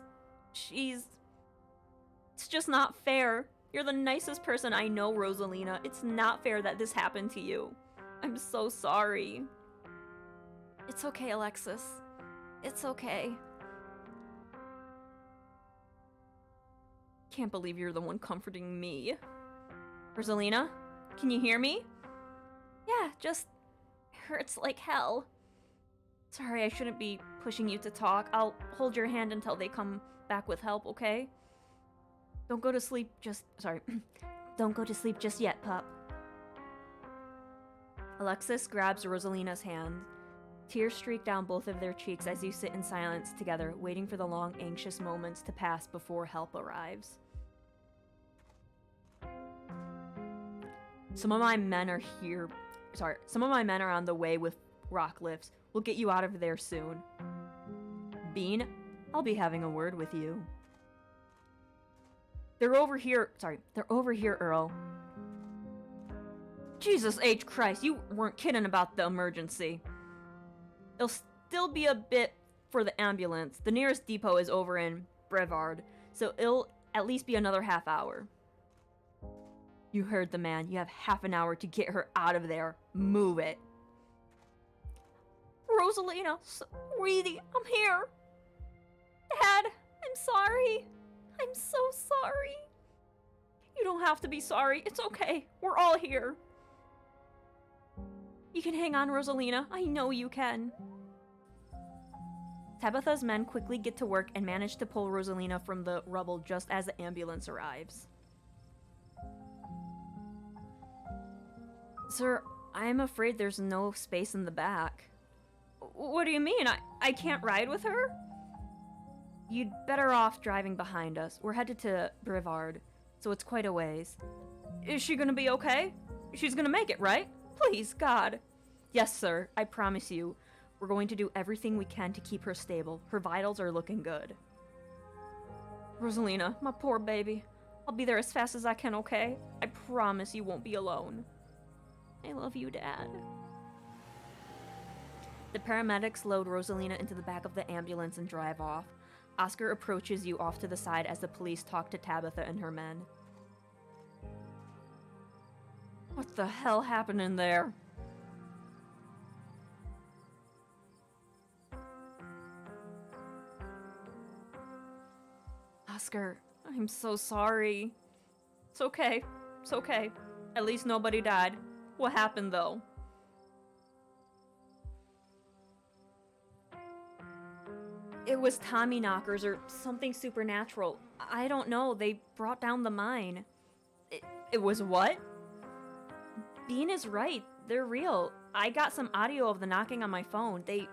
It's just not fair. You're the nicest person I know, Rosalina. It's not fair that this happened to you. I'm so sorry. It's okay, Alexis. It's okay. Can't believe you're the one comforting me. Rosalina, can you hear me? Yeah, just hurts like hell. Sorry, I shouldn't be pushing you to talk. I'll hold your hand until they come back with help, okay? Don't go to sleep just... Sorry. Don't go to sleep just yet, pup. Alexis grabs Rosalina's hand. Tears streak down both of their cheeks as you sit in silence together, waiting for the long, anxious moments to pass before help arrives. Some of my men are here. Sorry, some of my men are on the way with rock lifts. We'll get you out of there soon. Bean, I'll be having a word with you. They're over here. Sorry, they're over here, Earl. Jesus H. Christ, you weren't kidding about the emergency. It'll still be a bit for the ambulance. The nearest depot is over in Brevard, so it'll at least be another half hour. You heard the man. You have half an hour to get her out of there. Move it. Rosalina, sweetie, I'm here. Dad, I'm sorry. I'm so sorry. You don't have to be sorry. It's okay. We're all here. You can hang on, Rosalina. I know you can. Tabitha's men quickly get to work and manage to pull Rosalina from the rubble just as the ambulance arrives. Sir, I'm afraid there's no space in the back. What do you mean? I can't ride with her? You'd better off driving behind us. We're headed to Brevard, so it's quite a ways. Is she gonna be okay? She's gonna make it, right? Please, God. Yes, sir. I promise you. We're going to do everything we can to keep her stable. Her vitals are looking good. Rosalina, my poor baby. I'll be there as fast as I can, okay? I promise you won't be alone. I love you, Dad. The paramedics load Rosalina into the back of the ambulance and drive off. Oscar approaches you off to the side as the police talk to Tabitha and her men. What the hell happened in there? Oscar, I'm so sorry. It's okay. It's okay. At least nobody died. What happened, though? It was Tommy knockers or something supernatural. I don't know. They brought down the mine. It was what? Bean is right. They're real. I got some audio of the knocking on my phone. They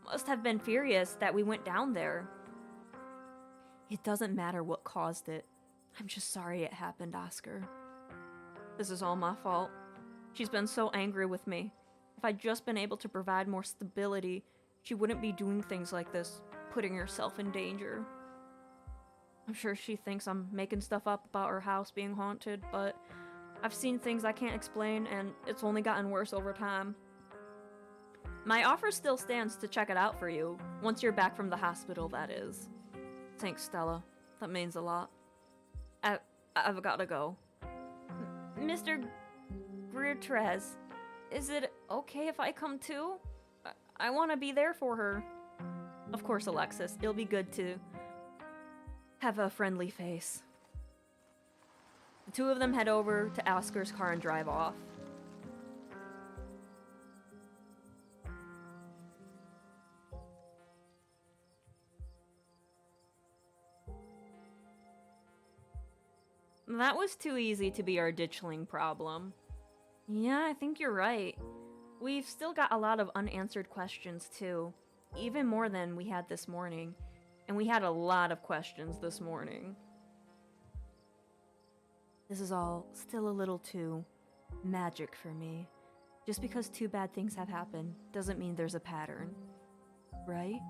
must have been furious that we went down there. It doesn't matter what caused it. I'm just sorry it happened, Oscar. This is all my fault. She's been so angry with me. If I'd just been able to provide more stability, she wouldn't be doing things like this, putting herself in danger. I'm sure she thinks I'm making stuff up about her house being haunted, but I've seen things I can't explain, and it's only gotten worse over time. My offer still stands to check it out for you, once you're back from the hospital, that is. Thanks, Stella. That means a lot. I've gotta go. Mr. Greertrez, is it okay if I come too? I want to be there for her. Of course, Alexis. It'll be good to have a friendly face. The two of them head over to Oscar's car and drive off. That was too easy to be our ditchling problem. Yeah, I think you're right. We've still got a lot of unanswered questions too. Even more than we had this morning. And we had a lot of questions this morning. This is all still a little too magic for me. Just because two bad things have happened doesn't mean there's a pattern. Right?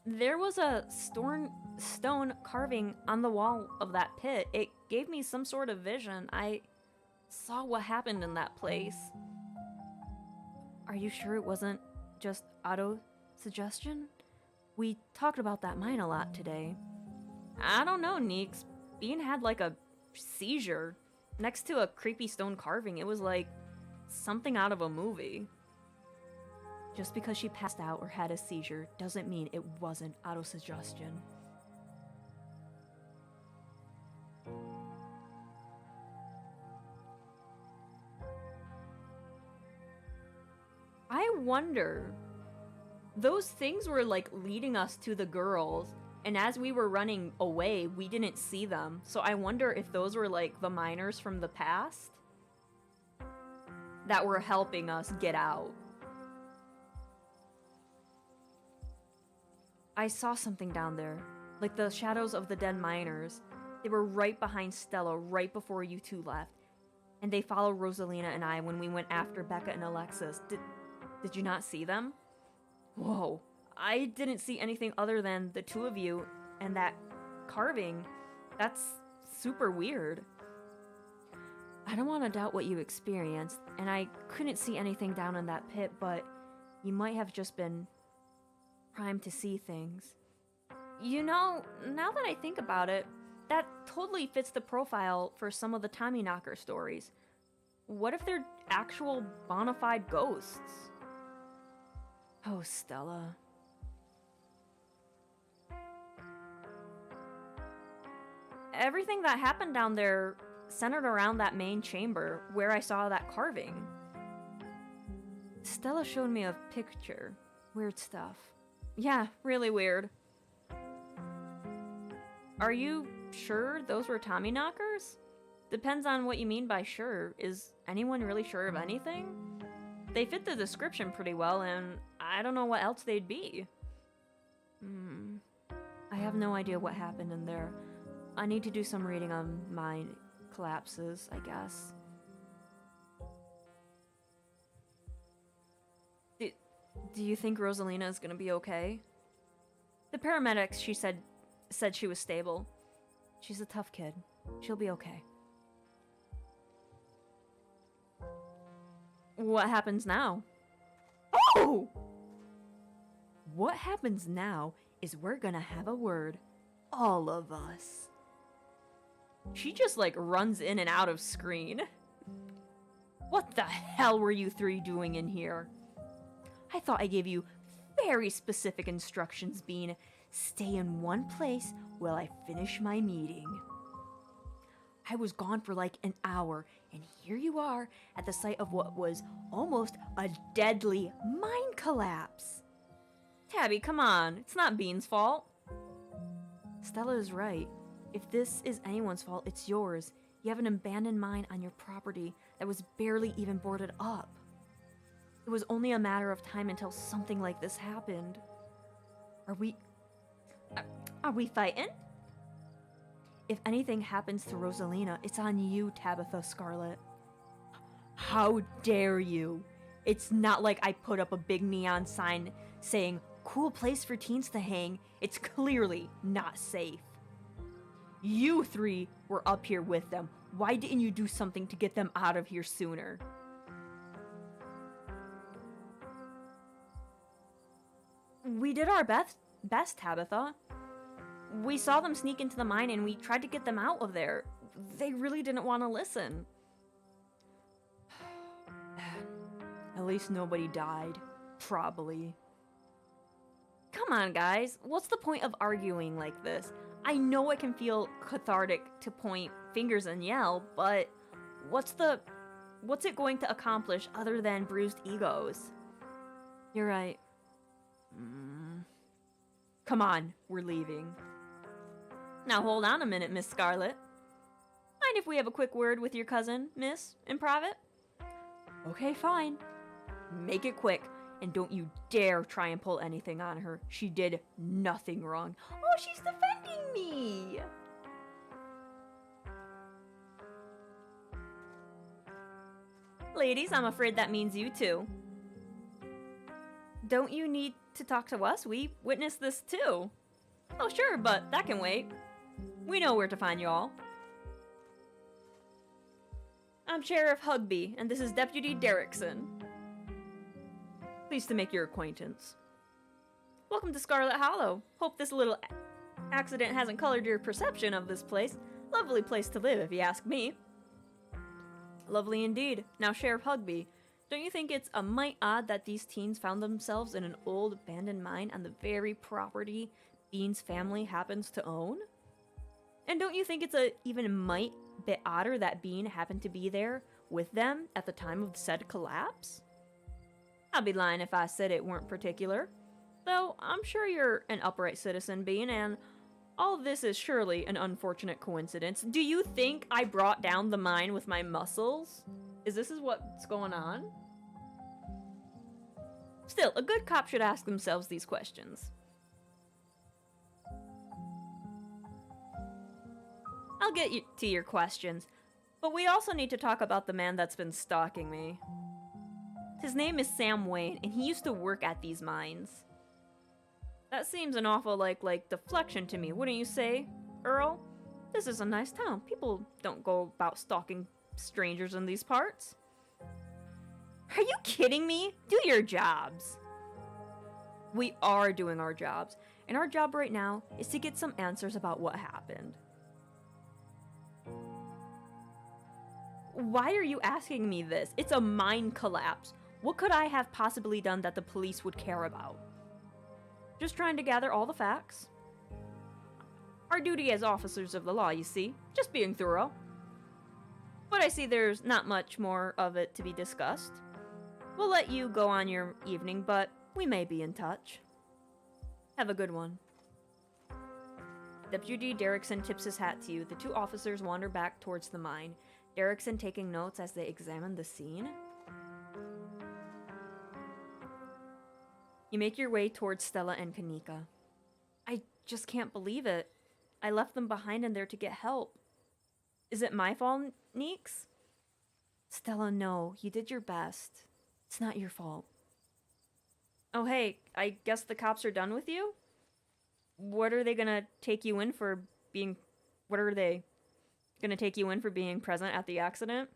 There was a stone carving on the wall of that pit. It gave me some sort of vision. I saw what happened in that place. Are you sure it wasn't just auto-suggestion? We talked about that mine a lot today. I don't know, Neeks. Bean had like a seizure next to a creepy stone carving. It was like something out of a movie. Just because she passed out or had a seizure doesn't mean it wasn't autosuggestion. I wonder, those things were like leading us to the girls, and as we were running away, we didn't see them. So I wonder if those were like the miners from the past that were helping us get out. I saw something down there, like the shadows of the dead miners. They were right behind Stella right before you two left, and they followed Rosalina and I when we went after Becca and Alexis. Did you not see them? Whoa, I didn't see anything other than the two of you and that carving. That's super weird. I don't want to doubt what you experienced, and I couldn't see anything down in that pit, but you might have just been primed to see things. You know, now that I think about it, that totally fits the profile for some of the Tommyknocker stories. What if they're actual bona fide ghosts? Oh, Stella. Everything that happened down there centered around that main chamber where I saw that carving. Stella showed me a picture. Weird stuff. Yeah, really weird. Are you sure those were Tommyknockers? Depends on what you mean by sure. Is anyone really sure of anything? They fit the description pretty well, and I don't know what else they'd be. I have no idea what happened in there. I need to do some reading on mine collapses, I guess. Do you think Rosalina is gonna be okay? The paramedics, she said she was stable. She's a tough kid. She'll be okay. What happens now? Oh! What happens now is we're gonna have a word. All of us. She just like runs in and out of screen. What the hell were you three doing in here? I thought I gave you very specific instructions, Bean. Stay in one place while I finish my meeting. I was gone for like an hour, and here you are at the site of what was almost a deadly mine collapse. Tabby, come on. It's not Bean's fault. Stella is right. If this is anyone's fault, it's yours. You have an abandoned mine on your property that was barely even boarded up. It was only a matter of time until something like this happened. Are we fighting? If anything happens to Rosalina, it's on you, Tabitha Scarlet. How dare you? It's not like I put up a big neon sign saying, cool place for teens to hang. It's clearly not safe. You three were up here with them. Why didn't you do something to get them out of here sooner? We did our best, Tabitha. We saw them sneak into the mine and we tried to get them out of there. They really didn't want to listen. At least nobody died. Probably. Come on, guys. What's the point of arguing like this? I know it can feel cathartic to point fingers and yell, but what's it going to accomplish other than bruised egos? You're right. Come on, we're leaving. Now hold on a minute, Miss Scarlet. Mind if we have a quick word with your cousin, miss, in private? Okay, fine. Make it quick, and don't you dare try and pull anything on her. She did nothing wrong. Oh, she's defending me! Ladies, I'm afraid that means you too. Don't you need to talk to us? We witnessed this too. Oh, sure, but that can wait. We know where to find y'all. I'm Sheriff Hugby, and this is Deputy Derrickson. Pleased to make your acquaintance. Welcome to Scarlet Hollow. Hope this little accident hasn't colored your perception of this place. Lovely place to live, if you ask me. Lovely indeed. Now, Sheriff Hugby, don't you think it's a mite odd that these teens found themselves in an old abandoned mine on the very property Bean's family happens to own? And don't you think it's a even mite bit odder that Bean happened to be there with them at the time of said collapse? I'd be lying if I said it weren't particular. Though I'm sure you're an upright citizen, Bean, and all of this is surely an unfortunate coincidence. Do you think I brought down the mine with my muscles? Is what's going on? Still, a good cop should ask themselves these questions. I'll get to your questions, but we also need to talk about the man that's been stalking me. His name is Sam Wayne, and he used to work at these mines. That seems an awful like deflection to me, wouldn't you say, Earl? This is a nice town. People don't go about stalking strangers in these parts. Are you kidding me? Do your jobs. We are doing our jobs, and our job right now is to get some answers about what happened. Why are you asking me this? It's a mine collapse. What could I have possibly done that the police would care about? Just trying to gather all the facts. Our duty as officers of the law, you see. Just being thorough. But I see there's not much more of it to be discussed. We'll let you go on your evening, but we may be in touch. Have a good one. Deputy Derrickson tips his hat to you. The two officers wander back towards the mine, Derrickson taking notes as they examine the scene. You make your way towards Stella and Kanika. I just can't believe it. I left them behind in there to get help. Is it my fault, Neeks? Stella, no. You did your best. It's not your fault. Oh, hey, I guess the cops are done with you? What are they gonna take you in for being... What are they gonna take you in for being present at the accident?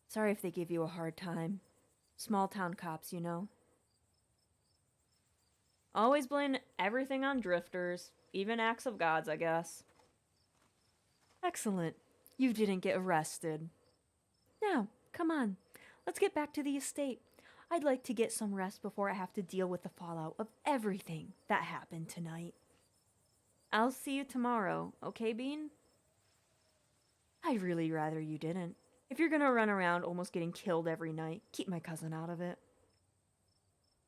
Sorry if they give you a hard time. Small town cops, you know. Always blame everything on drifters, even acts of gods, I guess. Excellent. You didn't get arrested. Now, come on. Let's get back to the estate. I'd like to get some rest before I have to deal with the fallout of everything that happened tonight. I'll see you tomorrow, okay, Bean? I'd really rather you didn't. If you're gonna run around almost getting killed every night, keep my cousin out of it.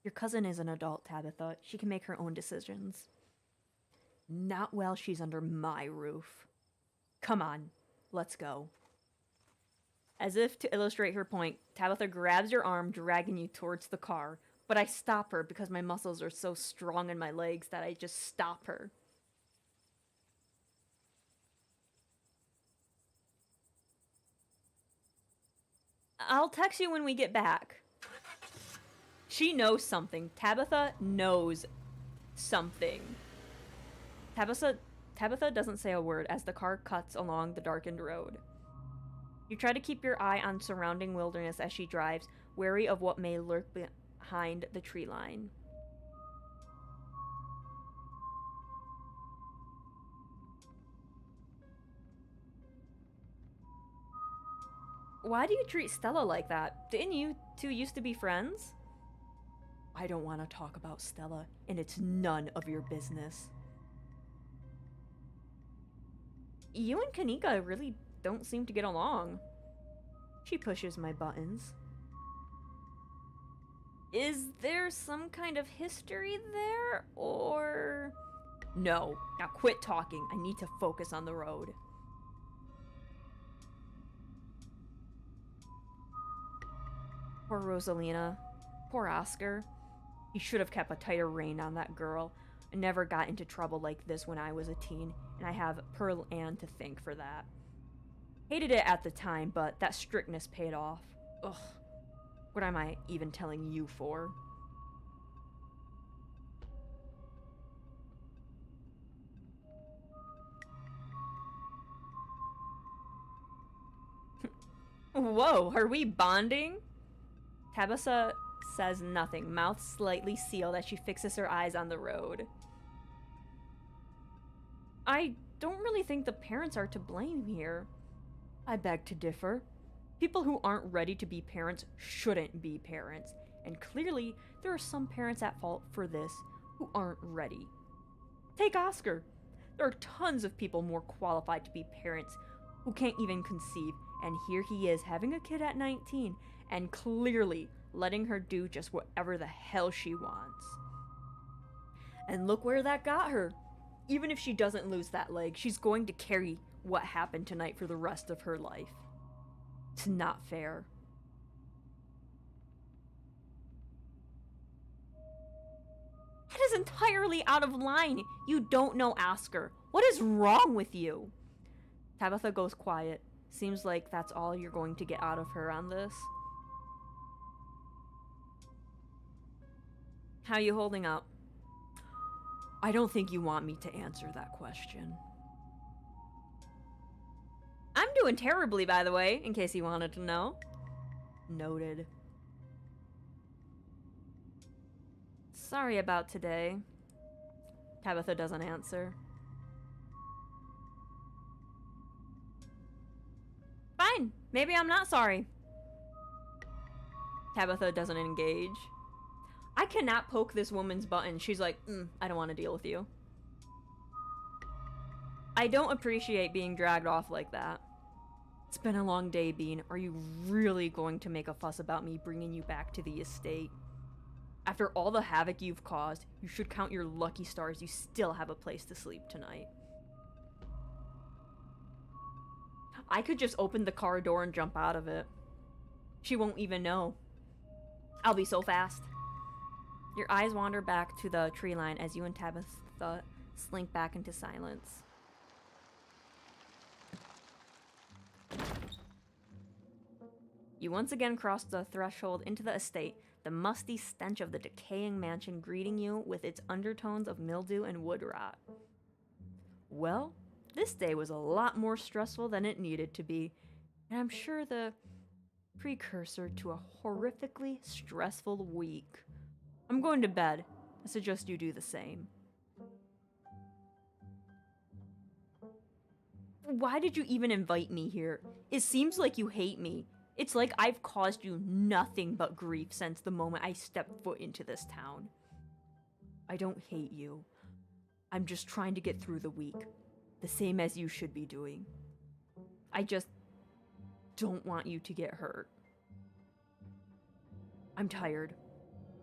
Your cousin is an adult, Tabitha. She can make her own decisions. Not while she's under my roof. Come on, let's go. As if to illustrate her point, Tabitha grabs your arm, dragging you towards the car, but I stop her because my muscles are so strong in my legs that I just stop her. I'll text you when we get back. She knows something. Tabitha knows something. Tabitha doesn't say a word as the car cuts along the darkened road. You try to keep your eye on surrounding wilderness as she drives, wary of what may lurk behind the tree line. Why do you treat Stella like that? Didn't you two used to be friends? I don't want to talk about Stella, and it's none of your business. You and Kanika really don't seem to get along. She pushes my buttons. Is there some kind of history there, or... No, now quit talking. I need to focus on the road. Poor Rosalina. Poor Oscar. He should have kept a tighter rein on that girl. I never got into trouble like this when I was a teen, and I have Pearl Ann to thank for that. Hated it at the time, but that strictness paid off. Ugh. What am I even telling you for? Whoa, are we bonding? Tabitha says nothing, mouth slightly sealed as she fixes her eyes on the road. I don't really think the parents are to blame here. I beg to differ. People who aren't ready to be parents shouldn't be parents, and clearly there are some parents at fault for this who aren't ready. Take Oscar. There are tons of people more qualified to be parents who can't even conceive, and here he is having a kid at 19 and clearly letting her do just whatever the hell she wants. And look where that got her. Even if she doesn't lose that leg, she's going to carry what happened tonight for the rest of her life. It's not fair. That is entirely out of line. You don't know Oscar. What is wrong with you? Tabitha goes quiet. Seems like that's all you're going to get out of her on this. How you holding up? I don't think you want me to answer that question. I'm doing terribly, by the way, in case you wanted to know. Noted. Sorry about today. Tabitha doesn't answer. Fine, maybe I'm not sorry. Tabitha doesn't engage. I cannot poke this woman's button. She's like, I don't want to deal with you. I don't appreciate being dragged off like that. It's been a long day, Bean. Are you really going to make a fuss about me bringing you back to the estate? After all the havoc you've caused, you should count your lucky stars you still have a place to sleep tonight. I could just open the car door and jump out of it. She won't even know. I'll be so fast. Your eyes wander back to the tree line as you and Tabitha slink back into silence. You once again cross the threshold into the estate, the musty stench of the decaying mansion greeting you with its undertones of mildew and wood rot. Well, this day was a lot more stressful than it needed to be, and I'm sure the precursor to a horrifically stressful week. I'm going to bed. I suggest you do the same. Why did you even invite me here? It seems like you hate me. It's like I've caused you nothing but grief since the moment I stepped foot into this town. I don't hate you. I'm just trying to get through the week. The same as you should be doing. I just don't want you to get hurt. I'm tired.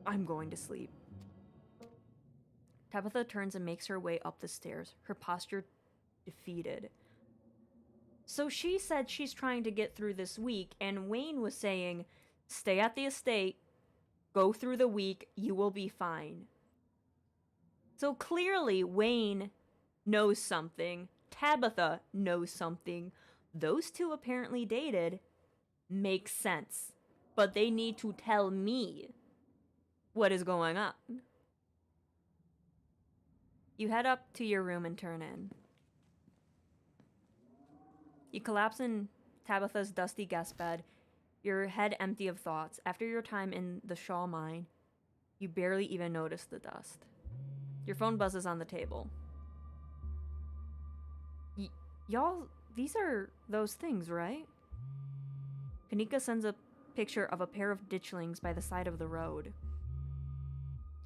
I'm going to sleep. Tabitha turns and makes her way up the stairs, her posture defeated. So she said she's trying to get through this week, and Wayne was saying, stay at the estate, go through the week, you will be fine. So clearly Wayne knows something, Tabitha knows something, those two apparently dated, makes sense. But they need to tell me what is going on. You head up to your room and turn in. You collapse in Tabitha's dusty guest bed, your head empty of thoughts. After your time in the Shaw mine, you barely even notice the dust. Your phone buzzes on the table. Y'all, these are those things, right? Kanika sends a picture of a pair of ditchlings by the side of the road.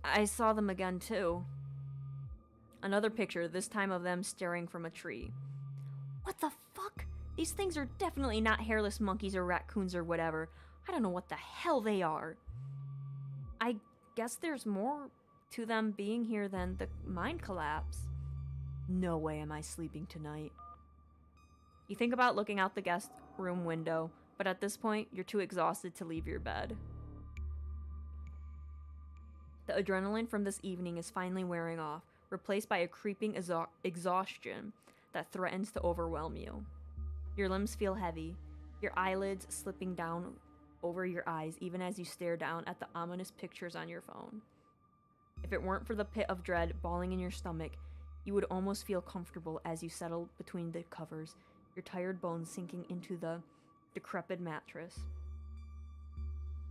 I saw them again, too. Another picture, this time of them staring from a tree. What the fuck? These things are definitely not hairless monkeys or raccoons or whatever. I don't know what the hell they are. I guess there's more to them being here than the mine collapse. No way am I sleeping tonight. You think about looking out the guest room window, but at this point, you're too exhausted to leave your bed. The adrenaline from this evening is finally wearing off, replaced by a creeping exhaustion that threatens to overwhelm you. Your limbs feel heavy, your eyelids slipping down over your eyes even as you stare down at the ominous pictures on your phone. If it weren't for the pit of dread balling in your stomach, you would almost feel comfortable as you settle between the covers, your tired bones sinking into the decrepit mattress.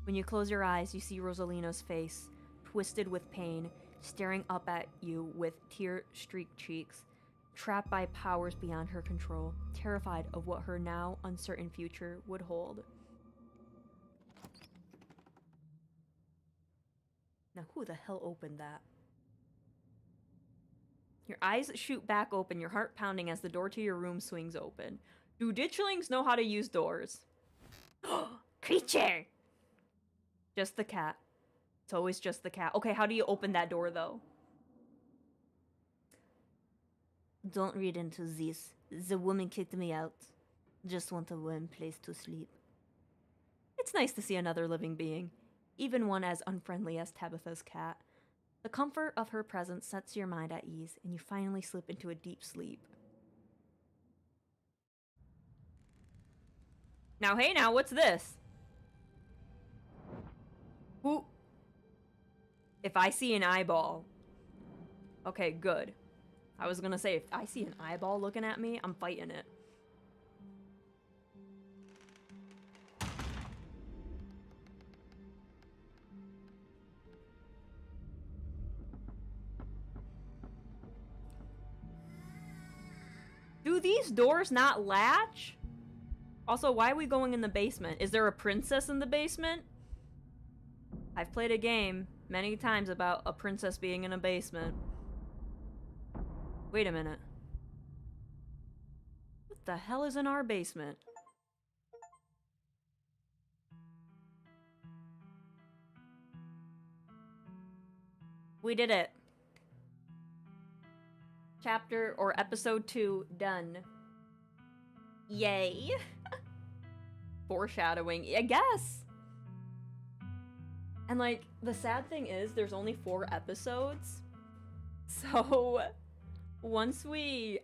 When you close your eyes, you see Rosalina's face, twisted with pain, staring up at you with tear-streaked cheeks, trapped by powers beyond her control, terrified of what her now uncertain future would hold. Now, who the hell opened that? Your eyes shoot back open, your heart pounding as the door to your room swings open. Do ditchlings know how to use doors? Creature! Just the cat. It's always just the cat. Okay, how do you open that door, though? Don't read into this. The woman kicked me out. Just want a warm place to sleep. It's nice to see another living being, even one as unfriendly as Tabitha's cat. The comfort of her presence sets your mind at ease, and you finally slip into a deep sleep. Now, hey now, what's this? Who? If I see an eyeball... Okay, good. I was gonna say, if I see an eyeball looking at me, I'm fighting it. Do these doors not latch? Also, why are we going in the basement? Is there a princess in the basement? I've played a game many times about a princess being in a basement. Wait a minute. What the hell is in our basement? We did it. Chapter or episode 2 done. Yay. Foreshadowing, I guess. And like, the sad thing is there's only 4 episodes. So once we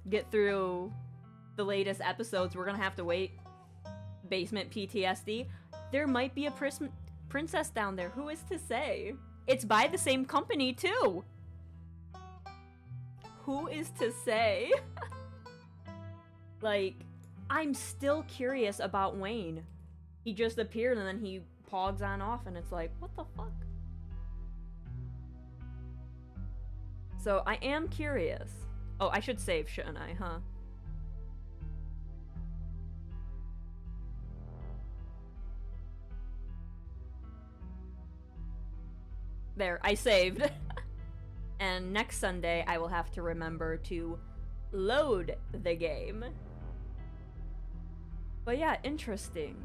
get through the latest episodes, we're gonna have to wait. Basement PTSD. There might be a princess down there. Who is to say? It's by the same company too. Who is to say? Like, I'm still curious about Wayne. He just appeared and then he pogs on off and it's like, what the fuck? So I am curious. Oh, I should save, shouldn't I, huh? There, I saved. And next Sunday, I will have to remember to load the game. But yeah, interesting.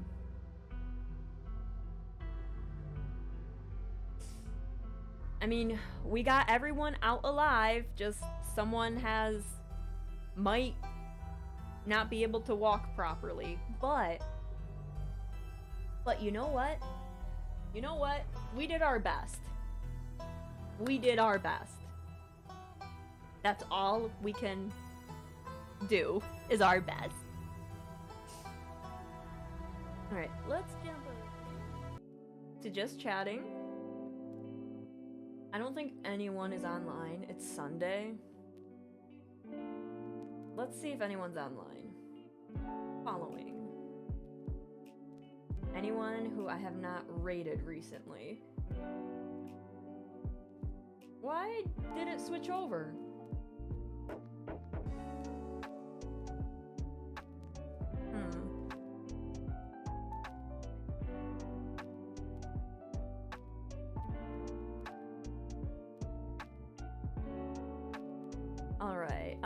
I mean, we got everyone out alive, just someone might not be able to walk properly. But you know what? You know what? We did our best. We did our best. That's all we can do, is our best. Alright, let's jump to just chatting. I don't think anyone is online. It's Sunday. Let's see if anyone's online. Following. Anyone who I have not raided recently. Why did it switch over? Alright,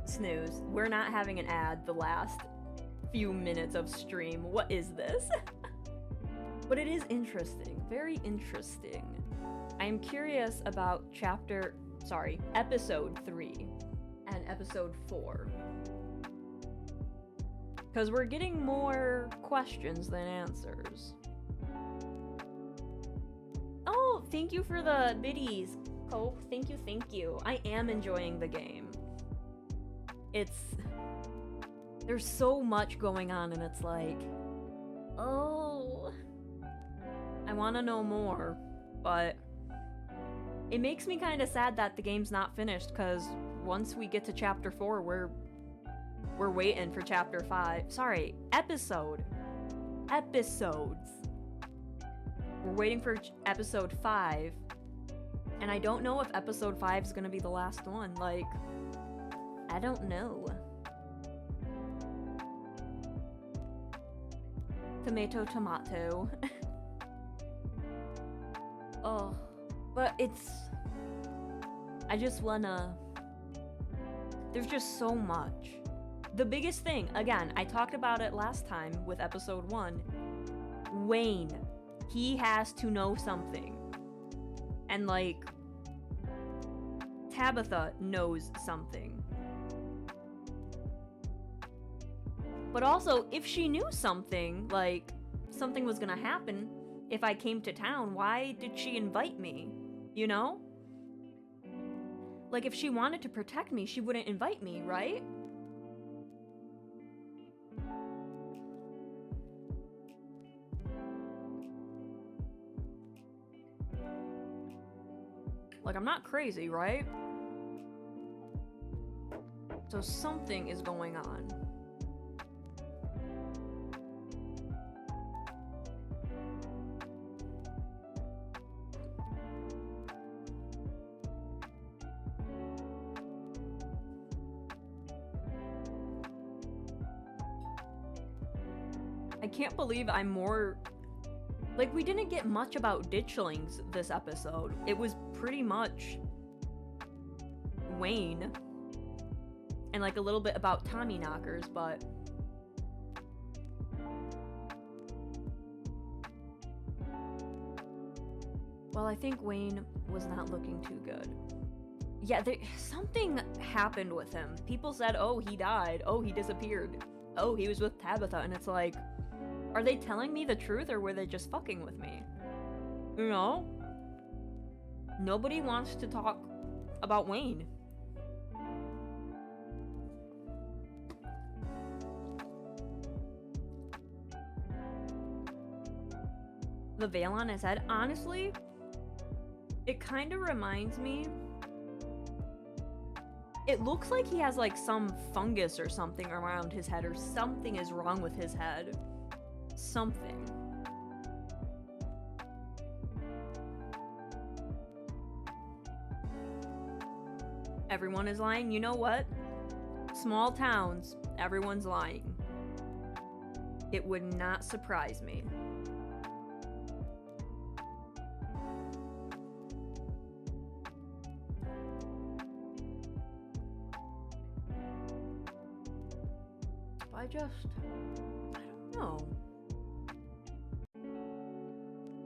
snooze. We're not having an ad the last few minutes of stream. What is this? But it is interesting. Very interesting. I am curious about episode 3 and episode 4. Because we're getting more questions than answers. Oh, thank you for the biddies, Cope. Thank you, thank you. I am enjoying the game. There's so much going on and it's like, oh, I want to know more, but it makes me kind of sad that the game's not finished, because once we get to chapter 4, we're waiting for chapter 5. Sorry, episode episodes. We're waiting for episode 5. And I don't know if episode 5 is gonna be the last one. Like, I don't know. Tomato, tomato. Oh, but it's... I just wanna... There's just so much. The biggest thing, again, I talked about it last time with episode 1. Wayne. He has to know something. And, like, Tabitha knows something. But also, if she knew something, like, something was gonna happen if I came to town, why did she invite me? You know? Like, if she wanted to protect me, she wouldn't invite me, right? Like, I'm not crazy, right? So something is going on. I can't believe I'm more... Like, we didn't get much about ditchlings this episode. It was pretty much Wayne. And, like, a little bit about Tommy knockers, but... Well, I think Wayne was not looking too good. Yeah, something happened with him. People said, oh, he died. Oh, he disappeared. Oh, he was with Tabitha. And it's like... Are they telling me the truth, or were they just fucking with me? You know? Nobody wants to talk about Wayne. The veil on his head, honestly, it kind of reminds me... It looks like he has, like, some fungus or something around his head, or something is wrong with his head. Something. Everyone is lying. You know what? Small towns, everyone's lying. It would not surprise me. I don't know.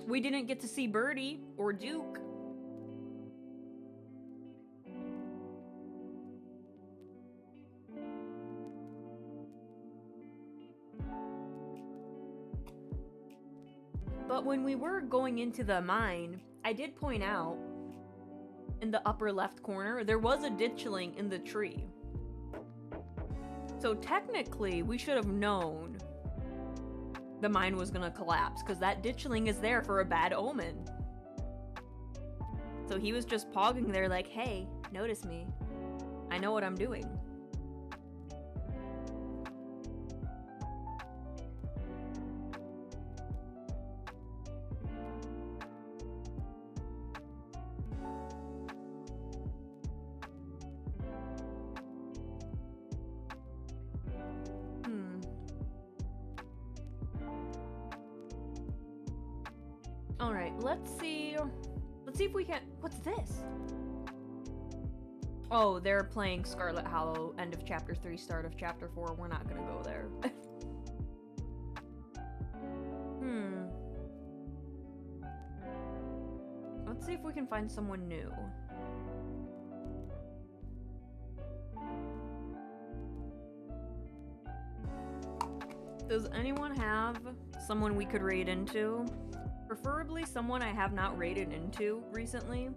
We didn't get to see Birdie or Duke. But when we were going into the mine, I did point out in the upper left corner, there was a ditchling in the tree. So technically, we should have known the mine was gonna collapse, because that ditchling is there for a bad omen. So he was just pogging there like, hey, notice me. I know what I'm doing. Alright, let's see if we can... What's this? Oh, they're playing Scarlet Hollow, end of chapter 3, start of chapter 4. We're not gonna go there. Let's see if we can find someone new. Does anyone have someone we could raid into? Preferably someone I have not raided into recently.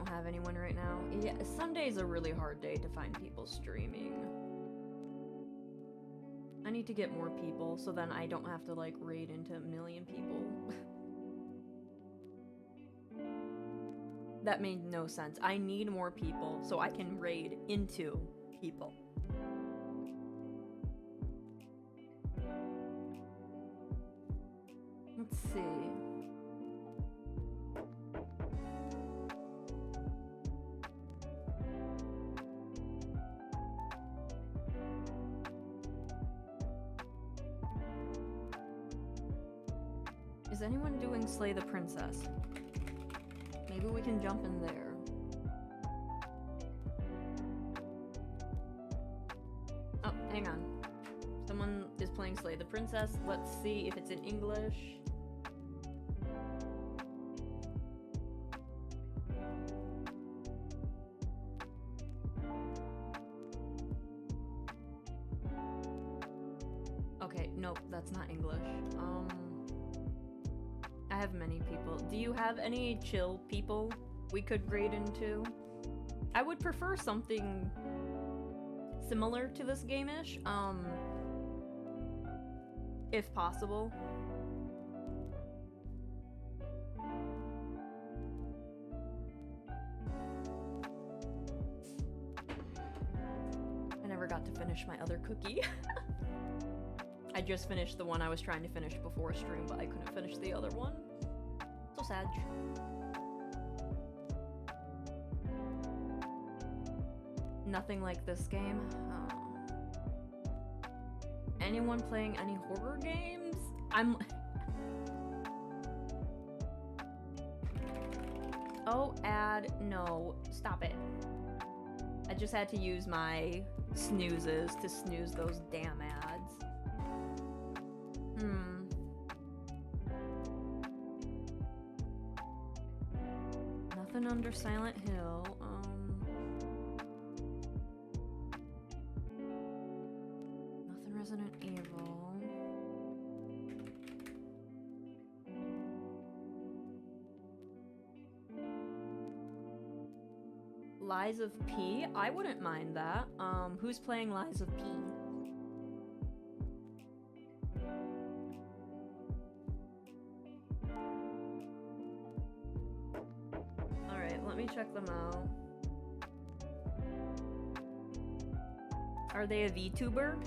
don't have anyone right now. Yeah, Sunday's a really hard day to find people streaming. I need to get more people so then I don't have to like raid into a million people. That made no sense. I need more people so I can raid into people. Let's see. Is anyone doing Slay the Princess? Maybe we can jump in there. Oh, hang on. Someone is playing Slay the Princess. Let's see if it's in English. Okay, nope, that's not English. I have many people. Do you have any chill people we could raid into? I would prefer something similar to this game-ish, if possible. I never got to finish my other cookie. I just finished the one I was trying to finish before stream, but I couldn't finish the other one. So sad. Nothing like this game. Anyone playing any horror games? Oh, ad. No. Stop it. I just had to use my snoozes to snooze those damn ads. Nothing under Silent Hill. Nothing Resident Evil. Lies of P? I wouldn't mind that. Who's playing Lies of P? Let me check them out. Are they a VTuber?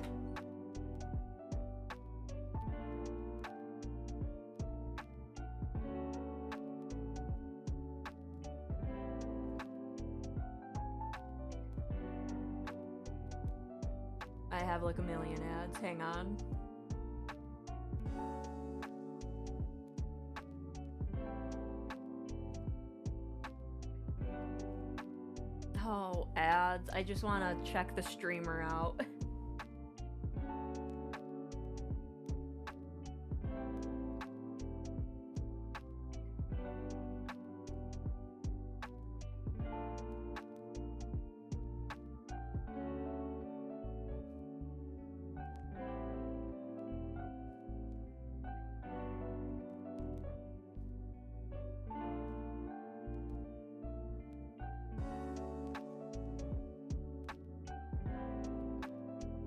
I have like a million ads. Hang on. Oh, ads. I just want to check the streamer out.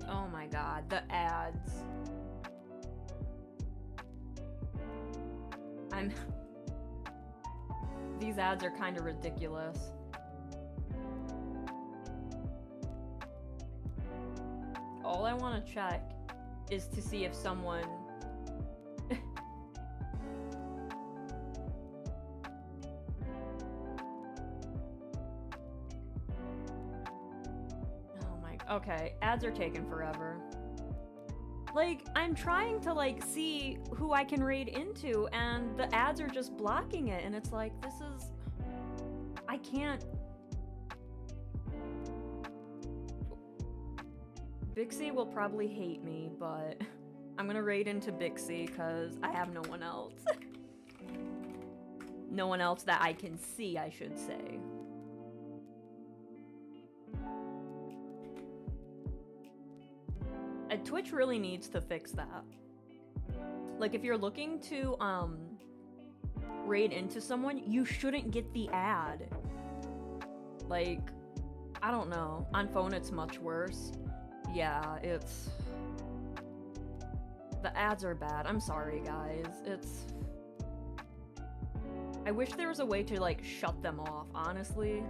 Oh my god, the ads. These ads are kind of ridiculous. All I want to check is to see if someone... Okay, ads are taking forever. Like, I'm trying to, like, see who I can raid into, and the ads are just blocking it, and it's like, this is... I can't... Bixie will probably hate me, but I'm gonna raid into Bixie, because I have no one else. No one else that I can see, I should say. Twitch really needs to fix that. Like, if you're looking to raid into someone, you shouldn't get the ad. Like, I don't know. On phone, it's much worse. Yeah, it's... The ads are bad. I'm sorry, guys. It's... I wish there was a way to, like, shut them off, honestly.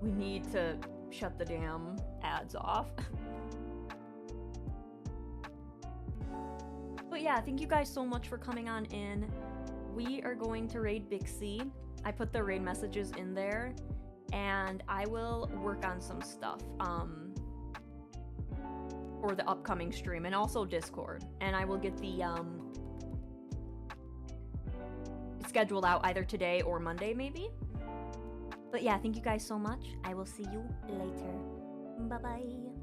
We need to shut the damn ads off. But yeah, thank you guys so much for coming on in. We are going to raid Bixie. I put the raid messages in there, and I will work on some stuff. For the upcoming stream, and also Discord. And I will get the, scheduled out either today or Monday, maybe? But yeah, thank you guys so much. I will see you later. Bye-bye.